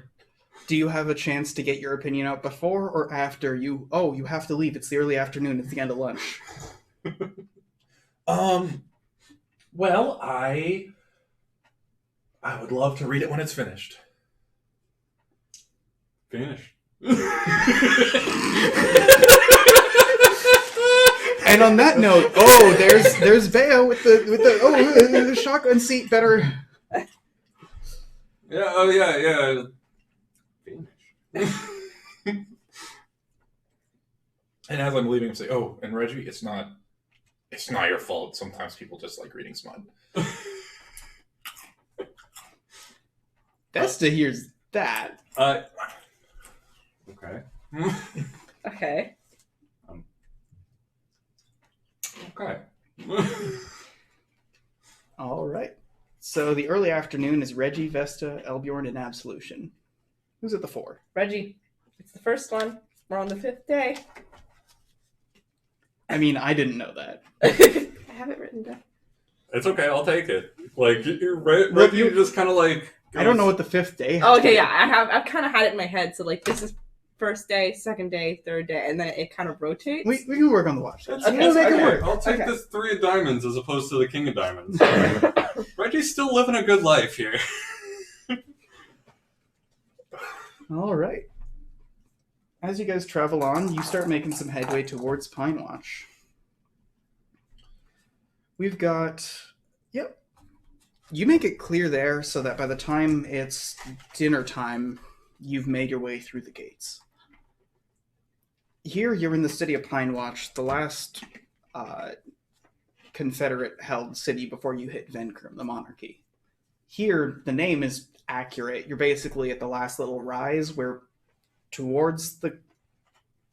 Speaker 3: Do you have a chance to get your opinion out before or after you... Oh, you have to leave. It's the early afternoon. It's the end of lunch.
Speaker 1: well, I would love to read it when it's finished.
Speaker 2: finish.
Speaker 3: And on that note, there's Bea with the shotgun seat. Better.
Speaker 2: Yeah. Oh yeah. Finish.
Speaker 1: And as I'm leaving, I'm saying, "Oh, and Reggie, it's not your fault. Sometimes people just like reading smut."
Speaker 3: Vesta hears that.
Speaker 2: Okay.
Speaker 4: Okay.
Speaker 2: Okay.
Speaker 3: All right. So the early afternoon is Reggie, Vesta, Elbjorn, and Absolution. Who's at the 4?
Speaker 4: Reggie, it's the first one. We're on the 5th day.
Speaker 3: I mean, I didn't know that.
Speaker 4: I have it written down.
Speaker 2: It's okay. I'll take it. Like Reggie just kind of like.
Speaker 3: I don't know what the 5th day has
Speaker 4: Oh,
Speaker 3: to
Speaker 4: okay,
Speaker 3: be.
Speaker 4: yeah. I've kind of had it in my head. So like this is first day, second day, third day, and then it kind of rotates.
Speaker 3: We can work on the watch.
Speaker 2: That's
Speaker 4: Okay,
Speaker 3: We'll make it
Speaker 2: okay.
Speaker 3: work.
Speaker 2: I'll take
Speaker 4: Okay.
Speaker 2: this 3 of diamonds as opposed to the king of diamonds. Reggie's still living a good life here.
Speaker 3: All right. As you guys travel on, you start making some headway towards Pine Watch. We've got... Yep. You make it clear there so that by the time it's dinner time, you've made your way through the gates. Here, you're in the city of Pine Watch, the last Confederate-held city before you hit Venkrum, the monarchy. Here, the name is accurate. You're basically at the last little rise where towards the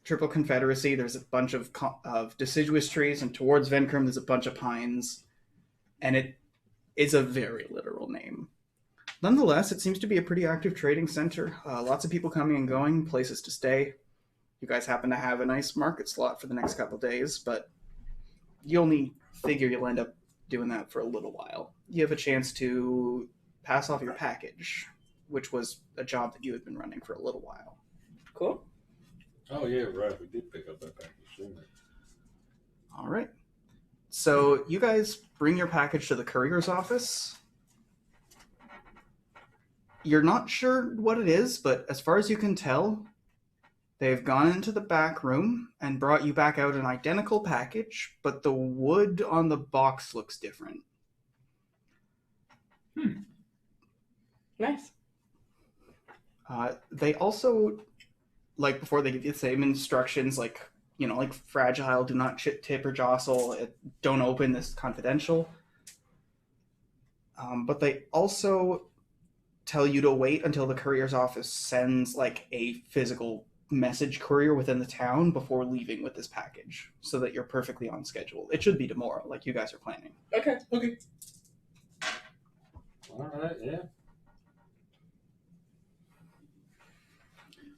Speaker 3: Triple Confederacy, there's a bunch of deciduous trees, and towards Venkrum, there's a bunch of pines. And it is a very literal name. Nonetheless, it seems to be a pretty active trading center. Lots of people coming and going, places to stay. You guys happen to have a nice market slot for the next couple days, but you only figure you'll end up doing that for a little while. You have a chance to pass off your package, which was a job that you had been running for a little while.
Speaker 4: Cool.
Speaker 2: Oh yeah, right. We did pick up that package, didn't we?
Speaker 3: All right. So you guys bring your package to the courier's office. You're not sure what it is, but as far as you can tell, they've gone into the back room and brought you back out an identical package, but the wood on the box looks different.
Speaker 4: Nice.
Speaker 3: They also, like before they give you the same instructions, like, like fragile, do not tip or jostle, don't open, this is confidential. But they also tell you to wait until the courier's office sends like a physical message courier within the town before leaving with this package, so that you're perfectly on schedule. It should be tomorrow, like you guys are planning.
Speaker 4: Okay.
Speaker 2: All right, yeah.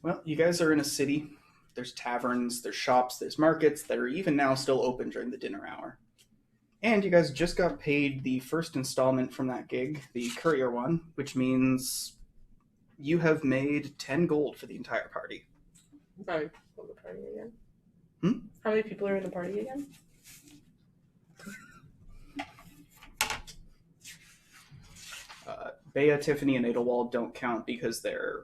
Speaker 3: Well, you guys are in a city. There's taverns, there's shops, there's markets that are even now still open during the dinner hour. And you guys just got paid the first installment from that gig, the courier one, which means you have made 10 gold for the entire party.
Speaker 4: How many people in the party again?
Speaker 3: Hmm?
Speaker 4: How many people are in the party again?
Speaker 3: Bea, Tiffany, and Edelwald don't count because they're...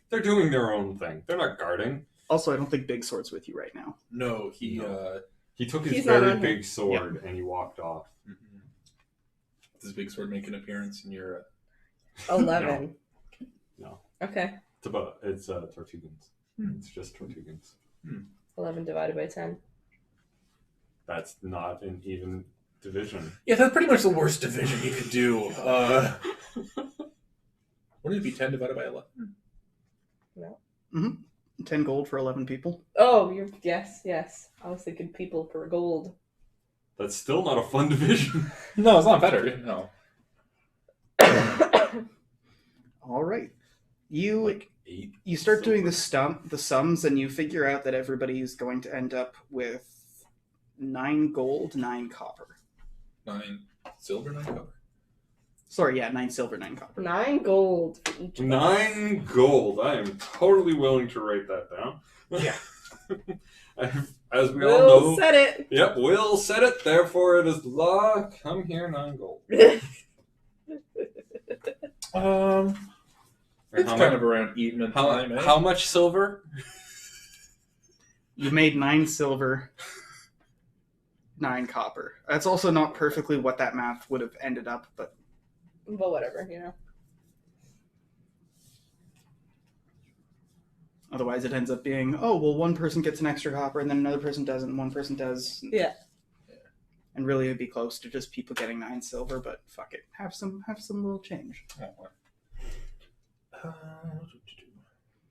Speaker 2: They're doing their own thing. They're not guarding.
Speaker 3: Also, I don't think Big Sword's with you right now.
Speaker 1: No, he.
Speaker 2: No. He took his
Speaker 4: He's not
Speaker 2: very
Speaker 4: on
Speaker 2: big sword and he walked off.
Speaker 1: Does Big Sword make an appearance in your?
Speaker 4: 11.
Speaker 2: No.
Speaker 4: Okay.
Speaker 2: It's Tortugans. It's just Tortugans.
Speaker 4: 11 divided by 10.
Speaker 2: That's not an even division.
Speaker 1: Yeah, that's pretty much the worst division you could do. Wouldn't it be 10 divided by 11?
Speaker 4: No.
Speaker 3: 10 gold for 11 people.
Speaker 4: Oh, yes. I was thinking people per gold.
Speaker 2: That's still not a fun division.
Speaker 1: No, it's not better. No.
Speaker 3: All right. You
Speaker 2: Like 8.
Speaker 3: you start doing the sums, and you figure out that everybody's going to end up with 9 gold, 9 copper.
Speaker 1: 9 silver, 9 copper.
Speaker 3: Sorry, yeah, 9 silver, 9 copper.
Speaker 4: 9 gold for each of us.
Speaker 2: 9 gold. I am totally willing to write that down.
Speaker 1: Yeah.
Speaker 2: As we all
Speaker 4: Will
Speaker 2: know.
Speaker 4: said it.
Speaker 2: Yep, Will said it, therefore it is law. Come here, 9 gold.
Speaker 1: It's kind of around even in time, eh?
Speaker 2: How much silver?
Speaker 3: You made 9 silver, 9 copper. That's also not perfectly what that math would have ended up, but
Speaker 4: whatever,
Speaker 3: otherwise it ends up being, oh, well, one person gets an extra copper, and then another person doesn't, and one person does.
Speaker 4: Yeah.
Speaker 3: And really it'd be close to just people getting 9 silver, but fuck it. Have some little change.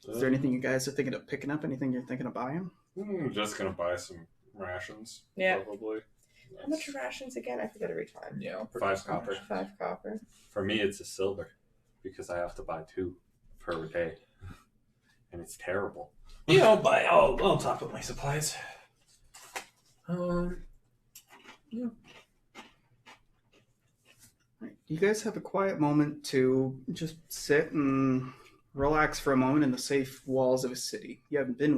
Speaker 3: Is there anything you guys are thinking of picking up? Anything you're thinking of buying?
Speaker 2: Just gonna buy some rations.
Speaker 4: Yeah.
Speaker 2: Probably.
Speaker 4: How much are rations again? I forget every time.
Speaker 1: Yeah,
Speaker 2: 5 copper.
Speaker 4: 5 copper.
Speaker 2: For me, it's a silver because I have to buy 2 per day, and it's terrible.
Speaker 1: Yeah, I'll top up my supplies. Yeah.
Speaker 3: Right. You guys have a quiet moment to just sit and relax for a moment in the safe walls of a city. You haven't been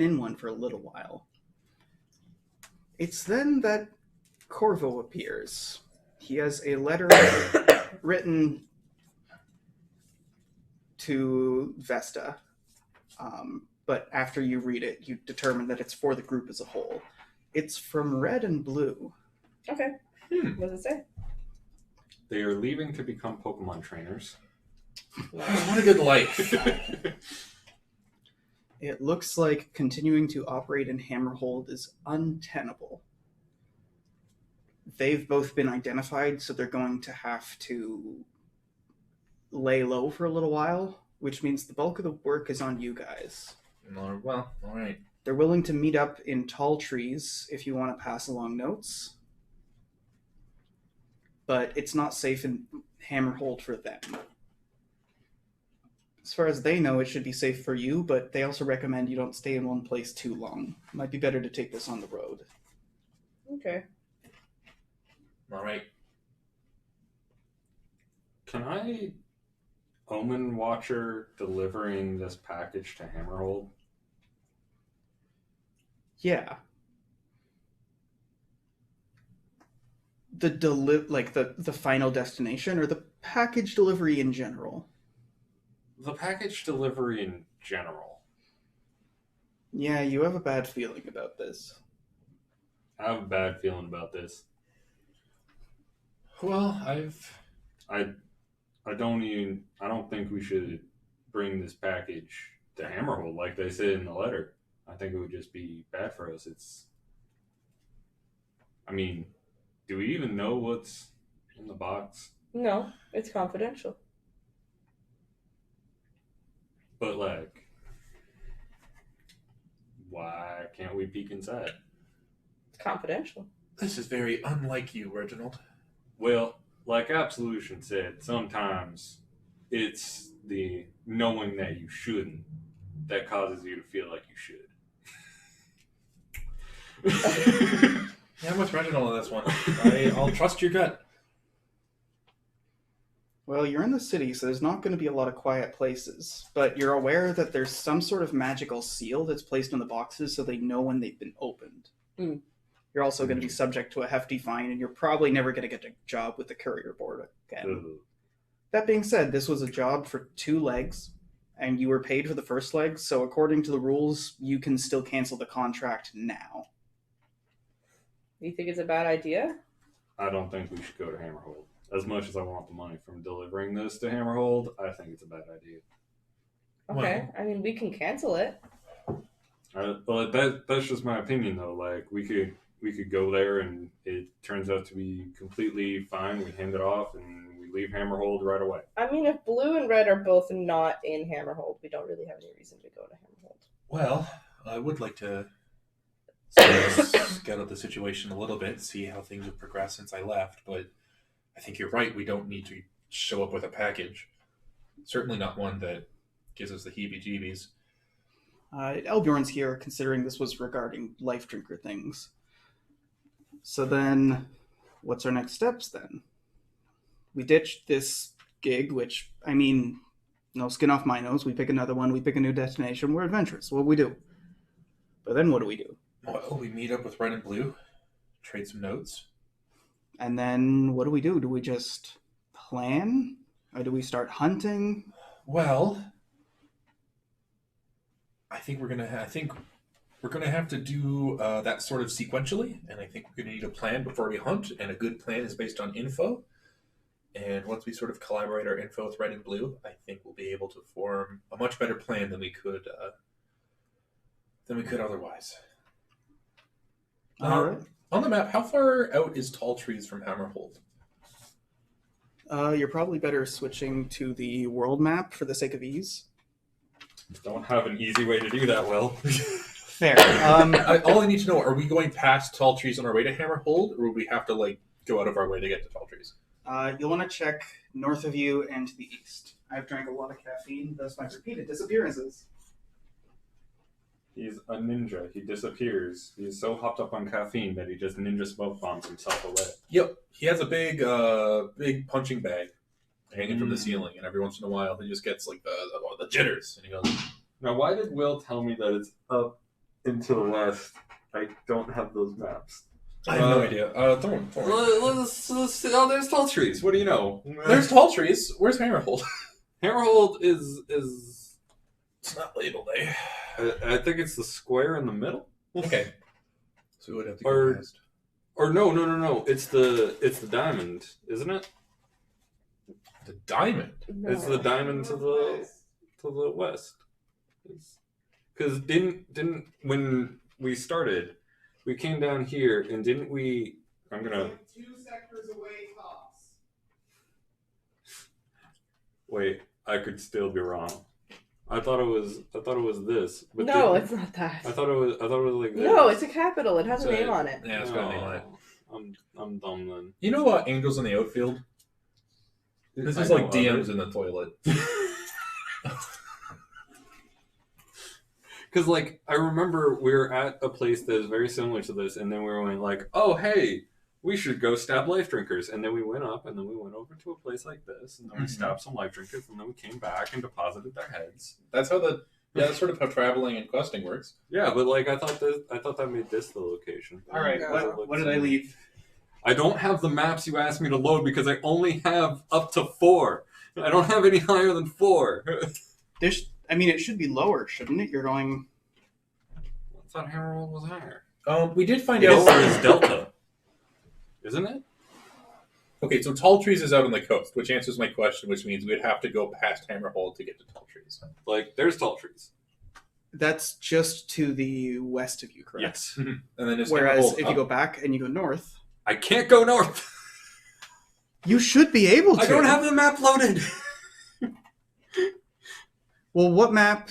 Speaker 3: in one for a little while. It's then that Corvo appears. He has a letter written to Vesta, but after you read it, you determine that it's for the group as a whole. It's from Red and Blue.
Speaker 4: Okay. What does it say?
Speaker 2: They are leaving to become Pokemon trainers.
Speaker 1: What a good life.
Speaker 3: It looks like continuing to operate in Hammerhold is untenable. They've both been identified, so they're going to have to lay low for a little while, which means the bulk of the work is on you guys.
Speaker 1: Well, all right.
Speaker 3: They're willing to meet up in tall trees if you want to pass along notes, but it's not safe in Hammerhold for them. As far as they know, it should be safe for you, but they also recommend you don't stay in one place too long. Might be better to take this on the road.
Speaker 4: Okay.
Speaker 1: All right.
Speaker 2: Can I Omen Watcher delivering this package to Hammerhold?
Speaker 3: Yeah. The final destination, or the package delivery in general?
Speaker 2: The package delivery in general.
Speaker 3: Yeah, you have a bad feeling about this.
Speaker 2: I have a bad feeling about this.
Speaker 1: Well,
Speaker 2: I don't think we should bring this package to Hammerhold like they said in the letter. I think it would just be bad for us. Do we even know what's in the box?
Speaker 4: No, it's confidential.
Speaker 2: But why can't we peek inside?
Speaker 4: It's confidential.
Speaker 1: this is very unlike you, Reginald.
Speaker 2: Well, like Absolution said, sometimes it's the knowing that you shouldn't that causes you to feel like you should.
Speaker 1: Yeah, I'm with Reginald on this one. I'll trust your gut.
Speaker 3: Well, you're in the city, so there's not going to be a lot of quiet places. But you're aware that there's some sort of magical seal that's placed on the boxes so they know when they've been opened.
Speaker 4: Mm.
Speaker 3: You're also going to be subject to a hefty fine, and you're probably never going to get a job with the courier board again. That being said, this was a job for 2 legs, and you were paid for the first leg, so according to the rules, you can still cancel the contract now.
Speaker 4: You think it's a bad idea?
Speaker 2: I don't think we should go to Hammerhold. As much as I want the money from delivering this to Hammerhold, I think it's a bad idea.
Speaker 4: Okay, I mean, we can cancel it.
Speaker 2: Well, that's just my opinion, though. Like, we could go there, and it turns out to be completely fine. We hand it off, and we leave Hammerhold right away.
Speaker 4: I mean, if blue and red are both not in Hammerhold, we don't really have any reason to go to Hammerhold.
Speaker 1: Well, I would like to scout out the situation a little bit, see how things have progressed since I left, but I think you're right. We don't need to show up with a package. Certainly not one that gives us the heebie-jeebies.
Speaker 3: Elbjorn's here, considering this was regarding life drinker things. So then, what's our next steps then? We ditched this gig, which, I mean, no skin off my nose. We pick another one, we pick a new destination, we're adventurous. What do we do? But then what do we do?
Speaker 1: Well, we meet up with Red and Blue, trade some notes.
Speaker 3: And then what do? Do we just plan? Or do we start hunting?
Speaker 1: Well, I think we're gonna have to do that sort of sequentially, and I think we're gonna need a plan before we hunt. And a good plan is based on info. And once we sort of collaborate our info with Red and Blue, I think we'll be able to form a much better plan than we could otherwise.
Speaker 3: All right.
Speaker 1: On the map, how far out is Tall Trees from Hammerhold?
Speaker 3: You're probably better switching to the world map for the sake of ease.
Speaker 2: Don't have an easy way to do that, Will.
Speaker 3: Fair.
Speaker 1: All I need to know, are we going past Tall Trees on our way to Hammerhold, or would we have to go out of our way to get to Tall Trees?
Speaker 3: You'll want to check north of you and to the east. I've drank a lot of caffeine, thus my repeated disappearances.
Speaker 2: He's a ninja. He disappears. He's so hopped up on caffeine that he just ninja smoke bombs himself away.
Speaker 1: Yep. He has a big punching bag hanging from the ceiling, and every once in a while he just gets the jitters, and he goes.
Speaker 2: Now, why did Will tell me that it's up into the west? I don't have those maps.
Speaker 1: I have no idea. Don't worry.
Speaker 2: Let's see. Oh, there's Tall Trees. What do you know?
Speaker 1: There's Tall Trees. Where's Hammerhold?
Speaker 2: Hammerhold is.
Speaker 1: It's not labeled, eh?
Speaker 2: I think it's the square in the middle.
Speaker 1: Okay. So we would have to go past.
Speaker 2: Or no. It's the diamond, isn't it?
Speaker 1: The diamond.
Speaker 4: No.
Speaker 2: It's the diamond to the west. Because didn't when we started, we came down here and didn't we? I'm gonna
Speaker 3: 2 sectors away, tops.
Speaker 2: Wait. I could still be wrong. I thought it was this. But
Speaker 4: No, it's not that.
Speaker 2: I thought it was like this.
Speaker 4: No, it's a capital. It has a name on it.
Speaker 1: Yeah, it's got a name on it.
Speaker 2: I'm dumb then.
Speaker 1: You know what? Angels in the outfield. This is like DMs in the toilet.
Speaker 2: Because, I remember we were at a place that is very similar to this, and then we were like, oh, hey, we should go stab life drinkers. And then we went up, and then we went over to a place like this, and then we stabbed some life drinkers, and then we came back and deposited their heads.
Speaker 1: That's that's sort of how traveling and questing works.
Speaker 2: Yeah, but, I thought that made this the location.
Speaker 3: All right, what did I leave?
Speaker 2: I don't have the maps you asked me to load because I only have up to 4. I don't have any higher than 4.
Speaker 3: It should be lower, shouldn't it? You're going.
Speaker 2: I thought Hammerhold was higher.
Speaker 1: We did find
Speaker 2: Yes,
Speaker 1: out.
Speaker 2: there is Delta, isn't it?
Speaker 1: Okay, so Tall Trees is out on the coast, which answers my question, which means we'd have to go past Hammerhold to get to Tall Trees.
Speaker 2: There's Tall Trees.
Speaker 3: That's just to the west of you, correct?
Speaker 2: Yes.
Speaker 1: And then is
Speaker 3: Whereas
Speaker 1: Hammerhold
Speaker 3: if you go back and you go north,
Speaker 2: I can't go north.
Speaker 3: you should be able to.
Speaker 2: I don't have the map loaded.
Speaker 3: Well, what map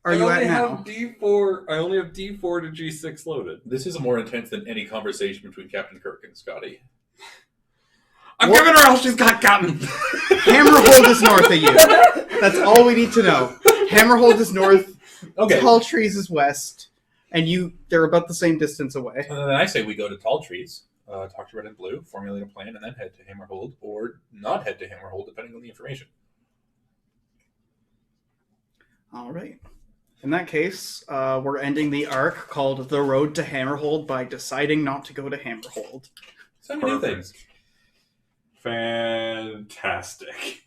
Speaker 3: are you at now?
Speaker 2: I only have D4 to G6 loaded.
Speaker 1: This is more intense than any conversation between Captain Kirk and Scotty.
Speaker 2: I'm giving her all she's got, Captain.
Speaker 3: Hammerhold is north of you. That's all we need to know. Hammerhold is north.
Speaker 1: Okay.
Speaker 3: Tall Trees is west, and they're about the same distance away.
Speaker 1: And then I say we go to Tall Trees, talk to Red and Blue, formulate a plan, and then head to Hammerhold, or not head to Hammerhold, depending on the information.
Speaker 3: All right. In that case, we're ending the arc called The Road to Hammerhold by deciding not to go to Hammerhold.
Speaker 1: So many new things.
Speaker 2: Fantastic.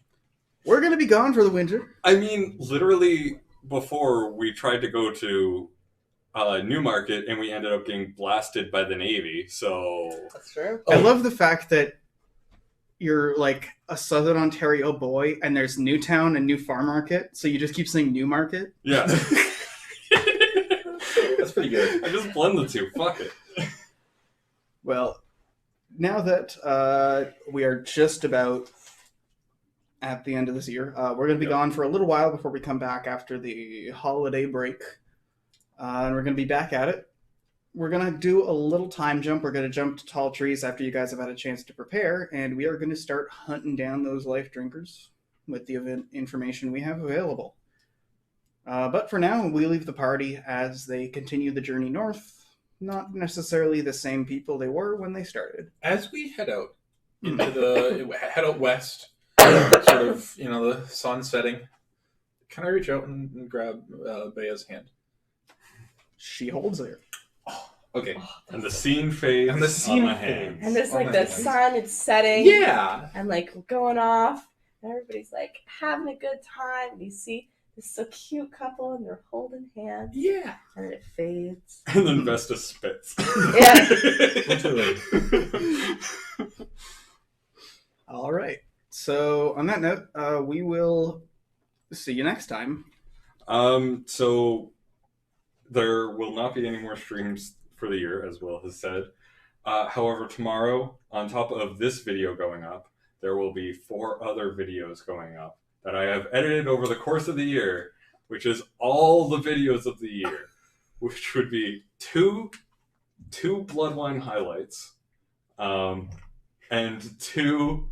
Speaker 3: We're going to be gone for the winter.
Speaker 2: I mean, literally, before we tried to go to Newmarket and we ended up getting blasted by the Navy, so...
Speaker 4: That's true.
Speaker 3: I love the fact that you're like a Southern Ontario boy and there's Newtown and New Farm Market, so you just keep saying Newmarket.
Speaker 2: Yeah.
Speaker 1: That's pretty good.
Speaker 2: I just blend the two. Fuck it.
Speaker 3: Well, now that we are just about at the end of this year, we're going to be gone for a little while before we come back after the holiday break. And we're going to be back at it. We're going to do a little time jump. We're going to jump to Tall Trees after you guys have had a chance to prepare, and we are going to start hunting down those life drinkers with the event information we have available. But for now, we leave the party as they continue the journey north. Not necessarily the same people they were when they started.
Speaker 1: As we head out head out west, sort of, the sun setting, can I reach out and grab Bea's hand?
Speaker 3: She holds it.
Speaker 1: Okay.
Speaker 2: And the scene fades
Speaker 1: And the scene
Speaker 2: on my
Speaker 1: fades.
Speaker 2: hands.
Speaker 4: And there's like
Speaker 1: Oh,
Speaker 4: the
Speaker 1: nice.
Speaker 4: sun, it's setting.
Speaker 1: Yeah.
Speaker 4: And like going off. And everybody's like having a good time. And you see this so cute couple and they're holding hands.
Speaker 1: Yeah.
Speaker 4: And then it fades.
Speaker 2: And then Vesta spits.
Speaker 4: Yeah.
Speaker 3: All right. So on that note, we will see you next time.
Speaker 2: So there will not be any more streams for the year, as Will has said. However, tomorrow, on top of this video going up, there will be 4 other videos going up that I have edited over the course of the year, which is all the videos of the year, which would be two Bloodwine highlights, and 2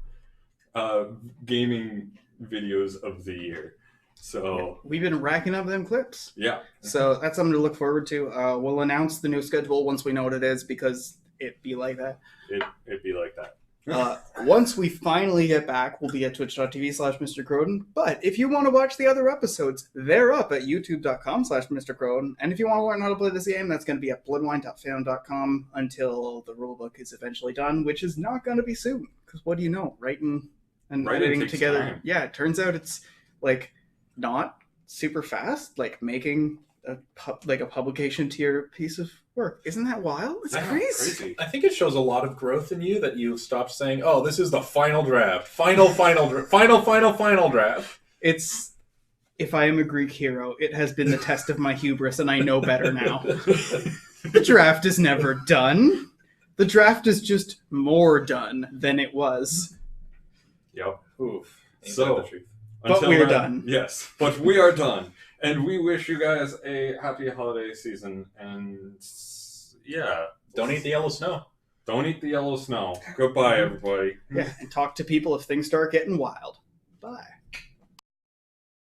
Speaker 2: gaming videos of the year. So
Speaker 3: We've been racking up them clips.
Speaker 2: yeah.
Speaker 3: So that's something to look forward to. We'll announce the new schedule once we know what it is, because it'd be like that.
Speaker 2: It'd be like that.
Speaker 3: Once we finally get back, we'll be at twitch.tv/Mr. Croden. But if you want to watch the other episodes, they're up at youtube.com/Mr. Croden. And if you want to learn how to play this game, that's going to be at bloodwine.fandom.com until the rulebook is eventually done, which is not going to be soon. Because what do you know? Writing and editing
Speaker 2: takes
Speaker 3: together.
Speaker 2: time.
Speaker 3: Yeah, it turns out it's like not super fast, like making a publication tier piece of work. Isn't that wild? It's
Speaker 2: Yeah,
Speaker 3: crazy.
Speaker 1: I think it shows a lot of growth in you that you stopped saying, "Oh, this is the final draft, final draft."
Speaker 3: It's, if I am a Greek hero, it has been the test of my hubris, and I know better now. The draft is never done. The draft is just more done than it was.
Speaker 2: Yep.
Speaker 1: Oof. Ain't
Speaker 2: So-
Speaker 1: that the truth?
Speaker 3: But
Speaker 2: Until
Speaker 3: we're
Speaker 2: then,
Speaker 3: done.
Speaker 2: Yes, but we are done. And we wish you guys a happy holiday season. And yeah,
Speaker 1: Don't eat the yellow snow.
Speaker 2: don't eat the yellow snow. Goodbye, everybody.
Speaker 3: Yeah, and talk to people if things start getting wild. Bye.